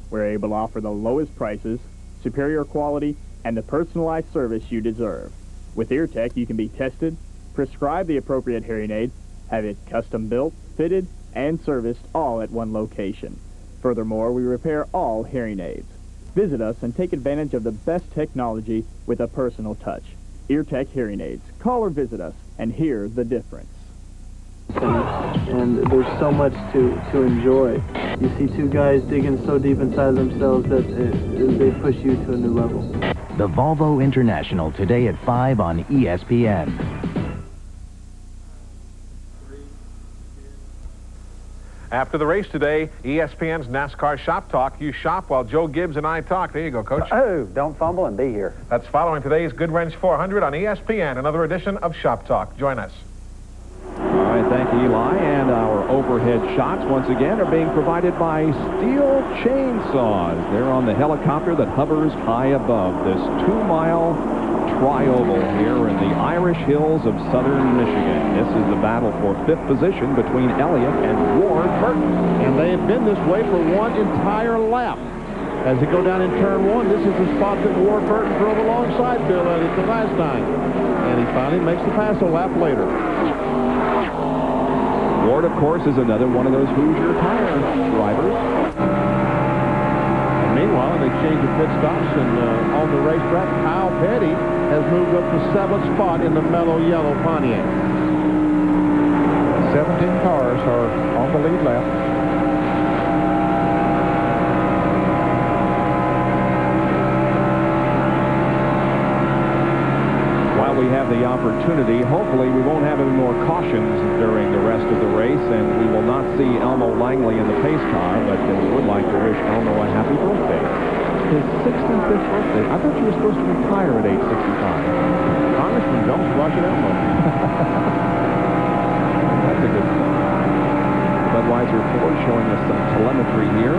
We're able to offer the lowest prices, superior quality, and the personalized service you deserve. With EarTech, you can be tested, prescribe the appropriate hearing aid, have it custom built, fitted, and serviced all at one location. Furthermore, we repair all hearing aids. Visit us and take advantage of the best technology with a personal touch. EarTech Hearing Aids. Call or visit us and hear the difference. And there's so much to enjoy. You see 2 guys digging so deep inside themselves that they push you to a new level. The Volvo International today at 5 on ESPN. After the race today, ESPN's NASCAR Shop Talk. You shop while Joe Gibbs and I talk. There you go, Coach. Oh, don't fumble and be here. That's following today's Goodwrench 400 on ESPN, another edition of Shop Talk. Join us. All right, thank you, Eli. And our overhead shots, once again, are being provided by Steel Chainsaws. They're on the helicopter that hovers high above this 2-mile tri-oval here in the Irish Hills of southern Michigan. This is the battle for 5th position between Elliott and Ward Burton. And they have been this way for one entire lap. As they go down in turn 1, this is the spot that Ward Burton drove alongside Bill Elliott the last time. And he finally makes the pass a lap later. Ward, of course, is another one of those Hoosier tire drivers. And meanwhile, in exchange of pit stops and on the racetrack, Kyle Petty has moved up to 7th spot in the mellow yellow Pontiac. 17 cars are on the lead lap. While we have the opportunity, hopefully we won't have any more cautions during the rest of the race, and we will not see Elmo Langley in the pace car, but we would like to wish Elmo a happy birthday. His 65th birthday. I thought you were supposed to retire at age 65. Congressman, don't rush it, Elmo. the Budweiser Ford showing us some telemetry here.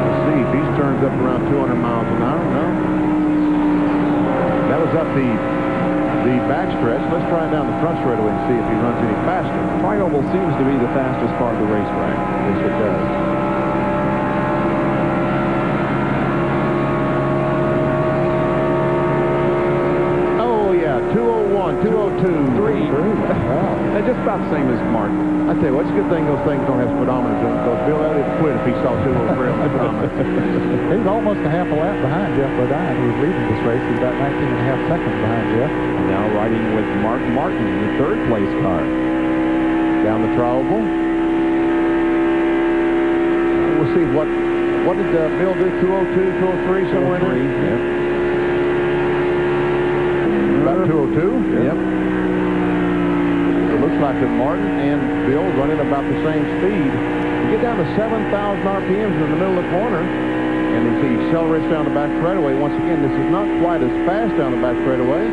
Let's see, if these turns up around 200 miles an hour, no. That was up the backstretch. Let's try it down the front straightaway and see if he runs any faster. Tri-Oval seems to be the fastest part of the racetrack. Yes, it does. Oh, yeah, 201, 202. 3. Wow. They're just about the same as Martin. I tell you what, it's a good thing those things don't have speedometers in them, because Bill Elliott quit if he saw 203 on the speedometer. He's almost a half a lap behind Jeff Bodine, who's leading this race. He's about 19 and a half seconds behind Jeff. Now riding with Mark Martin, the third place car. Down the Tri-Oval. We'll see what did Bill do? 202, 203, somewhere in there? Yep. About 202? Yep. It looks like that Martin and Bill running about the same speed. You get down to 7,000 RPMs in the middle of the corner, and as he accelerates down the back straightaway, once again, this is not quite as fast down the back straightaway.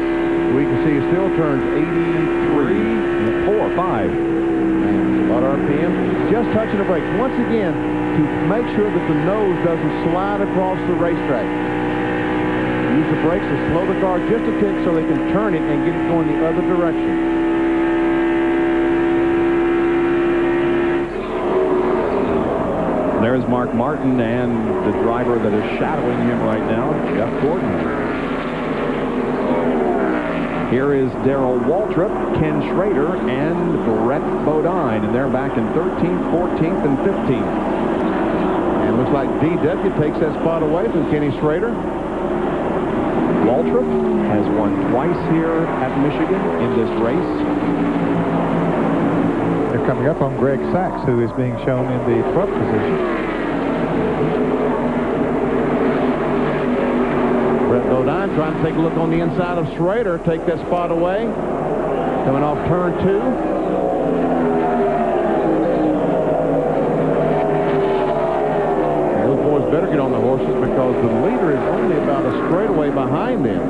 We can see he still turns 83, 4, 5. Man, a lot of RPM. Just touching the brakes. Once again, to make sure that the nose doesn't slide across the racetrack. Use the brakes to slow the car just a tick so they can turn it and get it going the other direction. There's Mark Martin and the driver that is shadowing him right now, Jeff Gordon. Here is Darrell Waltrip, Ken Schrader, and Brett Bodine, and they're back in 13th, 14th, and 15th. And looks like DW takes that spot away from Kenny Schrader. Waltrip has won twice here at Michigan in this race. They're coming up on Greg Sachs, who is being shown in the 12th position. Brett Bodine trying to take a look on the inside of Schrader, take that spot away. Coming off turn 2. Better get on the horses because the leader is only about a straightaway behind them.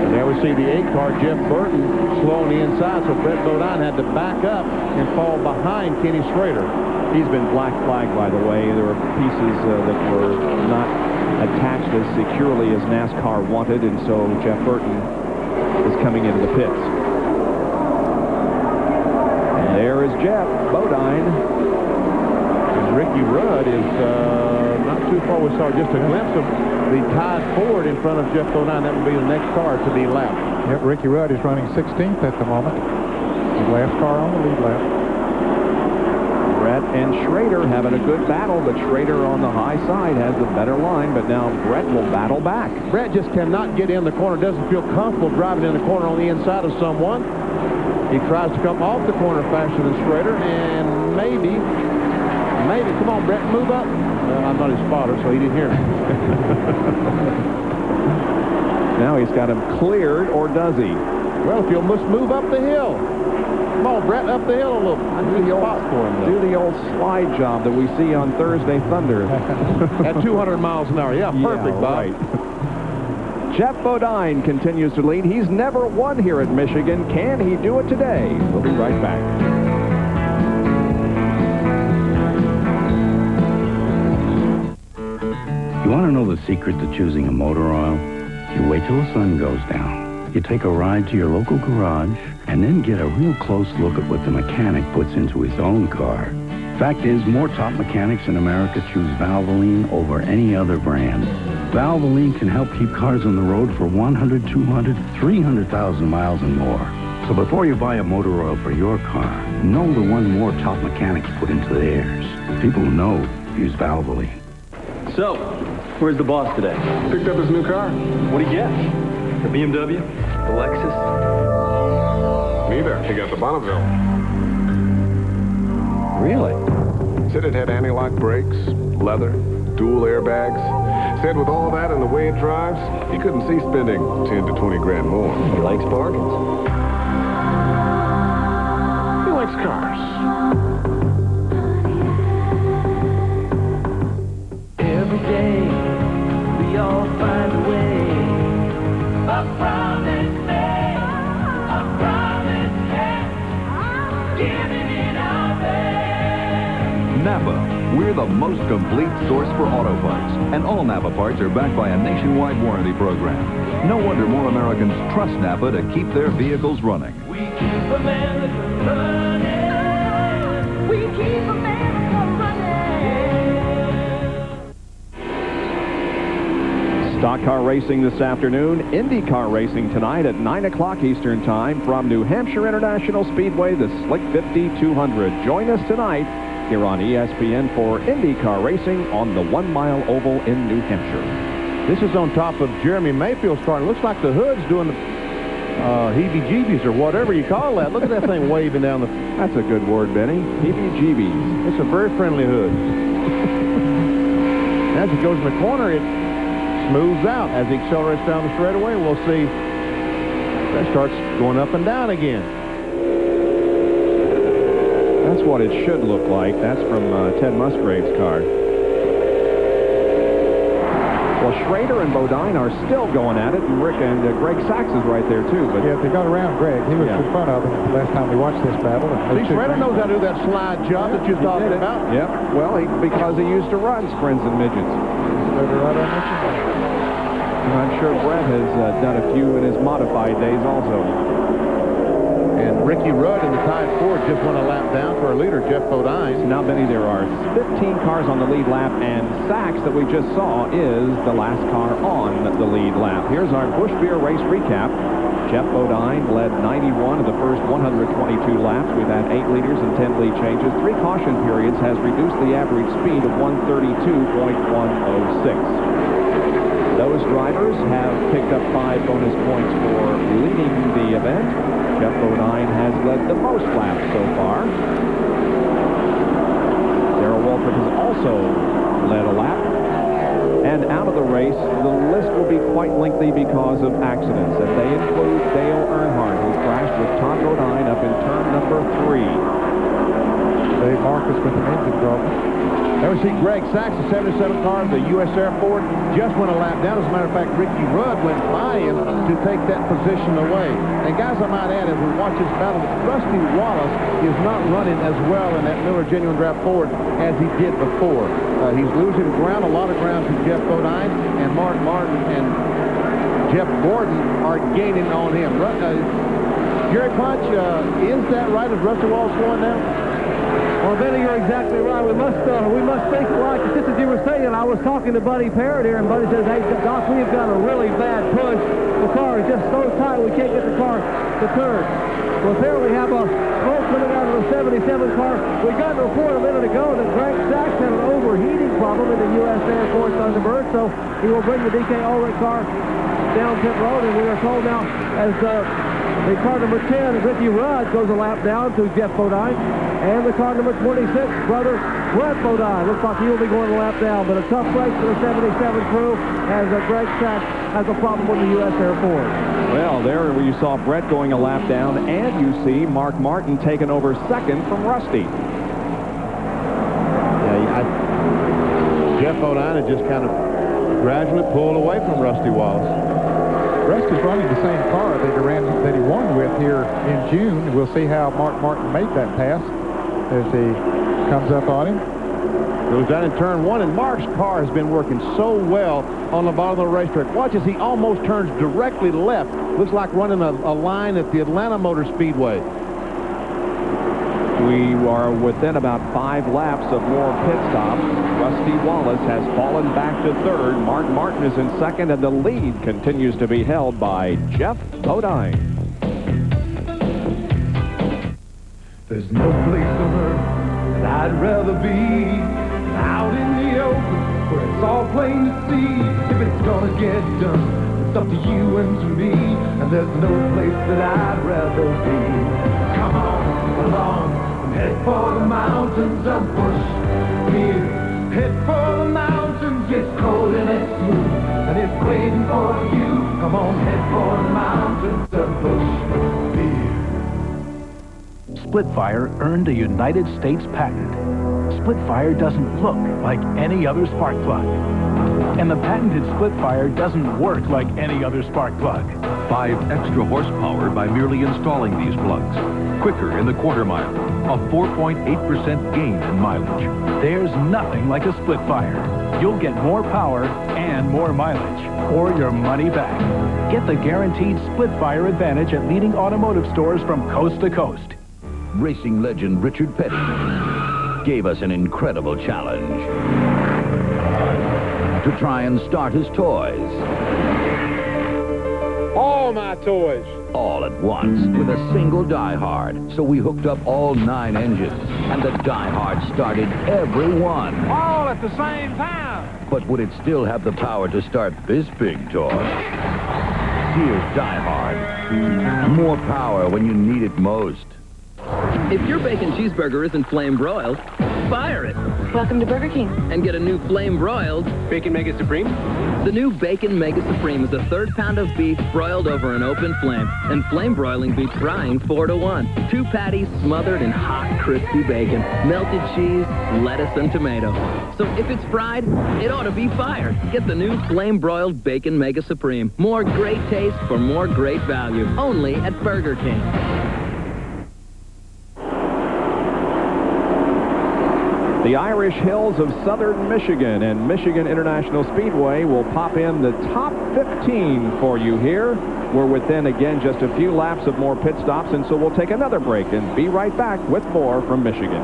And there we see the 8-car, Jeff Burton, slow on the inside, so Brett Bodine had to back up and fall behind Kenny Schrader. He's been black flagged, by the way. There were pieces that were not attached as securely as NASCAR wanted, and so Jeff Burton is coming into the pits. And there is Jeff Bodine. Ricky Rudd is not too far. We saw just a glimpse of the tied Ford in front of Jeff Bodine. That would be the next car to be lapped. Yep, Ricky Rudd is running 16th at the moment. The last car on the lead lap. Brett and Schrader having a good battle, but Schrader on the high side has the better line, but now Brett will battle back. Brett just cannot get in the corner, doesn't feel comfortable driving in the corner on the inside of someone. He tries to come off the corner faster than Schrader, and maybe, come on, Brett, move up. I'm not his spotter, so he didn't hear me. Now he's got him cleared, or does he? Well, if you'll just move up the hill. Come on, Brett, up the hill a little. Do the old slide job that we see on Thursday Thunder. At 200 miles an hour. Yeah, perfect, Bob. Right. Jeff Bodine continues to lead. He's never won here at Michigan. Can he do it today? We'll be right back. You want to know the secret to choosing a motor oil? You wait till the sun goes down. You take a ride to your local garage and then get a real close look at what the mechanic puts into his own car. Fact is, more top mechanics in America choose Valvoline over any other brand. Valvoline can help keep cars on the road for 100, 200, 300,000 miles and more. So before you buy a motor oil for your car, know the one more top mechanics put into theirs. People who know use Valvoline. So, where's the boss today? Picked up his new car. What'd he get? The BMW? The Lexus? Neither. He got the Bonneville. Really? Said it had anti-lock brakes, leather, dual airbags. Said with all that and the way it drives, he couldn't see spending 10 to 20 grand more. He likes bargains. He likes cars. Every day, we all find a way. A promise made. We're the most complete source for auto parts, and all Napa parts are backed by a nationwide warranty program. No wonder more Americans trust Napa to keep their vehicles running. We keep America running. We keep America running. Stock car racing this afternoon. IndyCar racing tonight at 9 o'clock Eastern Time from New Hampshire International Speedway, the Slick 50 200. Join us tonight here on ESPN for IndyCar racing on the 1 Mile Oval in New Hampshire. This is on top of Jeremy Mayfield's car. It looks like the hood's doing the heebie-jeebies or whatever you call that. Look at that thing waving down the... That's a good word, Benny. Heebie-jeebies. It's a very friendly hood. As it goes in the corner, it smooths out. As it accelerates down the straightaway, we'll see that starts going up and down again. That's what it should look like. That's from Ted Musgrave's car. Well, Schrader and Bodine are still going at it, and Rick and Greg Sachs is right there, too. But yeah, they got around Greg. He was in front of him last time we watched this battle. See, Schrader knows how to do that slide job that you're talking about. Yeah, well, because he used to run Sprints and Midgets. And I'm sure Brett has done a few in his modified days also. And Ricky Rudd in the tied Ford just went a lap down for our leader, Jeff Bodine. So now, Benny, there are 15 cars on the lead lap, and Sachs that we just saw is the last car on the lead lap. Here's our Busch Beer race recap. Jeff Bodine led 91 of the first 122 laps. We've had 8 leaders and 10 lead changes. 3 caution periods has reduced the average speed of 132.106. Those drivers have picked up 5 bonus points for leading the event. Jeff Bodine has led the most laps so far. Darrell Waltrip has also led a lap. And out of the race, the list will be quite lengthy because of accidents. And they include Dale Earnhardt, who crashed with Todd Bodine up in turn number 3. Dave Marcus with an engine problem. There we see Greg Sachs, the 77 car of the U.S. Air Force, just went a lap down. As a matter of fact, Ricky Rudd went by him to take that position away. And guys, I might add, as we watch this battle, Rusty Wallace is not running as well in that Miller Genuine Draft Ford as he did before. He's losing ground, a lot of ground to Jeff Bodine, and Mark Martin and Jeff Gordon are gaining on him. Jerry Punch, is that right? Is Rusty Wallace slowing down? Well, Benny, you're exactly right. We must think alike. Just as you were saying, I was talking to Buddy Parrott here, and Buddy says, "Hey, Doc, we've got a really bad push. The car is just so tight we can't get the car to turn." Well, here we have a smoke coming out of the 77 car. We got a report a minute ago that Greg Sachs had an overheating problem in the U.S. Air Force Thunderbird, so he will bring the DK Ulrich car down pit road, and we are told now as the car number 10, Ricky Rudd, goes a lap down to Jeff Bodine. And the car number 26, brother Brett Bodine. Looks like he will be going a lap down, but a tough race for the 77 crew as Greg Sachs has a problem with the U.S. Air Force. Well, there you saw Brett going a lap down, and you see Mark Martin taking over second from Rusty. Yeah, Jeff Bodine had just kind of gradually pulled away from Rusty Wallace. Rusty's running the same car that he won with here in June. We'll see how Mark Martin made that pass as he comes up on him. Goes down in turn 1, and Mark's car has been working so well on the bottom of the racetrack. Watch as he almost turns directly left. Looks like running a line at the Atlanta Motor Speedway. We are within about 5 laps of more pit stops. Rusty Wallace has fallen back to third. Mark Martin is in second, and the lead continues to be held by Jeff Bodine. There's no place on earth that I'd rather be than out in the open where it's all plain to see. If it's gonna get done, it's up to you and to me, and there's no place that I'd rather be. Come on along and head for the mountains of Busch Beer. Head for the mountains, it's cold and it's smooth, and it's waiting for you. Come on, head for the mountains of Busch Beer. Splitfire earned a United States patent. Splitfire doesn't look like any other spark plug. And the patented split fire doesn't work like any other spark plug. 5 extra horsepower by merely installing these plugs. Quicker in the quarter mile. A 4.8% gain in mileage. There's nothing like a split fire. You'll get more power and more mileage, or your money back. Get the guaranteed split fire advantage at leading automotive stores from coast to coast. Racing legend Richard Petty gave us an incredible challenge to try and start his toys. All my toys. All at once with a single diehard. So we hooked up all 9 engines, and the diehard started every one. All at the same time. But would it still have the power to start this big toy? Here's diehard. More power when you need it most. If your bacon cheeseburger isn't flame broiled, fire it. Welcome to Burger King. And get a new flame broiled Bacon Mega Supreme? The new Bacon Mega Supreme is a 1/3 pound of beef broiled over an open flame. And flame broiling beats frying 4 to 1. 2 patties smothered in hot, crispy bacon, melted cheese, lettuce, and tomato. So if it's fried, it ought to be fired. Get the new flame broiled Bacon Mega Supreme. More great taste for more great value. Only at Burger King. The Irish Hills of southern Michigan and Michigan International Speedway will pop in the top 15 for you here. We're within, again, just a few laps of more pit stops, and so we'll take another break and be right back with more from Michigan.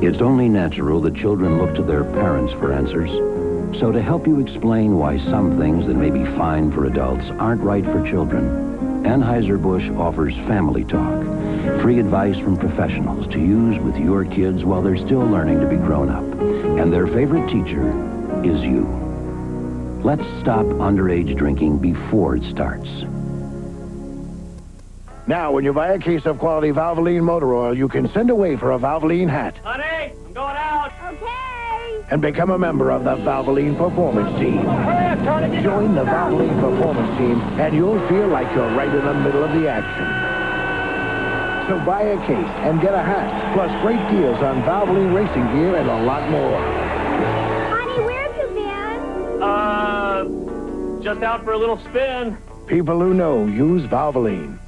It's only natural that children look to their parents for answers. So to help you explain why some things that may be fine for adults aren't right for children, Anheuser-Busch offers Family Talk, free advice from professionals to use with your kids while they're still learning to be grown up. And their favorite teacher is you. Let's stop underage drinking before it starts. Now, when you buy a case of quality Valvoline motor oil, you can send away for a Valvoline hat. Honey, I'm going out. Okay. And become a member of the Valvoline Performance Team. Join the Valvoline Performance Team, and you'll feel like you're right in the middle of the action. So buy a case and get a hat, plus great deals on Valvoline racing gear and a lot more. Honey, where have you been? Just out for a little spin. People who know use Valvoline.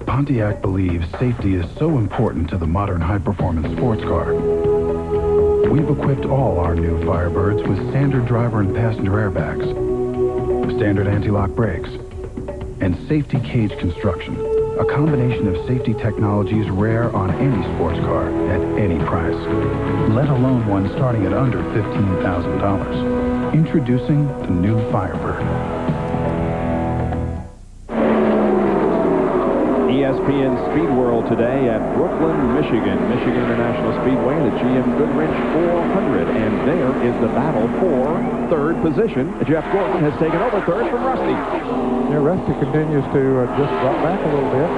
Pontiac believes safety is so important to the modern high-performance sports car. We've equipped all our new Firebirds with standard driver and passenger airbags, standard anti-lock brakes, and safety cage construction, a combination of safety technologies rare on any sports car at any price, let alone one starting at under $15,000. Introducing the new Firebird. ESPN Speed World today at Brooklyn, Michigan. Michigan International Speedway, the GM Goodwrench 400. And there is the battle for 3rd position. Jeff Gordon has taken over 3rd from Rusty. Yeah, Rusty continues to just drop back a little bit.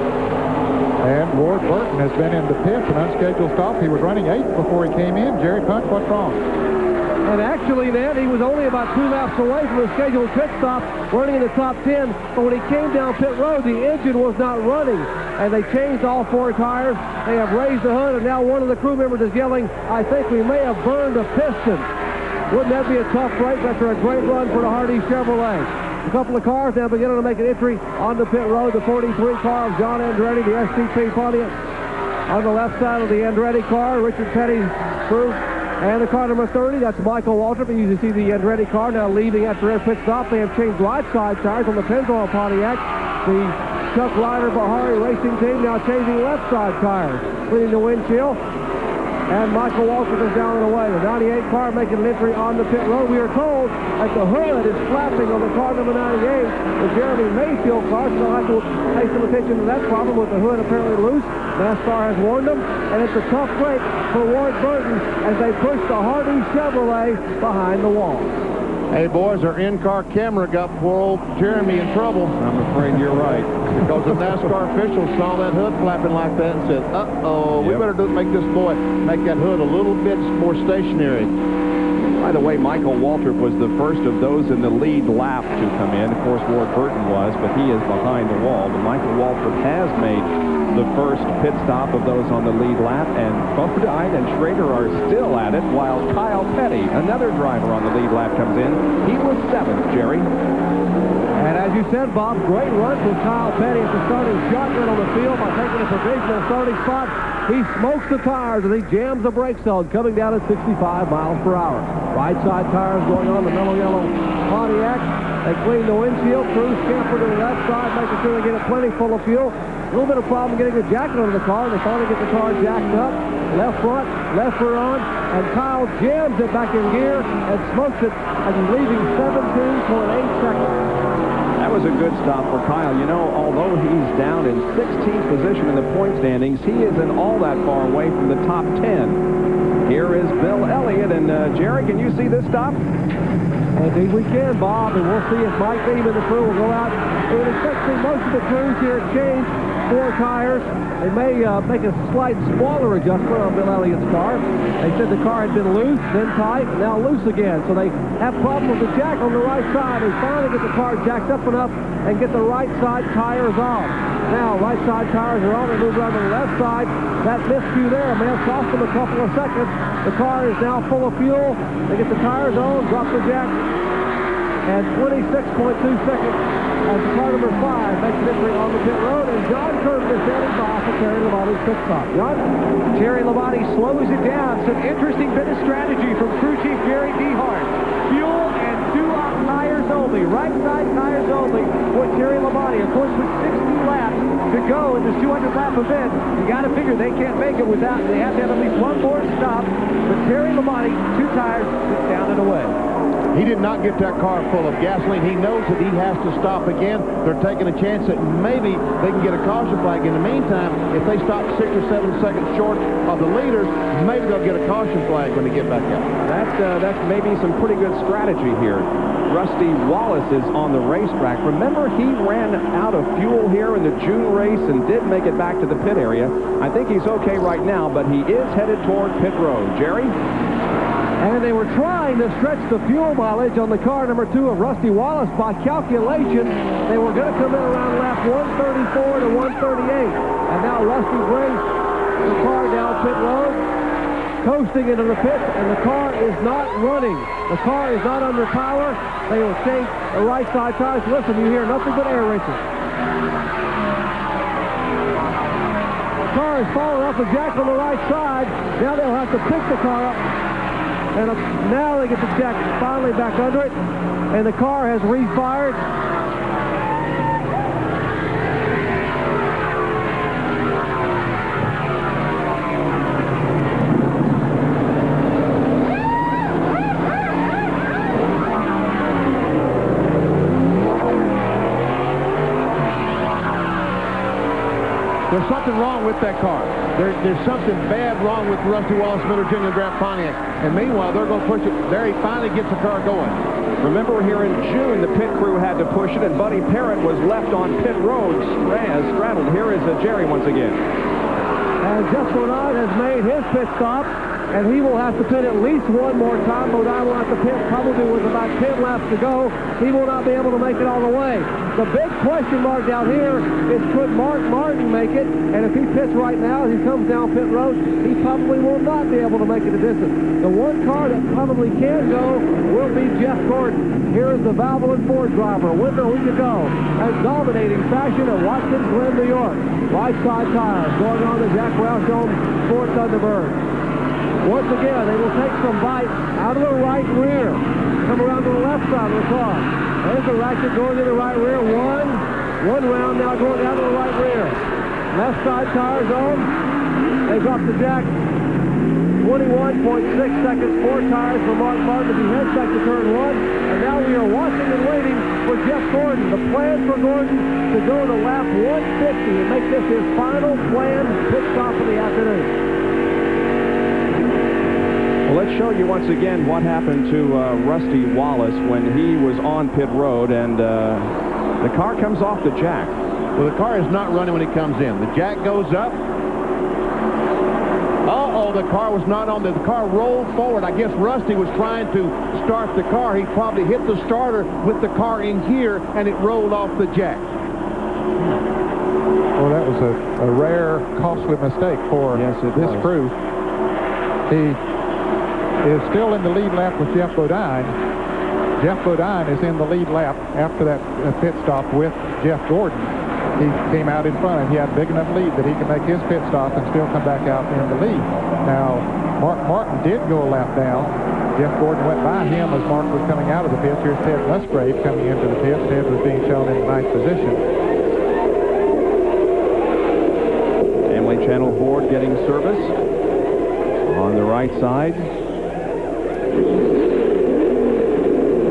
And Ward Burton has been in the pits, an unscheduled stop. He was running 8th before he came in. Jerry Punch, what's wrong? And actually, Ned, he was only about 2 laps away from the scheduled pit stop, running in the top 10. But when he came down pit road, the engine was not running. And they changed all 4 tires. They have raised the hood, and now one of the crew members is yelling, I think we may have burned a piston. Wouldn't that be a tough break after a great run for the Hardy Chevrolet? A couple of cars now beginning to make an entry on the pit road. The 43 car of John Andretti, the SCP Pontiac. On the left side of the Andretti car, Richard Petty's crew. And the car number 30, that's Michael Waltrip. You can see the Andretti car now leaving after their pit stop. They have changed right side tires on the Pennzoil Pontiac. The Chuck Ryder Bahari Racing Team now changing left side tires, cleaning the windshield. And Michael Waltrip is down and away. The 98 car making an entry on the pit road. We are told that the hood is flapping on the car number 98, the Jeremy Mayfield car. So they'll have to pay some attention to that problem with the hood apparently loose. NASCAR has warned them, and it's a tough break for Ward Burton as they push the Hardy Chevrolet behind the wall. Hey, boys, our in-car camera got poor old Jeremy in trouble. I'm afraid you're right. Because the NASCAR officials saw that hood flapping like that and said, uh-oh, we better make this boy make that hood a little bit more stationary. By the way, Michael Waltrip was the first of those in the lead lap to come in. Of course, Ward Burton was, but he is behind the wall. But Michael Waltrip has made the first pit stop of those on the lead lap, and Bodine and Schrader are still at it, while Kyle Petty, another driver on the lead lap, comes in. He was 7th, Jerry. And as you said, Bob, great run from Kyle Petty at the starting shotgun on the field by taking a provisional starting spot. He smokes the tires and he jams the brake zone coming down at 65 miles per hour. Right side tires going on the mellow yellow Pontiac. They clean the windshield, cruise camper to the left side, making sure they get it plenty full of fuel. A little bit of problem getting the jacket under the car, and they finally get the car jacked up. Left front, left rear on, and Kyle jams it back in gear and smokes it as he's leaving 17.8 seconds. That was a good stop for Kyle. You know, although he's down in 16th position in the point standings, he isn't all that far away from the top 10. Here is Bill Elliott, and Jerry, can you see this stop? Indeed we can, Bob, and we'll see if Mike Beam and the crew will go out. We would expect to see most of the crews here change 4 tires. They may make a slight smaller adjustment on Bill Elliott's car. They said the car had been loose, then tight, and now loose again. So they have problems with the jack on the right side. They finally get the car jacked up enough and get the right side tires off. Now, right side tires are on. They move around to the left side. That miscue there may have cost them a couple of seconds. The car is now full of fuel. They get the tires on, drop the jack, and 26.2 seconds as car number 5 makes an entry on the pit road, and John Curtin is standing by for Terry Labonte's pit stop. John? Terry Labonte slows it down. Some interesting bit of strategy from crew chief Gary DeHart. Fuel and 2-out tires only, right side tires only for Terry Labonte. Of course, with 60 laps to go in this 200-lap event, you got to figure they can't make it without, they have to have at least one more stop. But Terry Labonte, 2 tires, sits down and away. He did not get that car full of gasoline. He knows that he has to stop again. They're taking a chance that maybe they can get a caution flag. In the meantime, if they stop 6 or 7 seconds short of the leaders, maybe they'll get a caution flag when they get back out. That's maybe some pretty good strategy here. Rusty Wallace is on the racetrack. Remember, he ran out of fuel here in the June race and did make it back to the pit area. I think he's okay right now, but he is headed toward pit road. Jerry? And they were trying to stretch the fuel mileage on the car number 2 of Rusty Wallace. By calculation, they were going to come in around lap 134 to 138. And now Rusty brings the car down pit road, coasting into the pit, and the car is not running. The car is not under power. They will change the right side tires. Listen, you hear nothing but air racing. The car is falling off the jack on the right side. Now they'll have to pick the car up. And now they get the jack finally back under it, and the car has refired. There's something wrong with that car. There's something bad wrong with Rusty Wallace Miller Jr. Draft Pontiac. And meanwhile, they're going to push it. There he finally gets the car going. Remember, here in June, the pit crew had to push it, and Buddy Parrott was left on pit road, straddled. Here is Jerry once again. And Jeff Bodine has made his pit stop, and he will have to pit at least one more time. Bodine will have to pit probably with about 10 laps to go. He will not be able to make it all the way. The big question mark down here is, could Mark Martin make it? And if he pits right now, as he comes down pit road, he probably will not be able to make it a distance. The one car that probably can go will be Jeff Gordon. Here is the Valvoline Ford driver, a winner a week ago, and dominating fashion at Watkins Glen, New York. Right side tires going on the Jack Roush Ford Thunderbird. Once again, they will take some bite out of the right rear. Come around to the left side of the car. There's the ratchet going in the right rear. One round now going down to the right rear. Left side tires on. They drop the jack. 21.6 seconds. 4 tires for Mark Martin as he heads back to turn 1. And now we are watching and waiting for Jeff Gordon. The plan for Gordon to go to lap 150 and make this his final planned pit stop of the afternoon. Well, let's show you once again what happened to Rusty Wallace when he was on pit road, and the car comes off the jack. Well, the car is not running when it comes in. The jack goes up. Uh-oh, the car was not on. The car rolled forward. I guess Rusty was trying to start the car. He probably hit the starter with the car in gear, and it rolled off the jack. Well, that was a rare, costly mistake for this crew. He is still in the lead lap with Jeff Bodine. Jeff Bodine is in the lead lap after that pit stop with Jeff Gordon. He came out in front and he had a big enough lead that he could make his pit stop and still come back out in the lead. Now, Mark Martin did go a lap down. Jeff Gordon went by him as Mark was coming out of the pits. Here's Ted Musgrave coming into the pits. Ted was being shown in the ninth position. Family Channel Ford getting service on the right side.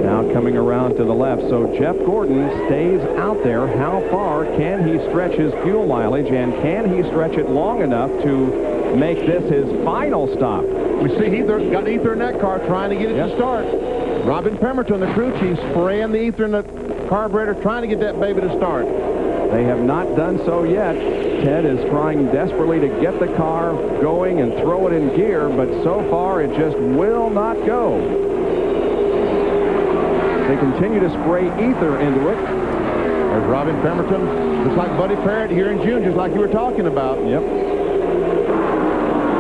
Now coming around to the left. So Jeff Gordon stays out there. How far can he stretch his fuel mileage, and can he stretch it long enough to make this his final stop? We see got ether in that car trying to get it to start. Robin Pemberton, the crew chief, spraying the ether in the carburetor, trying to get that baby to start. They have not done so yet. Ted is trying desperately to get the car going and throw it in gear, but so far it just will not go. They continue to spray ether into it. There's Robin Pemberton. Looks like Buddy Parrott here in June, just like you were talking about. Yep.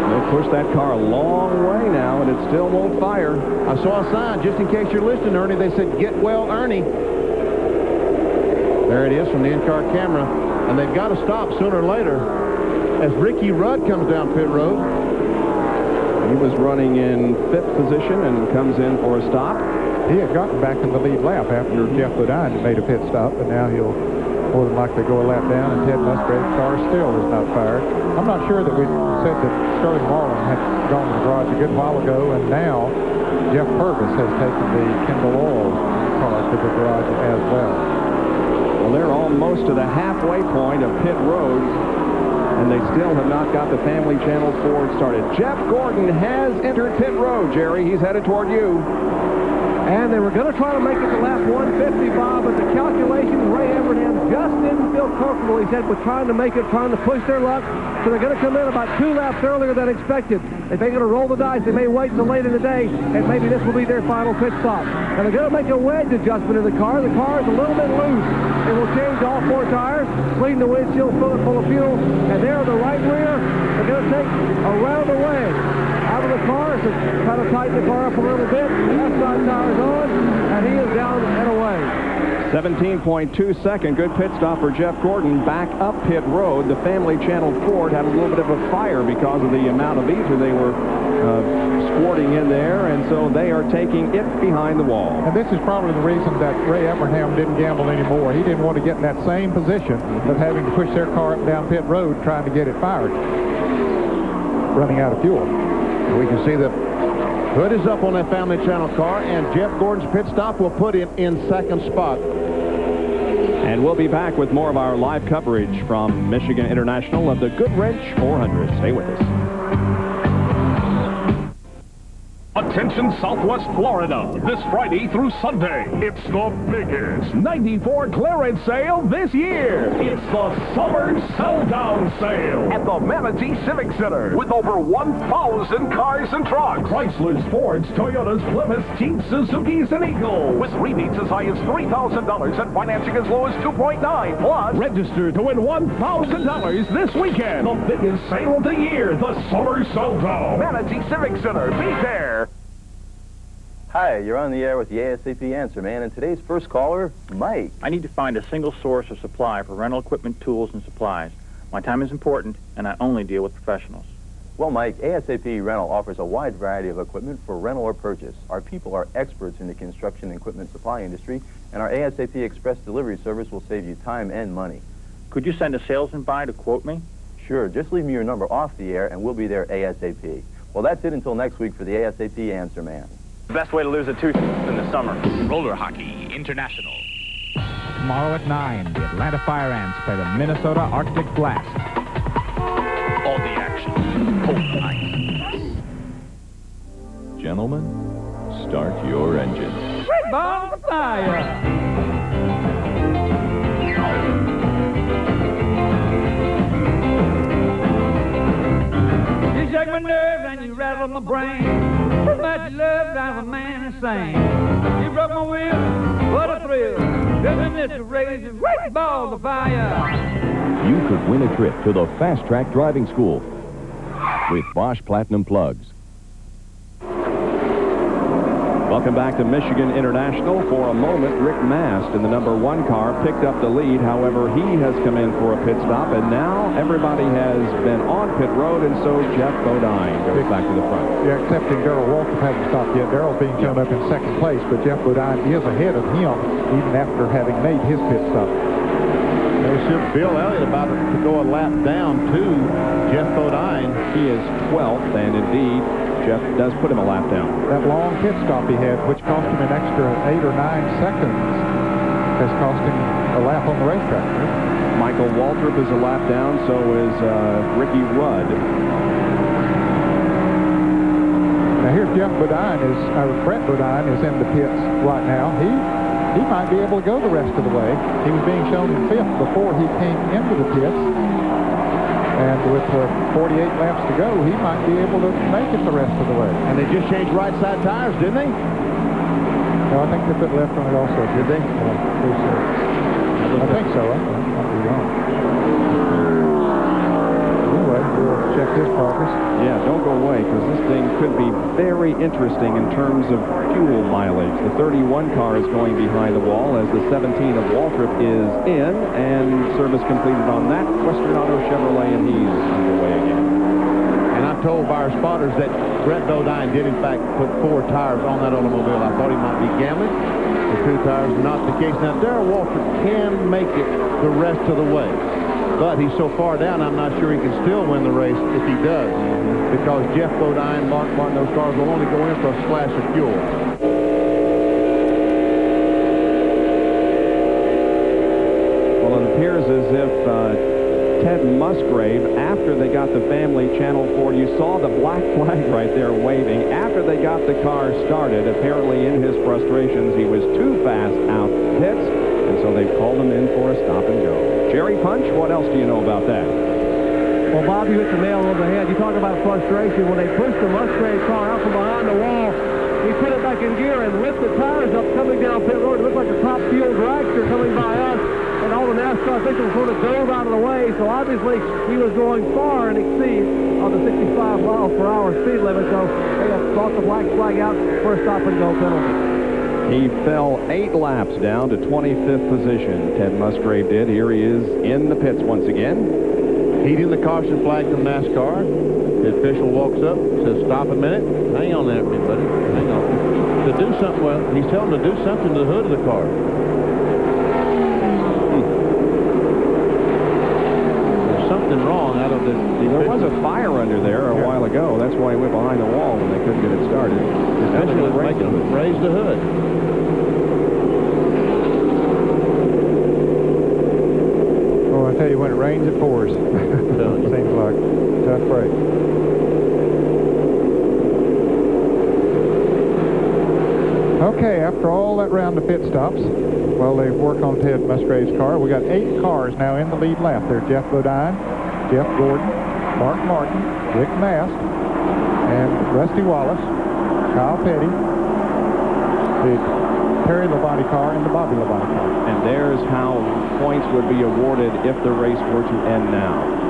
They'll push that car a long way now, and it still won't fire. I saw a sign, just in case you're listening, Ernie. They said, "Get well, Ernie." There it is from the in-car camera. And they've got to stop sooner or later as Ricky Rudd comes down pit road. He was running in 5th position and comes in for a stop. He had gotten back in the lead lap after Jeff Bodine had made a pit stop, but now he'll more than likely go a lap down, and Ted Musgrave's car still is not fired. I'm not sure that we said that Sterling Marlin had gone to the garage a good while ago, and now Jeff Purvis has taken the Kendall Oil car to the garage as well. Well, they're almost to the halfway point of pit road, and they still have not got the Family Channel Ford started. Jeff Gordon has entered pit road, Jerry. He's headed toward you. And they were going to try to make it to lap 150, Bob, but the calculations, Ray Evernham just didn't feel comfortable, he said, with trying to make it, trying to push their luck. So they're going to come in about 2 laps earlier than expected. If they're going to roll the dice, they may wait until late in the day, and maybe this will be their final pit stop. And they're going to make a wedge adjustment in the car. The car is a little bit loose. It will change all 4 tires, clean the windshield, fill it full of fuel, and there in the right rear, they're going to take a round away out of the car, so try to tighten the car up a little bit. Left side tire is on, and he is down and away. 17.2 second, good pit stop for Jeff Gordon. Back up pit road. The Family Channel Ford had a little bit of a fire because of the amount of ether they were squirting in there, and so they are taking it behind the wall. And this is probably the reason that Ray Evernham didn't gamble anymore. He didn't want to get in that same position of having to push their car up and down pit road trying to get it fired, running out of fuel. And we can see the hood is up on that Family Channel car, and Jeff Gordon's pit stop will put him in 2nd spot. And we'll be back with more of our live coverage from Michigan International of the Goodwrench 400. Stay with us. Attention Southwest Florida, this Friday through Sunday, it's the biggest 94 clearance sale this year. It's the Summer Sell-Down Sale at the Manatee Civic Center with over 1,000 cars and trucks. Chryslers, Fords, Toyotas, Plymouths, Jeeps, Suzuki's, and Eagles. With rebates as high as $3,000 and financing as low as 2.9. Plus, register to win $1,000 this weekend. The biggest sale of the year, the Summer Sell-Down. Manatee Civic Center, be there. Hi, you're on the air with the ASAP Answer Man, and today's first caller, Mike. I need to find a single source of supply for rental equipment, tools, and supplies. My time is important, and I only deal with professionals. Well, Mike, ASAP Rental offers a wide variety of equipment for rental or purchase. Our people are experts in the construction and equipment supply industry, and our ASAP Express delivery service will save you time and money. Could you send a salesman by to quote me? Sure, just leave me your number off the air, and we'll be there ASAP. Well, that's it until next week for the ASAP Answer Man. Best way to lose a tooth in the summer. Roller Hockey International. Tomorrow at 9, the Atlanta Fire Ants play the Minnesota Arctic Blast. All the action, cold ice. Gentlemen, start your engines. Red Ball Fire! This segment rattled my brain. Much love drives a man insane. You broke my will, what a thrill. Living this race is great balls of fire. You could win a trip to the Fast Track Driving School with Bosch Platinum Plugs. Welcome back to Michigan International. For a moment, Rick Mast in the number 1 car picked up the lead. However, he has come in for a pit stop, and now everybody has been on pit road, and so Jeff Bodine goes back to the front. Yeah, excepting Darrell Waltrip hasn't stopped yet. Darrell's being shown up in second place, but Jeff Bodine is ahead of him even after having made his pit stop. They should Bill Elliott about to go a lap down to Jeff Bodine. He is 12th, and indeed, Jeff does put him a lap down. That long pit stop he had, which cost him an extra 8 or 9 seconds, has cost him a lap on the racetrack. Michael Waltrip is a lap down, so is Ricky Rudd. Now here's Jeff Bodine, Brett Bodine is in the pits right now. He might be able to go the rest of the way. He was being shown in 5th before he came into the pits. And with 48 laps to go, he might be able to make it the rest of the way. And they just changed right side tires, didn't they? No, I think they put left on it also. Did they? I think so. I might be wrong. Anyway, we'll check his progress. Yeah, don't go away, because this thing could be very interesting in terms of fuel mileage. The 31 car is going behind the wall as the 17 of Waltrip is in, and service completed on that Western Auto Chevrolet, and he's underway again. And I'm told by our spotters that Brett Bodine did, in fact, put 4 tires on that automobile. I thought he might be gambling. The 2 tires are not the case. Now, Darrell Waltrip can make it the rest of the way. But he's so far down, I'm not sure he can still win the race if he does. Because Jeff Bodine, Mark Martin, those cars will only go in for a splash of fuel. Well, it appears as if Ted Musgrave, after they got the family Channel 4, you saw the black flag right there waving. After they got the car started, apparently in his frustrations, he was too fast out pits, and so they called him in for a stop and go. Jerry Punch, what else do you know about that? Well, Bob, you hit the nail on the head. You talk about frustration. When they pushed the Musgrave car out from behind the wall, he put it back in gear and lifted the tires up coming down pit road. It looked like a top field dragster coming by us, and all the NASCAR officials sort of dove out of the way. So obviously he was going far and exceed on the 65 miles per hour speed limit. So they have brought the black flag out for a stop and go penalty. He fell 8 laps down to 25th position. Ted Musgrave did. Here he is in the pits once again. Heeding the caution flag from NASCAR. The official walks up, says, "Stop a minute." Hang on there, everybody. Hang on. To do something, well, he's telling them to do something to the hood of the car. There's something wrong out of the... There was a fire under there a while ago. That's why he went behind the wall when they couldn't get it started. The official was making them raise the hood. Oh, I tell you, when it rains, it pours. Seems like tough break. Okay, after all that round of pit stops, well, they work on Ted Musgrave's car. We got 8 cars now in the lead lap. There's Jeff Bodine, Jeff Gordon, Mark Martin, Rick Mast, and Rusty Wallace, Kyle Petty, the Terry Labonte car, and the Bobby Labonte car. And there's how points would be awarded if the race were to end now.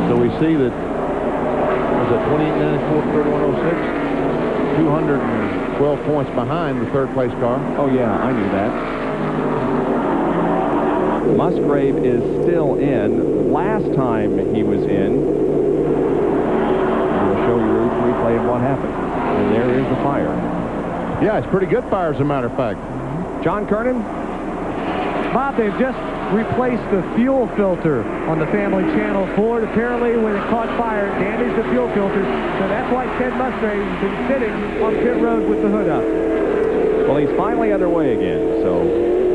So we see that, was it 28.94, 31.06? 212 points behind the 3rd place car. Oh, yeah, I knew that. Musgrave is still in. Last time he was in, we'll show you a replay of what happened. And there is the fire. Yeah, it's pretty good fire, as a matter of fact. John Kernan? Bob, they've just replaced the fuel filter on the family Channel 4. Apparently, when it caught fire, it damaged the fuel filter. So that's why Ted Musgrave's been sitting on pit road with the hood up. Well, he's finally underway again, so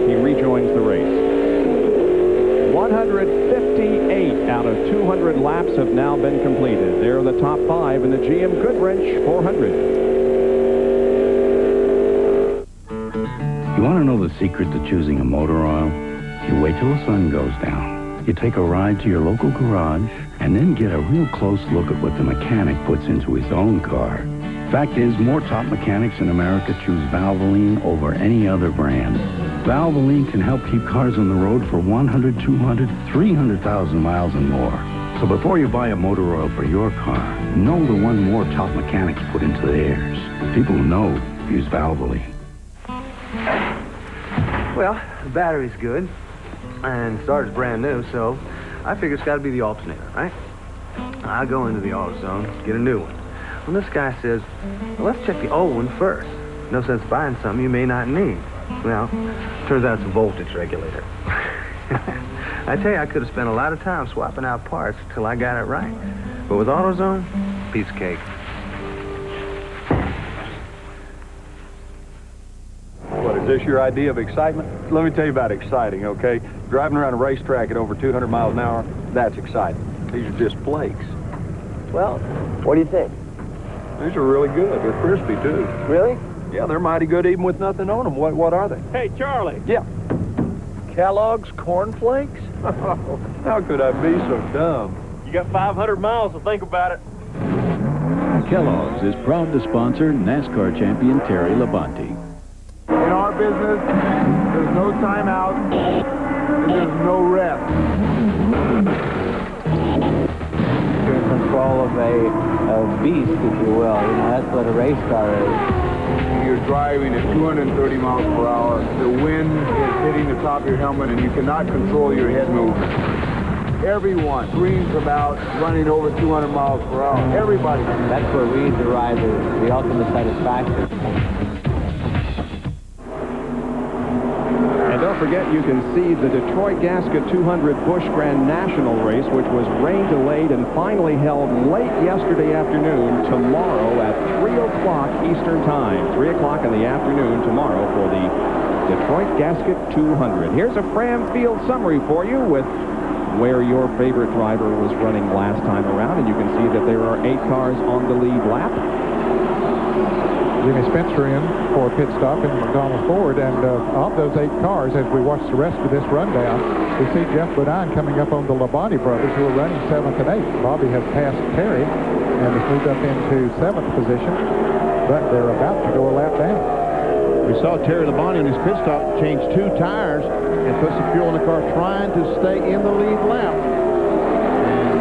he rejoins the race. 158 out of 200 laps have now been completed. They're the top 5 in the GM Goodwrench 400. You want to know the secret to choosing a motor oil? You wait till the sun goes down. You take a ride to your local garage and then get a real close look at what the mechanic puts into his own car. Fact is, more top mechanics in America choose Valvoline over any other brand. Valvoline can help keep cars on the road for 100, 200, 300,000 miles and more. So before you buy a motor oil for your car, know the one more top mechanics put into theirs. People who know use Valvoline. Well, the battery's good, and starter's brand new, so I figure it's got to be the alternator, right? I go into the AutoZone, get a new one. Well, this guy says, well, let's check the old one first. No sense buying something you may not need. Well, turns out it's a voltage regulator. I tell you, I could have spent a lot of time swapping out parts till I got it right. But with AutoZone, piece of cake. What, is this your idea of excitement? Let me tell you about exciting, okay? Driving around a racetrack at over 200 miles an hour, that's exciting. These are just flakes. Well, what do you think? These are really good. They're crispy, too. Really? Yeah, they're mighty good even with nothing on them. What are they? Hey, Charlie. Yeah. Kellogg's Corn Flakes? How could I be so dumb? You got 500 miles to think about it. Kellogg's is proud to sponsor NASCAR champion Terry Labonte. In our business, there's no timeout, and there's no rest. You're in control of a beast, if you will. You know, that's what a race car is. You're driving at 230 miles per hour. The wind is hitting the top of your helmet, and you cannot control your head movement. Everyone dreams about running over 200 miles per hour. Everybody. That's where we derive the ultimate satisfaction. And don't forget, you can see the Detroit Gasket 200 Busch Grand National race, which was rain delayed and finally held late yesterday afternoon, tomorrow at 3 o'clock Eastern Time. 3 o'clock in the afternoon tomorrow for the Detroit Gasket 200. Here's a Fram Field summary for you with where your favorite driver was running last time around, and you can see that there are 8 cars on the lead lap. Jimmy Spencer in for a pit stop in McDonald Ford, and of those 8 cars, as we watch the rest of this rundown, we see Jeff Bodine coming up on the Labonte brothers, who are running 7th and 8th. Bobby has passed Terry and has moved up into 7th position, but they're about to go a lap down. We saw Terry Labonte in his pit stop change 2 tires and put some fuel in the car, trying to stay in the lead lap. And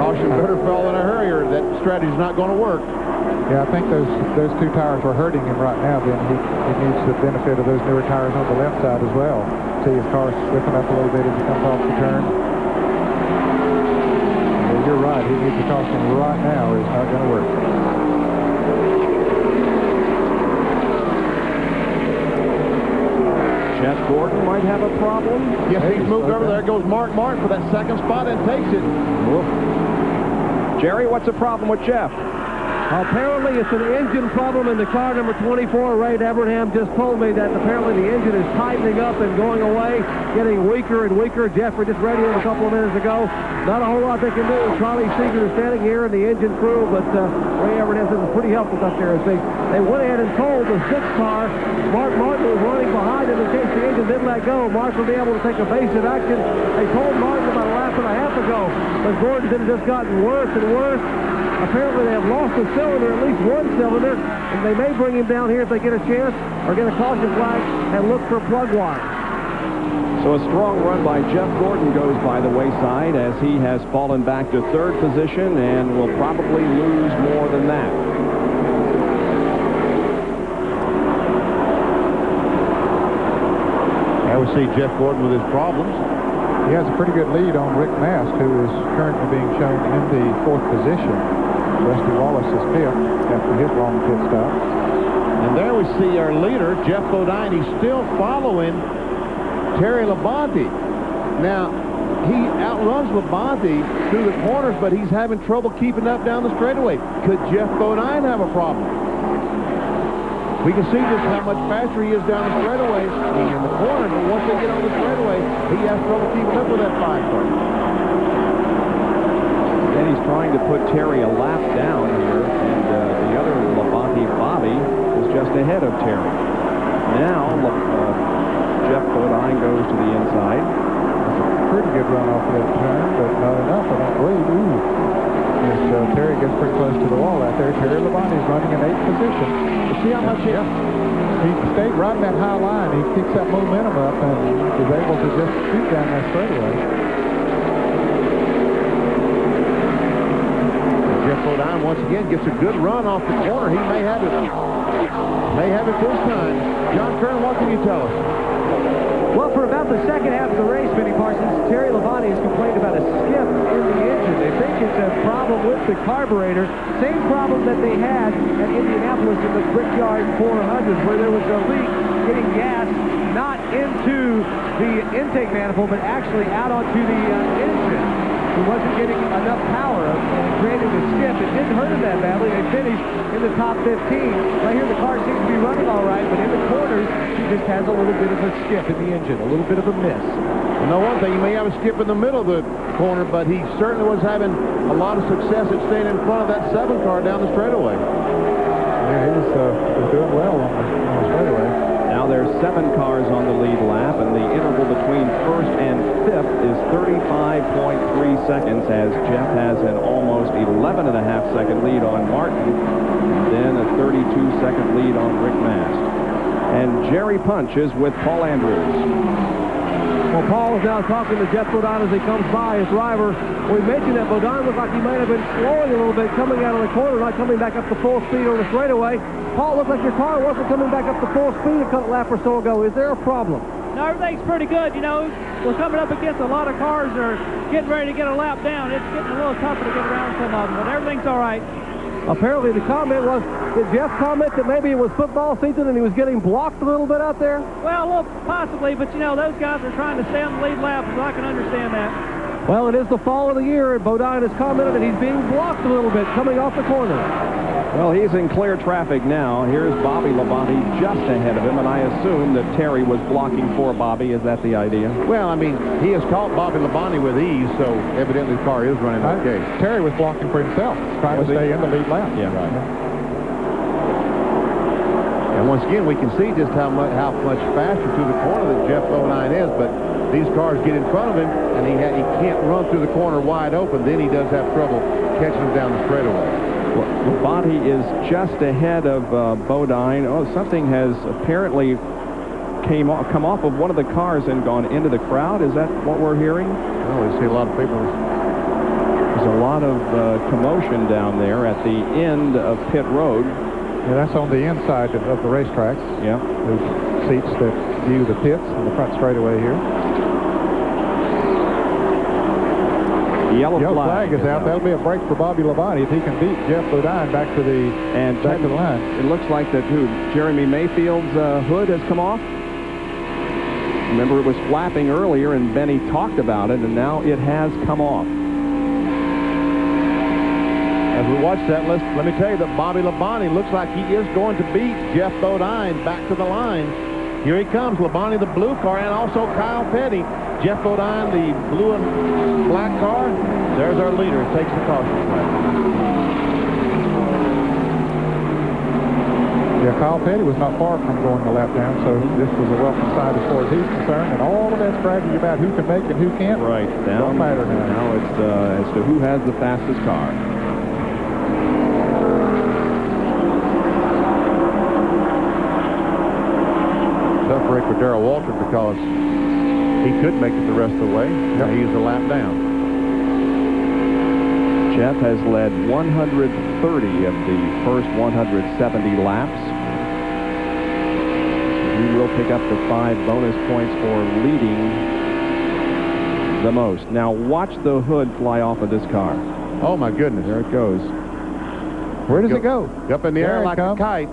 caution better fell in a hurry, or that strategy's not going to work. Yeah, I think those 2 tires are hurting him right now. Then he needs the benefit of those newer tires on the left side as well. See his car slipping up a little bit as he comes off the turn. Yeah, you're right. He needs the caution right now, or it's not going to work. Jeff Gordon might have a problem. Yes, he's moved over. There goes Mark Martin for that 2nd spot and takes it. Jerry, what's the problem with Jeff? Apparently, it's an engine problem in the car number 24. Ray Evernham just told me that apparently the engine is tightening up and going away, getting weaker and weaker. Jeffrey just radioed a couple of minutes ago. Not a whole lot they can do. Charlie Seeger is standing here in the engine crew, but Ray Evernham says it's pretty helpful up there. As they went ahead and told the 6th car, Mark Martin was running behind him in case the engine didn't let go. Mark will be able to take evasive action. They told Martin about a lap and a half ago, but Gordon said it just gotten worse and worse. Apparently they have lost a cylinder, at least one cylinder, and they may bring him down here if they get a chance, or get a caution flag and look for plug wire. So a strong run by Jeff Gordon goes by the wayside, as he has fallen back to 3rd position and will probably lose more than that. Now we see Jeff Gordon with his problems. He has a pretty good lead on Rick Mast, who is currently being shown in the 4th position. Rusty Wallace is 5th after his long pit stop. And there we see our leader, Jeff Bodine. He's still following Terry Labonte. Now, he outruns Labonte through the corners, but he's having trouble keeping up down the straightaway. Could Jeff Bodine have a problem? We can see just how much faster he is down the straightaway in the corners, but once they get on the straightaway, he has trouble keeping up with that 5 car. Then he's trying to put Terry a lap down here, and the other Labonte, Bobby, is just ahead of Terry. Now, Jeff Bodine goes to the inside. I run off of that turn, but not enough, I don't believe. As Terry gets pretty close to the wall out there, Terry Labonte's running in 8th position. But see how much he stayed right in that high line. He keeps that momentum up and is able to just shoot down that straightaway. Jeff Bodine once again gets a good run off the corner. He may have it. May have it this time. John Kern, what can you tell us? Well, for about the second half of the race, Benny Parsons, Terry Labonte has complained about a skip in the engine. They think it's a problem with the carburetor. Same problem that they had at Indianapolis in the Brickyard 400, where there was a leak getting gas not into the intake manifold, but actually out onto the engine. He wasn't getting enough power and it created a skip. It didn't hurt him that badly. They finished in the top 15. Right here, the car seems to be running all right, but in the corners, he just has a little bit of a skip in the engine, a little bit of a miss. You know one thing, he may have a skip in the middle of the corner, but he certainly was having a lot of success at staying in front of that 7 car down the straightaway. Yeah, he was doing well on the straightaway. Now there's 7 cars on the lead lap, and the interval between 1st and 5th is 35.3 seconds, as Jeff has an almost 11.5-second lead on Martin, then a 32-second lead on Rick Mast. And Jerry Punch is with Paul Andrews. Well, Paul is now talking to Jeff Bodine as he comes by, his driver. We mentioned that Bodine looked like he might have been slowing a little bit coming out of the corner, not coming back up to full speed on the straightaway. Paul, looked like your car wasn't coming back up to full speed a lap or so ago. Is there a problem? No, everything's pretty good. You know, we're coming up against a lot of cars that are getting ready to get a lap down. It's getting a little tougher to get around some of them, but everything's all right. Apparently the comment was, did Jeff comment that maybe it was football season and he was getting blocked a little bit out there? Well, a little possibly, but you know, those guys are trying to stay on the lead lap, so I can understand that. Well, it is the fall of the year, and Bodine has commented that he's being blocked a little bit coming off the corner. Well, he's in clear traffic now. Here's Bobby Labonte just ahead of him, and I assume that Terry was blocking for Bobby. Is that the idea? Well, I mean, he has caught Bobby Labonte with ease, so evidently the car is running okay. Terry was blocking for himself, trying to stay in the lead lap. Yeah. Right. And once again, we can see just how much faster to the corner that Jeff Bodine is, but these cars get in front of him, and he can't run through the corner wide open. Then he does have trouble catching him down the straightaway. Labonte is just ahead of Bodine. Oh, something has apparently come off of one of the cars and gone into the crowd. Is that what we're hearing? Oh, we see a lot of people. There's a lot of commotion down there at the end of pit road. Yeah, that's on the inside of the racetracks. Yeah. There's seats that view the pits on the front straightaway here. Yellow flag is out. That'll be a break for Bobby Labonte if he can beat Jeff Bodine back to the line. It looks like that Jeremy Mayfield's hood has come off. Remember, it was flapping earlier, and Benny talked about it, and now it has come off. As we watch that, let me tell you that Bobby Labonte looks like he is going to beat Jeff Bodine back to the line. Here he comes, Labonte, the blue car, and also Kyle Petty. Jeff Bodine, the blue and black car. There's our leader. Takes the caution flag. Yeah, Kyle Petty was not far from going the lap down, so this was a welcome sign as far as he's concerned. And all of that strategy about who can make and who can't, right? Don't matter now. Now it's as to who has the fastest car. Tough break for Darrell Walter because he could make it the rest of the way. Now he's a lap down. Jeff has led 130 of the first 170 laps. He will pick up the 5 bonus points for leading the most. Now watch the hood fly off of this car. Oh my goodness. There it goes. Where does it go? Up in the air like a kite.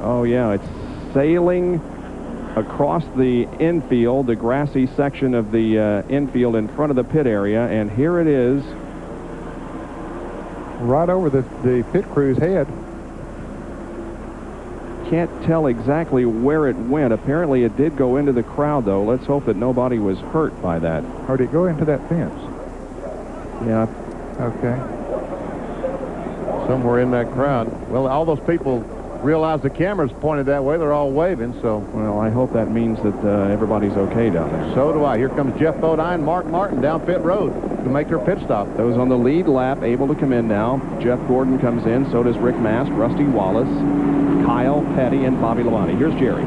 Oh yeah, it's sailing across the infield, the grassy section of the infield in front of the pit area, and here it is. Right over the pit crew's head. Can't tell exactly where it went. Apparently it did go into the crowd, though. Let's hope that nobody was hurt by that. Or did it go into that fence? Yeah. Okay. Somewhere in that crowd. Well, all those people realize the camera's pointed that way. They're all waving, so... Well, I hope that means that everybody's okay down there. So do I. Here comes Jeff Bodine, Mark Martin down pit road to make their pit stop. Those on the lead lap able to come in now. Jeff Gordon comes in, so does Rick Mast, Rusty Wallace, Kyle Petty, and Bobby Labonte. Here's Jerry.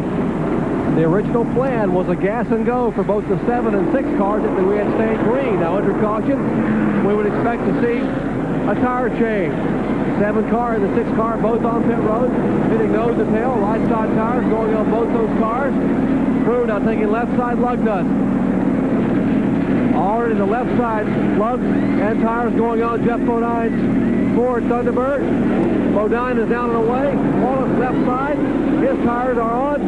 The original plan was a gas and go for both the 7 and 6 cars if we had stayed green. Now, under caution, we would expect to see a tire change. 7 car and the 6 car both on pit road, hitting nose to tail, right side tires going on both those cars. Crew now taking left side lug nuts. Already the left side lugs and tires going on Jeff Bodine's Ford Thunderbird. Bodine is down and away. Wallace left side. His tires are on.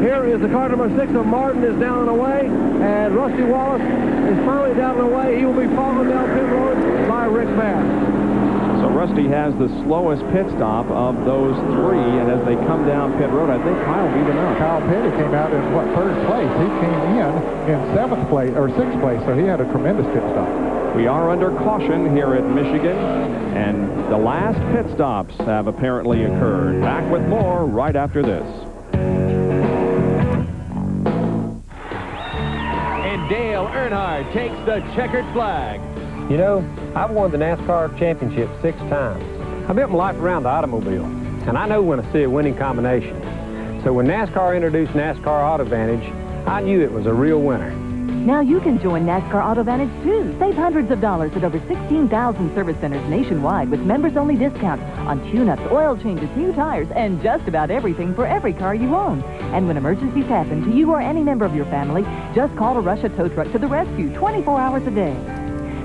Here is the car number 6 of Martin is down and away. And Rusty Wallace is firmly down and away. He will be followed down pit road by Rick Mast. So Rusty has the slowest pit stop of those 3, and as they come down pit road, I think Kyle beat him out. Kyle Petty came out in, 3rd place? He came in 7th place, or 6th place, so he had a tremendous pit stop. We are under caution here at Michigan, and the last pit stops have apparently occurred. Back with more right after this. And Dale Earnhardt takes the checkered flag. You know, I've won the NASCAR championship 6 times. I built my life around the automobile, and I know when I see a winning combination. So when NASCAR introduced NASCAR AutoVantage, I knew it was a real winner. Now you can join NASCAR AutoVantage too. Save hundreds of dollars at over 16,000 service centers nationwide with members-only discounts on tune-ups, oil changes, new tires, and just about everything for every car you own. And when emergencies happen to you or any member of your family, just call a Russia tow truck to the rescue 24 hours a day.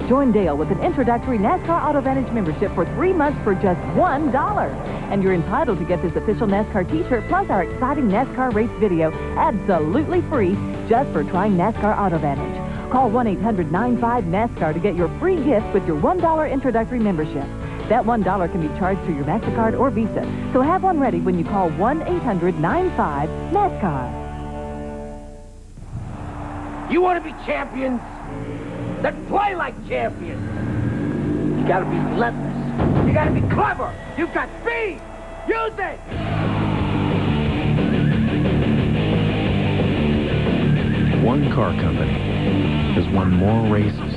Join Dale with an introductory NASCAR AutoVantage membership for 3 months for just $1. And you're entitled to get this official NASCAR t-shirt plus our exciting NASCAR race video absolutely free just for trying NASCAR AutoVantage. Call 1-800-95-NASCAR to get your free gift with your $1 introductory membership. That $1 can be charged through your MasterCard or Visa. So have one ready when you call 1-800-95-NASCAR. You want to be champions? Then play like champions. You gotta be relentless. You gotta be clever. You've got speed. Use it. One car company has won more races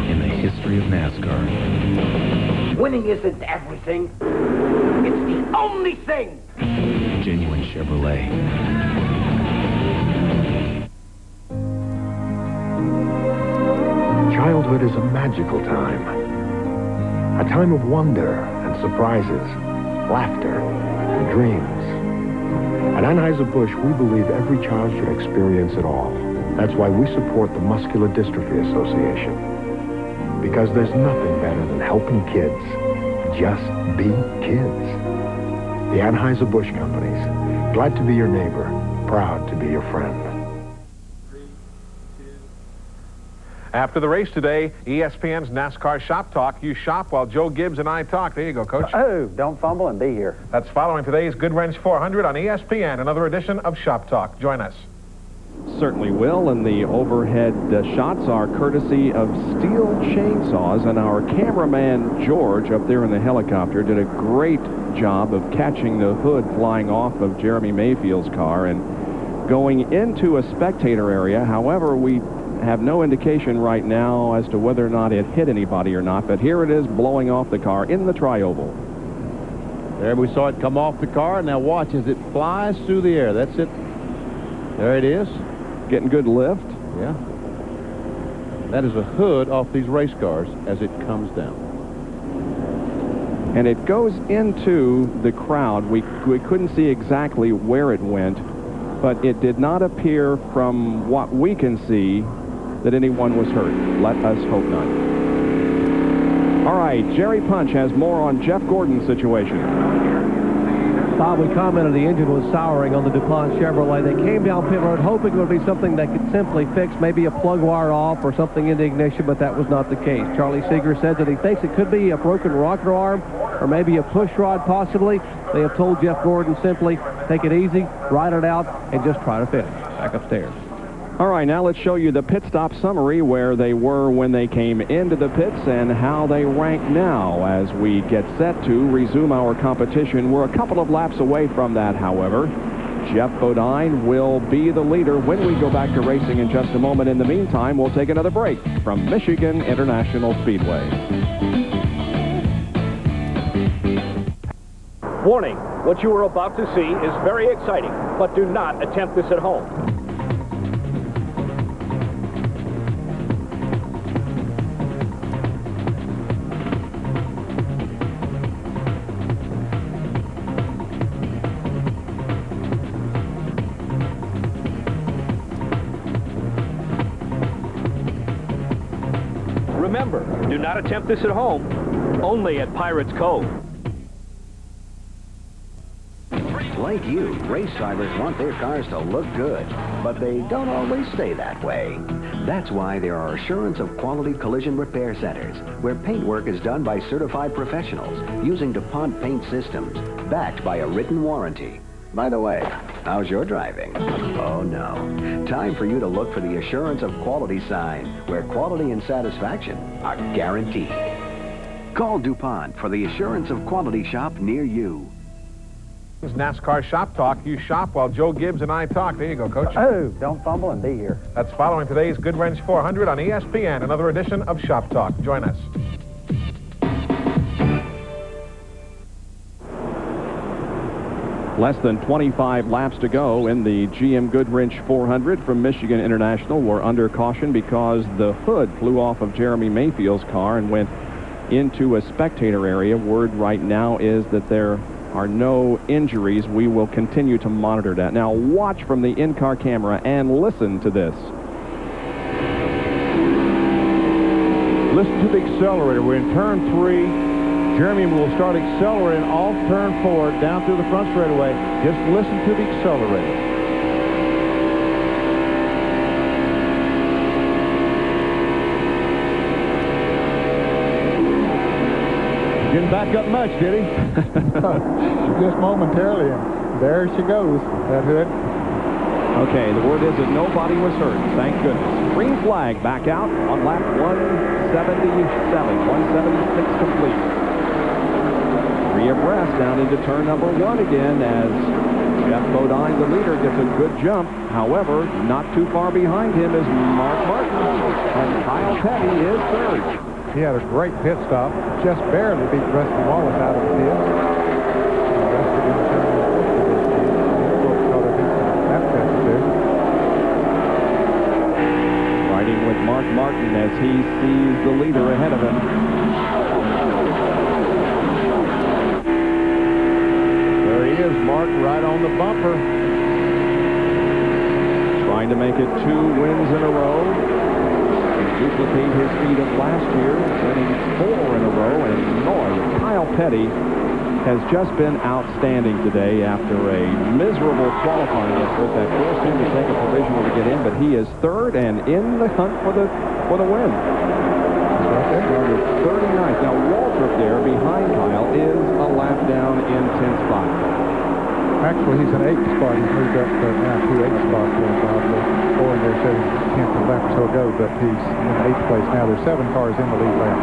in the history of NASCAR. Winning isn't everything. It's the only thing. Genuine Chevrolet. Childhood is a magical time. A time of wonder and surprises, laughter and dreams. At Anheuser-Busch, we believe every child should experience it all. That's why we support the Muscular Dystrophy Association. Because there's nothing better than helping kids just be kids. The Anheuser-Busch Companies, glad to be your neighbor, proud to be your friend. After the race today, ESPN's NASCAR Shop Talk. You shop while Joe Gibbs and I talk. There you go, Coach. Oh, don't fumble and be here. That's following today's Goodwrench 400 on ESPN, another edition of Shop Talk. Join us. Certainly will, and the overhead shots are courtesy of Steel Chainsaws, and our cameraman George up there in the helicopter did a great job of catching the hood flying off of Jeremy Mayfield's car and going into a spectator area. However, we have no indication right now as to whether or not it hit anybody or not, but here it is blowing off the car in the tri-oval. There we saw it come off the car. Now watch as it flies through the air. That's it. There it is. Getting good lift. Yeah. That is a hood off these race cars as it comes down. And it goes into the crowd. We couldn't see exactly where it went, but it did not appear from what we can see that anyone was hurt. Let us hope not. All right, Jerry Punch has more on Jeff Gordon's situation. Bob, we commented the engine was souring on the DuPont Chevrolet. They came down pit road hoping it would be something they could simply fix, maybe a plug wire off or something in the ignition, but that was not the case. Charlie Seeger says that he thinks it could be a broken rocker arm or maybe a push rod possibly. They have told Jeff Gordon simply, take it easy, ride it out, and just try to finish. Back upstairs. All right, now let's show you the pit stop summary, where they were when they came into the pits and how they rank now as we get set to resume our competition. We're a couple of laps away from that, however. Jeff Bodine will be the leader when we go back to racing in just a moment. In the meantime, we'll take another break from Michigan International Speedway. Warning, what you are about to see is very exciting, but do not attempt this at home. Remember, do not attempt this at home, only at Pirates Cove. Like you, race drivers want their cars to look good, but they don't always stay that way. That's why there are assurance of quality collision repair centers, where paint work is done by certified professionals using DuPont paint systems, backed by a written warranty. By the way, how's your driving? Oh, no. Time for you to look for the assurance of quality sign, where quality and satisfaction are guaranteed. Call DuPont for the assurance of quality shop near you. This is NASCAR Shop Talk. You shop while Joe Gibbs and I talk. There you go, Coach. Oh, don't fumble and be here. That's following today's Goodwrench 400 on ESPN, another edition of Shop Talk. Join us. Less than 25 laps to go in the GM Goodwrench 400 from Michigan International. We're under caution because the hood flew off of Jeremy Mayfield's car and went into a spectator area. Word right now is that there are no injuries. We will continue to monitor that. Now watch from the in-car camera and listen to this. Listen to the accelerator. We're in turn 3. Jeremy will start accelerating off turn 4 down through the front straightaway. Just listen to the accelerator. Didn't back up much, did he? Just momentarily, and there she goes, that hood. Okay, the word is that nobody was hurt. Thank goodness. Green flag back out on lap 177. 176 complete. 3 abreast down into turn number 1 again as Jeff Bodine, the leader, gets a good jump. However, not too far behind him is Mark Martin. And Kyle Petty is third. He had a great pit stop. Just barely beat Rusty Wallace out of the pit. Riding with Mark Martin as he sees the leader ahead of him. There he is, Mark, right on the bumper. Trying to make it 2 wins in a row. Duplicate his feat of last year, winning 4 in a row. And boy, Kyle Petty has just been outstanding today after a miserable qualifying effort that forced him to take a provisional to get in. But he is third and in the hunt for the win. Started 39th. Now Waltrip there behind Kyle is a lap down in 10th spot. Actually, he's in 8th spot. He's moved up now to 8th spot. Or in there said 10th lap or so ago, but he's in 8th place now. There's 7 cars in the lead lap.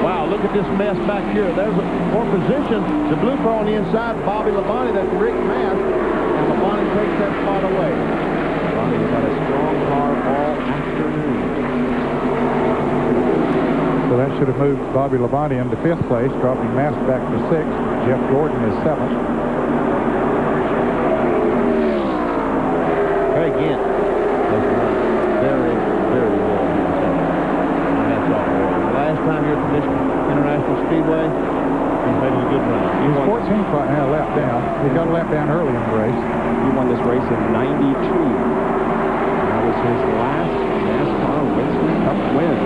Wow, look at this mess back here. There's for position. The blue car on the inside, Bobby Labonte, that's Rick Mass, and Labonte takes that spot away. Labonte's had a strong car all afternoon. So that should have moved Bobby Labonte into 5th place, dropping Mass back to 6th. Jeff Gordon is 7th. Craig Gant has run very, very well. That's all. The last time you're at the Michigan International Speedway, he's made a good run. He's 14th right now, a lap down. He got a lap down early in the race. He won this race in 92. That was his last NASCAR Winston Cup win.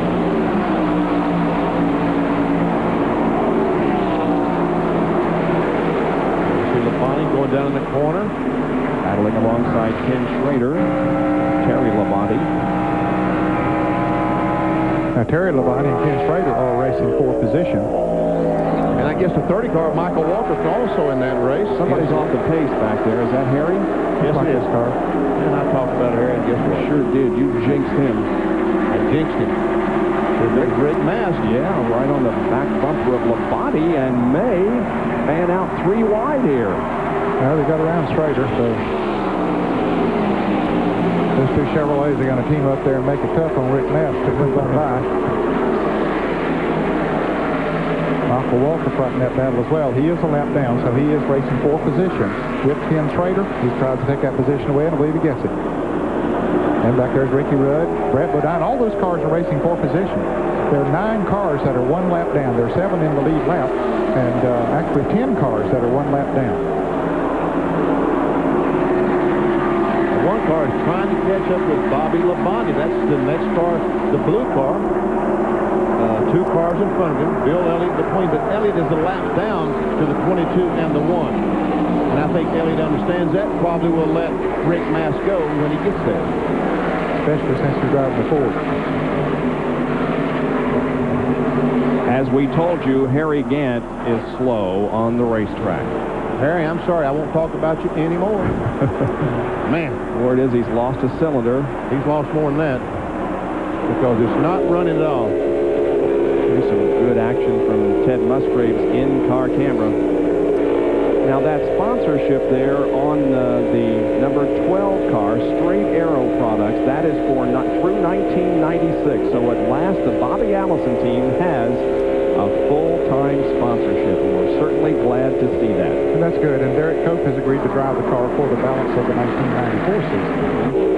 Going down in the corner. Battling alongside Ken Schrader, Terry Labonte. Now, Terry Labonte and Ken Schrader are racing for position. And I guess the 30 car, Michael Walker, also in that race. Somebody's off the pace back there. Is that Harry? Yes, like it is. this car. And I talked about her, and guess what? Sure did. You jinxed him. I jinxed him. There's Rick Mast. Yeah, right on the back bumper of Labonte, and May fan out 3 wide here. Well, they got around straighter, so those two Chevrolets are going to team up there and make it tough on Rick Mast to win on by. Michael Walker fronting that battle as well. He is a lap down, so he is racing for position. With Ken Schrader, he's tried to take that position away, and I believe he gets it. And back there's Ricky Rudd, Brett Bodine. All those cars are racing for position. There are 9 cars that are 1 lap down. There are 7 in the lead lap, and actually 10 cars that are 1 lap down. One car is trying to catch up with Bobby Labonte. That's the next car, the blue car. 2 cars in front of him. Bill Elliott between, but Elliott is a lap down to the 22 and the 1. And I think Elliott understands that. Probably will let Rick Mast go when he gets there. Especially since he's driving the Ford. As we told you, Harry Gant is slow on the racetrack. Harry, I'm sorry, I won't talk about you anymore. Man. Word is he's lost a cylinder. He's lost more than that because it's not running at all. Here's some good action from Ted Musgrave's in-car camera. Now that sponsorship there on the number 12 car, Straight Arrow Products, that is for through 1996. So at last, the Bobby Allison team has a full-time sponsorship, and we're certainly glad to see that. And that's good. And Derek Cope has agreed to drive the car for the balance of the 1994 season.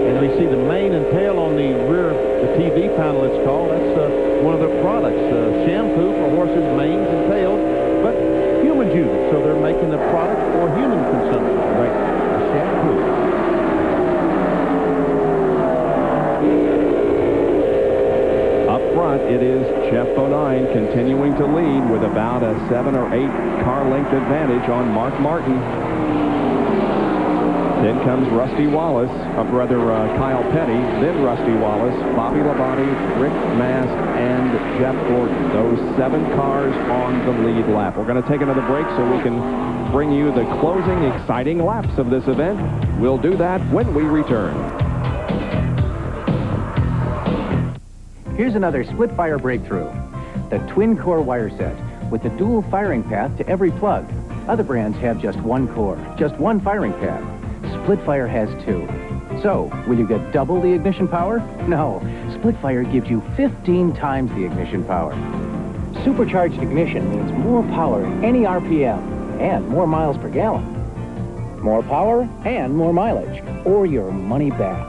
And we see the mane and tail on the rear, the TV panel it's called. That's one of their products. Shampoo for horses' manes and tails, but human juice. So they're making the product for human consumption. Right. Shampoo. Up front, it is Jeff Bodine continuing to lead with about a 7 or 8 car length advantage on Mark Martin. Then comes Rusty Wallace, Kyle Petty, then Rusty Wallace, Bobby Labonte, Rick Mast, and Jeff Gordon. Those 7 cars on the lead lap. We're going to take another break so we can bring you the closing exciting laps of this event. We'll do that when we return. Here's another split-fire breakthrough. The twin-core wire set with the dual firing path to every plug. Other brands have just 1 core, just 1 firing path. Splitfire has 2. So, will you get double the ignition power? No. Splitfire gives you 15 times the ignition power. Supercharged ignition means more power at any RPM and more miles per gallon. More power and more mileage, or your money back.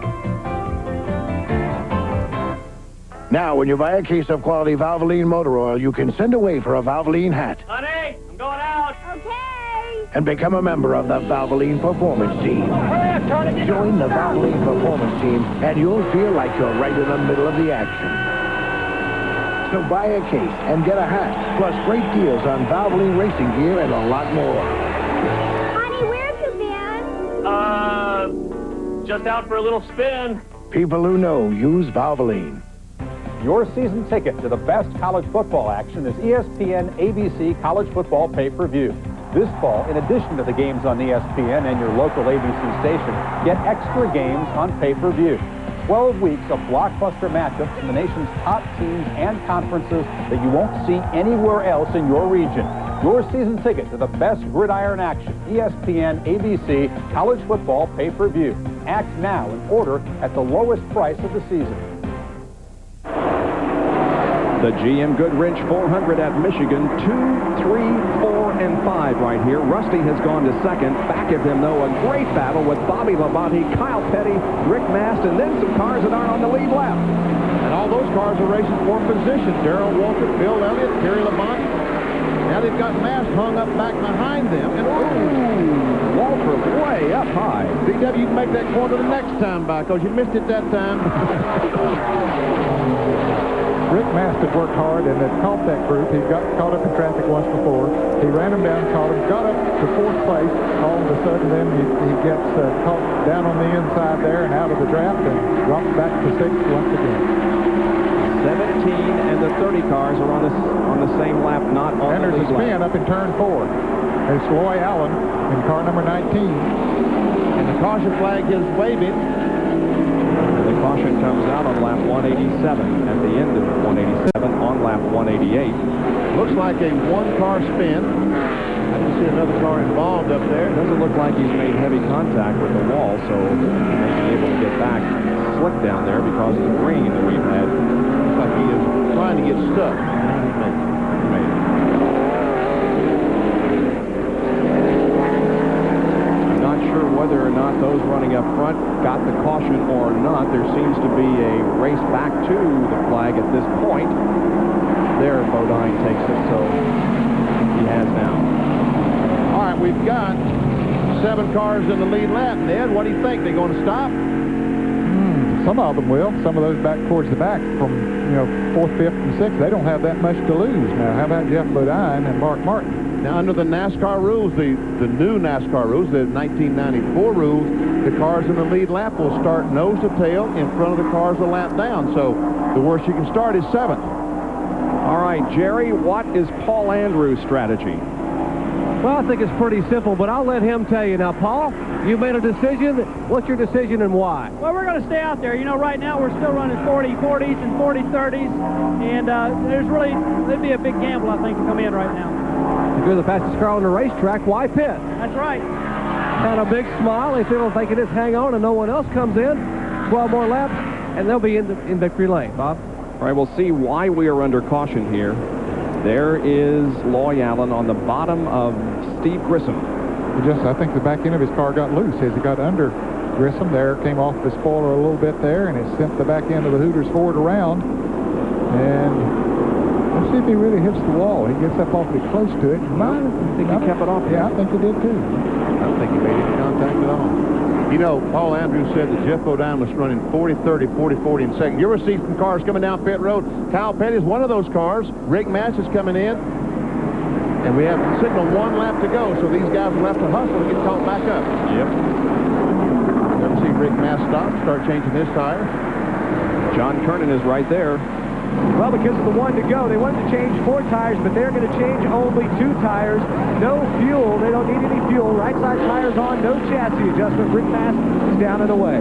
Now, when you buy a case of quality Valvoline motor oil, you can send away for a Valvoline hat. Honey, I'm going out. Okay. And become a member of the Valvoline Performance Team. Join the Valvoline Performance Team, and you'll feel like you're right in the middle of the action. So buy a case and get a hat, plus great deals on Valvoline racing gear and a lot more. Honey, where have you been? Just out for a little spin. People who know use Valvoline. Your season ticket to the best college football action is ESPN ABC College Football Pay-Per-View. This fall, in addition to the games on ESPN and your local ABC station, get extra games on pay-per-view. 12 weeks of blockbuster matchups from the nation's top teams and conferences that you won't see anywhere else in your region. Your season ticket to the best gridiron action, ESPN ABC College Football Pay-Per-View. Act now and order at the lowest price of the season. The GM Goodwrench 400 at Michigan, 2, 3, 4, and 5 right here. Rusty has gone to second. Back of him, though, a great battle with Bobby Labonte, Kyle Petty, Rick Mast, and then some cars that aren't on the lead lap. And all those cars are racing for position. Darrell Walter, Bill Elliott, Terry Labonte. Now they've got Mast hung up back behind them. And Walter way up high. DW, you can make that corner the next time by, because you missed it that time. Rick Mast had worked hard and had caught that group. He got caught up in traffic once before. He ran him down, caught him, got up to 4th place. All of a sudden, then he gets caught down on the inside there and out of the draft and drops back to 6th once again. 17 and the 30 cars are on the same lap, not on and the lead lap. And there's a spin up in turn 4. There's Loy Allen in car number 19. And the caution flag is waving. And the caution comes out on lap 187 at the end of 187 on lap 188. Looks like a one-car spin. I didn't see another car involved up there. It doesn't look like he's made heavy contact with the wall, so he may be able to get back slick down there because of the green that we've had. Looks like he is trying to get stuck. I'm not sure whether or not those running up front got the caution or not. There seems to be a race back to the flag at this point. There, Bodine takes it, so he has now. All right, we've got 7 cars in the lead lap. Ned, what do you think? They going to stop? Some of them will. Some of those back towards the back from, 4th, 5th, and 6th, they don't have that much to lose. Now, how about Jeff Bodine and Mark Martin? Now, under the NASCAR rules, the new NASCAR rules, the 1994 rules, the cars in the lead lap will start nose to tail in front of the cars a lap down. So the worst you can start is 7th. All right, Jerry, what is Paul Andrews' strategy? Well, I think it's pretty simple, but I'll let him tell you. Now, Paul, you made a decision. What's your decision and why? Well, we're going to stay out there. Right now we're still running 40-40s and 40-30s, and there'd be a big gamble, I think, to come in right now. If you're the fastest car on the racetrack, why pit? That's right. And a big smile. If they can just hang on and no one else comes in, 12 more laps, and they'll be in victory lane. Bob? All right, we'll see why we are under caution here. There is Loy Allen on the bottom of Steve Grissom. I think the back end of his car got loose as he got under Grissom. There came off the spoiler a little bit there, and it sent the back end of the Hooters Ford around. And let's see if he really hits the wall. He gets up awfully close to it. I think he kept it off. Yeah, I think he did too. I don't think he made any contact at all. Paul Andrews said that Jeff Bodine was running 40-30, 40-40 in second. You ever see some cars coming down pit road? Kyle Petty is one of those cars. Rick Mass is coming in. And we have signal 1 lap to go, so these guys will have to hustle to get caught back up. Yep. Never see Rick Mass start changing his tire. John Kernan is right there. Well, because of the 1 to go, they wanted to change 4 tires, but they're going to change only 2 tires. No fuel. They don't need any fuel. Right side tires on, no chassis adjustment. Rick Mass is down and away.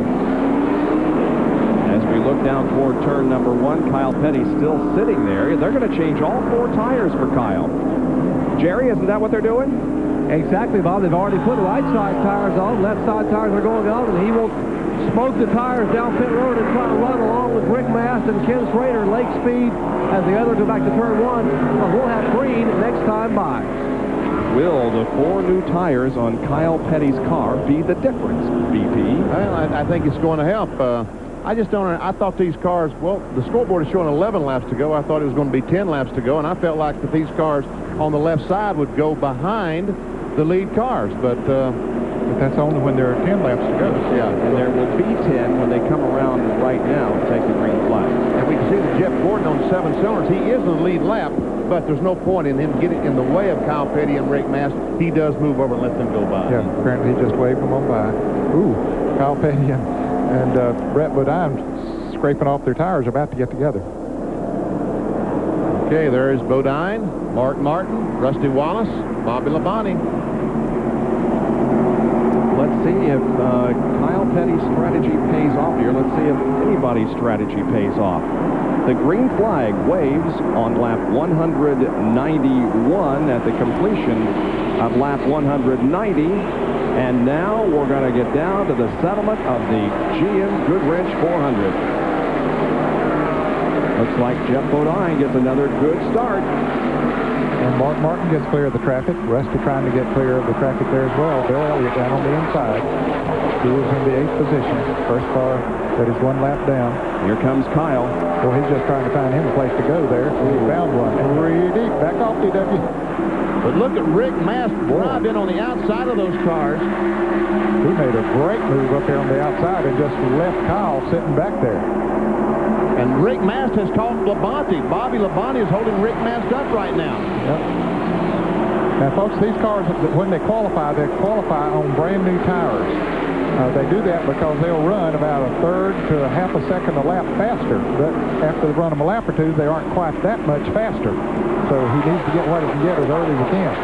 As we look down toward turn number 1, Kyle Petty still sitting there. They're going to change all 4 tires for Kyle. Jerry, isn't that what they're doing? Exactly, Bob. They've already put right side tires on. Left side tires are going on, and he will smoke the tires down pit road and try to run along with Rick Mast and Ken Schrader, Lake Speed, as the others go back to turn 1. But we'll have green next time by. Will the 4 new tires on Kyle Petty's car be the difference, BP? Well, I think it's going to help. I just don't. I thought these cars. Well, the scoreboard is showing 11 laps to go. I thought it was going to be 10 laps to go, and I felt like that these cars on the left side would go behind the lead cars, but that's only when there are 10 laps to go. Yeah, and there will be 10 when they come around right now and take the green flag. And we can see that Jeff Gordon on 7 cylinders. He is in the lead lap, but there's no point in him getting in the way of Kyle Petty and Rick Mast. He does move over and let them go by. Yeah, apparently he just waved them on by. Ooh, Kyle Petty and Brett Bodine scraping off their tires, about to get together. Okay, there is Bodine, Mark Martin, Rusty Wallace, Bobby Labonte. Let's see if Kyle Petty's strategy pays off here. Let's see if anybody's strategy pays off. The green flag waves on lap 191 at the completion of lap 190. And now we're going to get down to the settlement of the GM Goodwrench 400. Looks like Jeff Bodine gets another good start. And Mark Martin gets clear of the traffic. Rusty trying to get clear of the traffic there as well. Bill Elliott down on the inside. He is in the 8th position. First car that is 1 lap down. Here comes Kyle. Well, he's just trying to find him a place to go there. He found one. Pretty deep. Back off, DW. But look at Rick Mast drive in on the outside of those cars. He made a great move up there on the outside and just left Kyle sitting back there. And Rick Mast has caught Labonte. Bobby Labonte is holding Rick Mast up right now. Yep. Now, folks, these cars, when they qualify on brand new tires. They do that because they'll run about a third to a half a second a lap faster. But after they run them a lap or two, they aren't quite that much faster. So he needs to get what he can get as early as he can.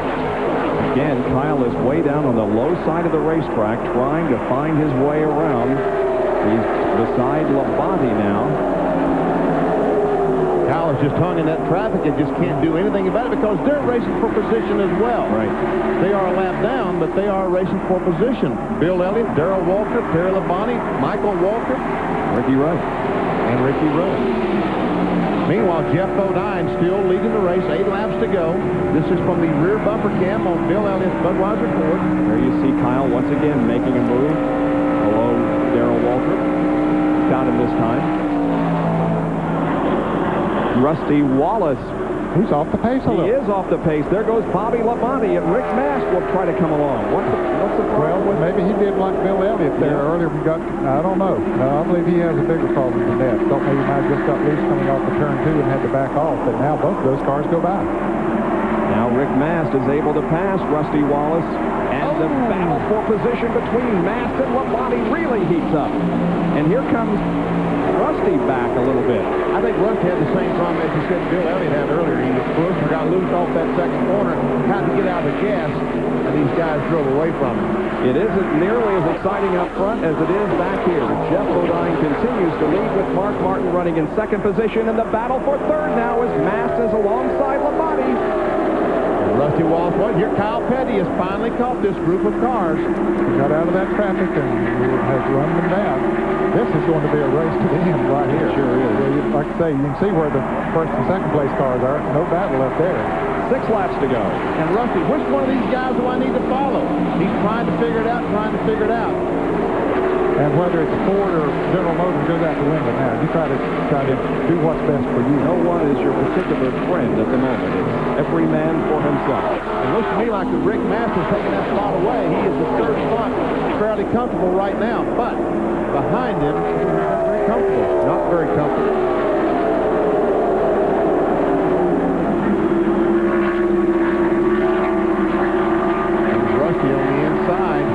Again, Kyle is way down on the low side of the racetrack trying to find his way around. He's beside Labonte now. Kyle is just hung in that traffic and just can't do anything about it because they're racing for position as well. Right. They are a lap down, but they are racing for position. Bill Elliott, Darrell Walker, Terry Labonte, Michael Walker, Ricky Rudd. And Ricky Rudd. Meanwhile, Jeff Bodine still leading the race, 8 laps to go. This is from the rear bumper cam on Bill Elliott's Budweiser Ford. There you see Kyle once again making a move. Hello, Darrell Walker. Got him this time. Rusty Wallace. He's off the pace a little. He is off the pace. There goes Bobby Labonte, and Rick Mast will try to come along. What's the problem? Well, maybe he did like Bill Elliott there earlier. We got, I don't know. No, I believe he has a bigger problem than that. Thought maybe he might have just got loose coming off the turn 2 and had to back off, but now both of those cars go by. Now Rick Mast is able to pass Rusty Wallace, and the battle for position between Mast and Labonte really heats up. And here comes Rusty back a little bit. I think Rusty had the same problem as you said Bill Elliott had earlier. He was close and got loose off that second corner, had to get out of the gas, and these guys drove away from him. It isn't nearly as exciting up front as it is back here. Jeff Bodine continues to lead with Mark Martin running in second position, and the battle for third now as Mast is alongside Labonte. Rusty Wallace, well, here Kyle Petty has finally caught this group of cars. He got out of that traffic and has run them down. This is going to be a race to the end right here. Sure is. Like I say, you can see where the first and second place cars are. No battle up there. 6 laps to go. And Rusty, which one of these guys do I need to follow? He's trying to figure it out, And whether it's Ford or General Motors goes out the window now. You try to do what's best for you. No one is your particular friend at the moment. It's every man for himself. It looks to me like the Rick Mast is taking that spot away. He is the third spot, fairly comfortable right now. But behind him, not very comfortable. And Rusty on the inside.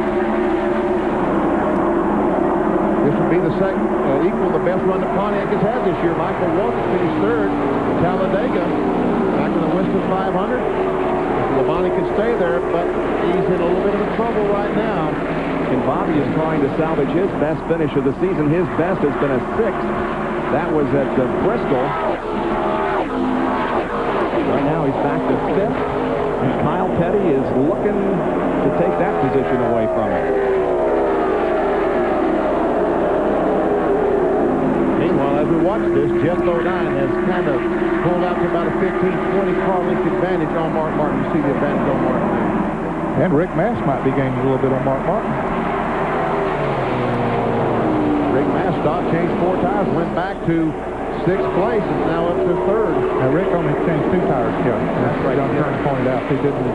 This would be the second, equal the best run that Pontiac has had this year. Michael Walker finished third at Talladega back in the Winston 500. Labonte can stay there, but he's in a little bit of trouble right now. And Bobby is trying to salvage his best finish of the season. His best has been a 6th. That was at Bristol. Right now he's back to 5th. And Kyle Petty is looking to take that position away from him. Meanwhile, as we watch this, Jeff Bodine has kind of pulled out to about a 15-20 car length advantage on Mark Martin. You see the advantage on Mark Martin. And Rick Mast might be gaining a little bit on Mark Martin. Rick Mast stopped, changed 4 tires, went back to 6th place, and now up to 3rd. Now Rick only changed 2 tires, Kelly. That's right. John Turner pointed out he didn't.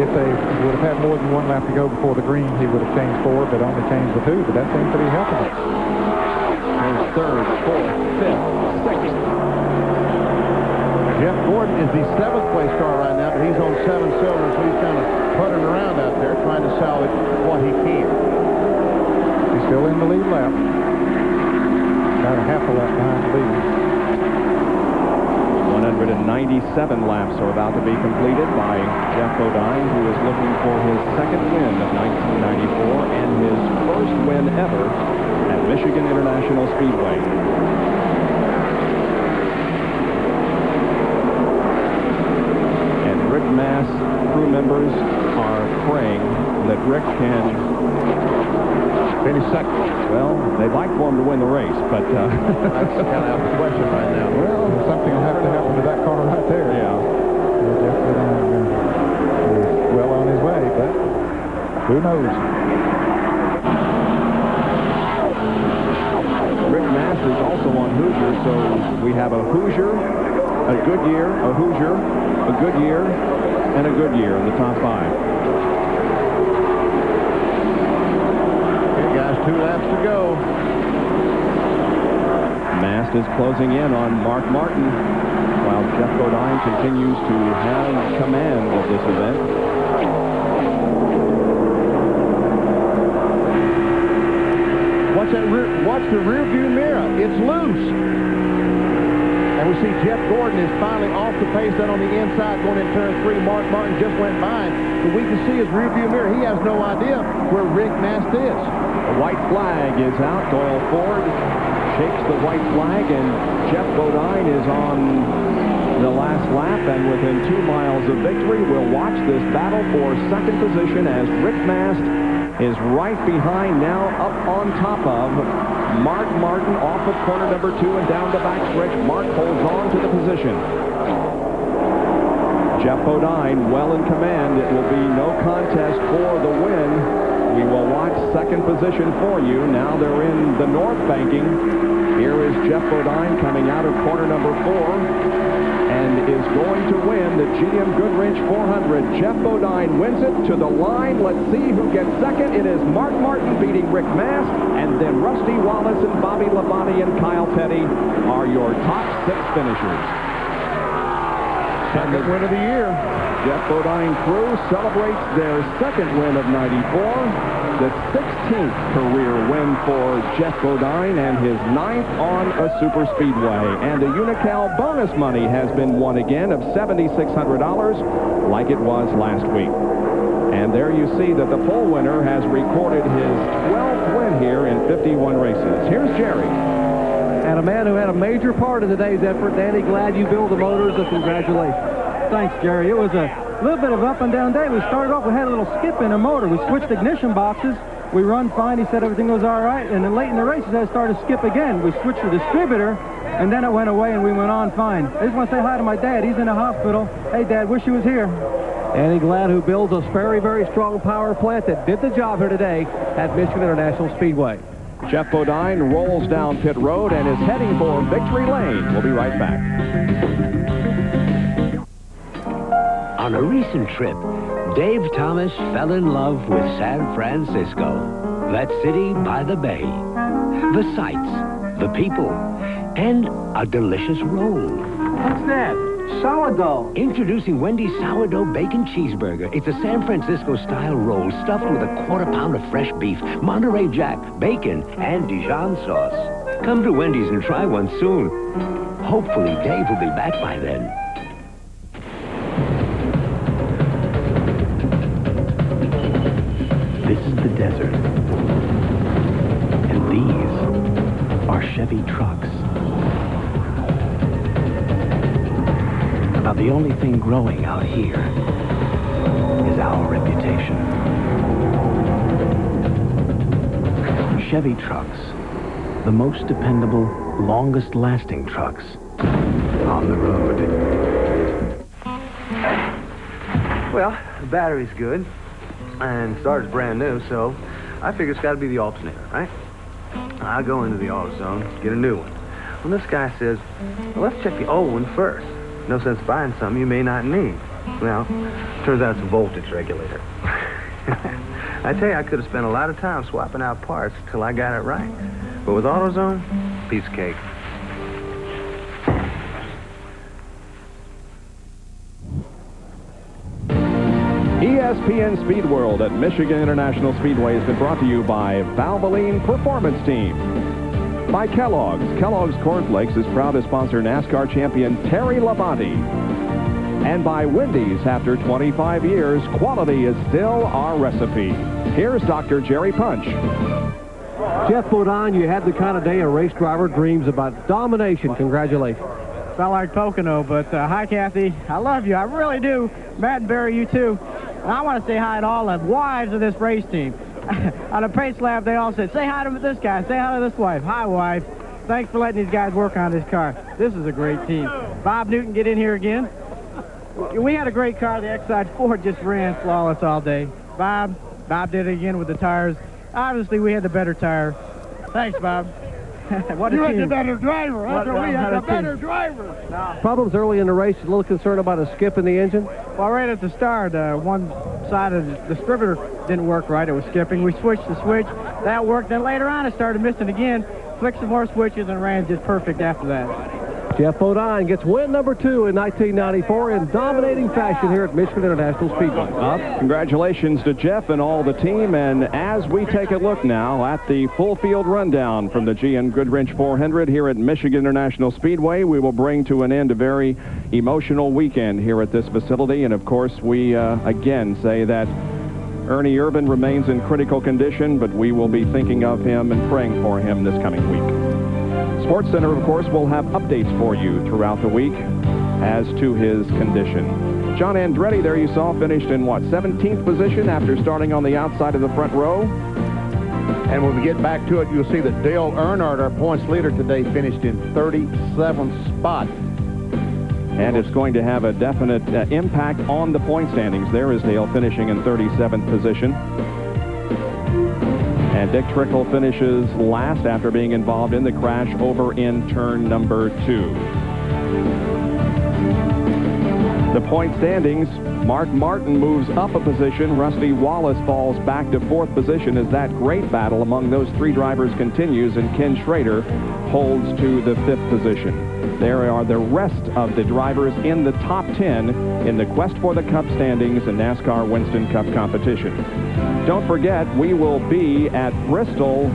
If they would have had more than 1 lap to go before the green, he would have changed 4, but only changed the 2. But that seems to be helping him. There's 3rd, 4th, 5th, 6th. Jeff Gordon is the 7th place car right now, but he's on 7 cylinders, so he's kind of puttering around out there trying to salvage what he can. He's still in the lead lap. About a half a lap behind the lead. 197 laps are about to be completed by Jeff Bodine, who is looking for his 2nd win of 1994 and his first win ever at Michigan International Speedway. And Rick Mast crew members are praying that Rick can finish 2nd. Well, they'd like for him to win the race, but that's kind of out of the question right now. Well, something will have to happen to that car right there. Yeah. Jeff Bodine is well on his way, but who knows? Rick Mast is also on Hoosier, so we have a Hoosier, a Goodyear, a Hoosier, a Goodyear, and a Goodyear in the top 5. 2 laps to go. Mast is closing in on Mark Martin while Jeff Bodine continues to have command of this event. Watch the rear view mirror. It's loose. And we see Jeff Gordon is finally off the pace down on the inside going in turn 3. Mark Martin just went by him. But we can see his rearview mirror. He has no idea where Rick Mast is. The white flag is out. Doyle Ford shakes the white flag, and Jeff Bodine is on the last lap, and within 2 miles of victory. We'll watch this battle for second position as Rick Mast is right behind, now up on top of Mark Martin off of corner number 2 and down the backstretch. Mark holds on to the position. Jeff Bodine well in command. It will be no contest for the win. We will watch second position for you. Now they're in the north banking. Here is Jeff Bodine coming out of corner number 4 and is going to win the GM Goodwrench 400. Jeff Bodine wins it to the line. Let's see who gets second. It is Mark Martin beating Rick Mast, and then Rusty Wallace and Bobby Labonte and Kyle Petty are your top 6 finishers. Second win of the year. Jeff Bodine crew celebrates their second win of '94. The 16th career win for Jeff Bodine and his 9th on a super speedway. And the Unocal bonus money has been won again of $7,600 like it was last week. And there you see that the pole winner has recorded his 12th win here in 51 races. Here's Jerry. And a man who had a major part in today's effort, Danny, glad you built the motors, and congratulations. Thanks, Jerry. It was a little bit of up and down day. We started off, we had a little skip in the motor. We switched ignition boxes. We run fine. He said everything was all right. And then late in the races, I started to skip again. We switched the distributor, and then it went away, and we went on fine. I just want to say hi to my dad. He's in the hospital. Hey, Dad, wish he was here. Danny Glad, who builds a very, very strong power plant that did the job here today at Michigan International Speedway. Jeff Bodine rolls down pit road and is heading for victory lane. We'll be right back. On a recent trip, Dave Thomas fell in love with San Francisco, that city by the bay. The sights, the people, and a delicious roll. What's that? Sourdough. Introducing Wendy's Sourdough Bacon Cheeseburger. It's a San Francisco-style roll stuffed with a quarter pound of fresh beef, Monterey Jack, bacon, and Dijon sauce. Come to Wendy's and try one soon. Hopefully, Dave will be back by then. This is the desert. And these are Chevy trucks. About the only thing growing out here is our reputation. Chevy trucks, the most dependable, longest-lasting trucks on the road. Well, the battery's good, and the starter's brand new, so I figure it's got to be the alternator, right? I go into the AutoZone, get a new one. Well, this guy says, well, let's check the old one first. No sense buying something you may not need. Well, turns out it's a voltage regulator. I tell you, I could have spent a lot of time swapping out parts till I got it right. But with AutoZone, piece of cake. ESPN Speed World at Michigan International Speedway has been brought to you by Valvoline Performance Team. By Kellogg's. Kellogg's Corn Flakes is proud to sponsor NASCAR champion Terry Labonte. And by Wendy's. After 25 years, quality is still our recipe. Here's Dr. Jerry Punch. Jeff Bodine, you had the kind of day a race driver dreams about. Domination. Congratulations. Felt like Pocono, but hi, Kathy. I love you. I really do. Matt and Barry, you too. And I want to say hi to all the wives of this race team. On the pace lab, they all said, say hi to this guy, say hi to this wife. Hi, wife. Thanks for letting these guys work on this car. This is a great team. Bob Newton, get in here again. We had a great car. The Exide Ford just ran flawless all day. Bob did it again with the tires. Obviously, we had the better tire. Thanks, Bob. What a you team. had the better driver. That's what we had the better driver. No. Problems early in the race, a little concerned about a skip in the engine? Well, right at the start, one side of the distributor didn't work right. It was skipping. We switched the switch. That worked. Then later on, it started missing again. Flicked some more switches and ran just perfect after that. Jeff Bodine gets win number 2 in 1994 in dominating fashion here at Michigan International Speedway. Bob? Congratulations to Jeff and all the team. And as we take a look now at the full field rundown from the GM Goodwrench 400 here at Michigan International Speedway, we will bring to an end a very emotional weekend here at this facility. And of course, we again say that Ernie Irvan remains in critical condition, but we will be thinking of him and praying for him this coming week. Sports Center, of course, will have updates for you throughout the week as to his condition. John Andretti, there you saw, finished in, 17th position after starting on the outside of the front row. And when we get back to it, you'll see that Dale Earnhardt, our points leader today, finished in 37th spot. And it's going to have a definite impact on the point standings. There is Dale finishing in 37th position. And Dick Trickle finishes last after being involved in the crash over in turn number 2. The point standings, Mark Martin moves up a position. Rusty Wallace falls back to 4th position as that great battle among those 3 drivers continues, and Ken Schrader holds to the 5th position. There are the rest of the drivers in the top 10 in the Quest for the Cup standings and NASCAR Winston Cup competition. Don't forget, we will be at Bristol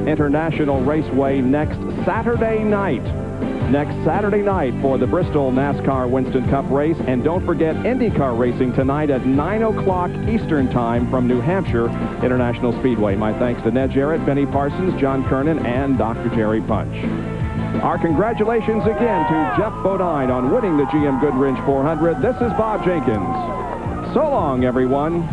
International Raceway next Saturday night for the Bristol NASCAR Winston Cup race. And don't forget IndyCar racing tonight at 9 o'clock Eastern Time from New Hampshire International Speedway. My thanks to Ned Jarrett, Benny Parsons, John Kernan, and Dr. Jerry Punch. Our congratulations again to Jeff Bodine on winning the GM Goodwrench 400. This is Bob Jenkins. So long, everyone.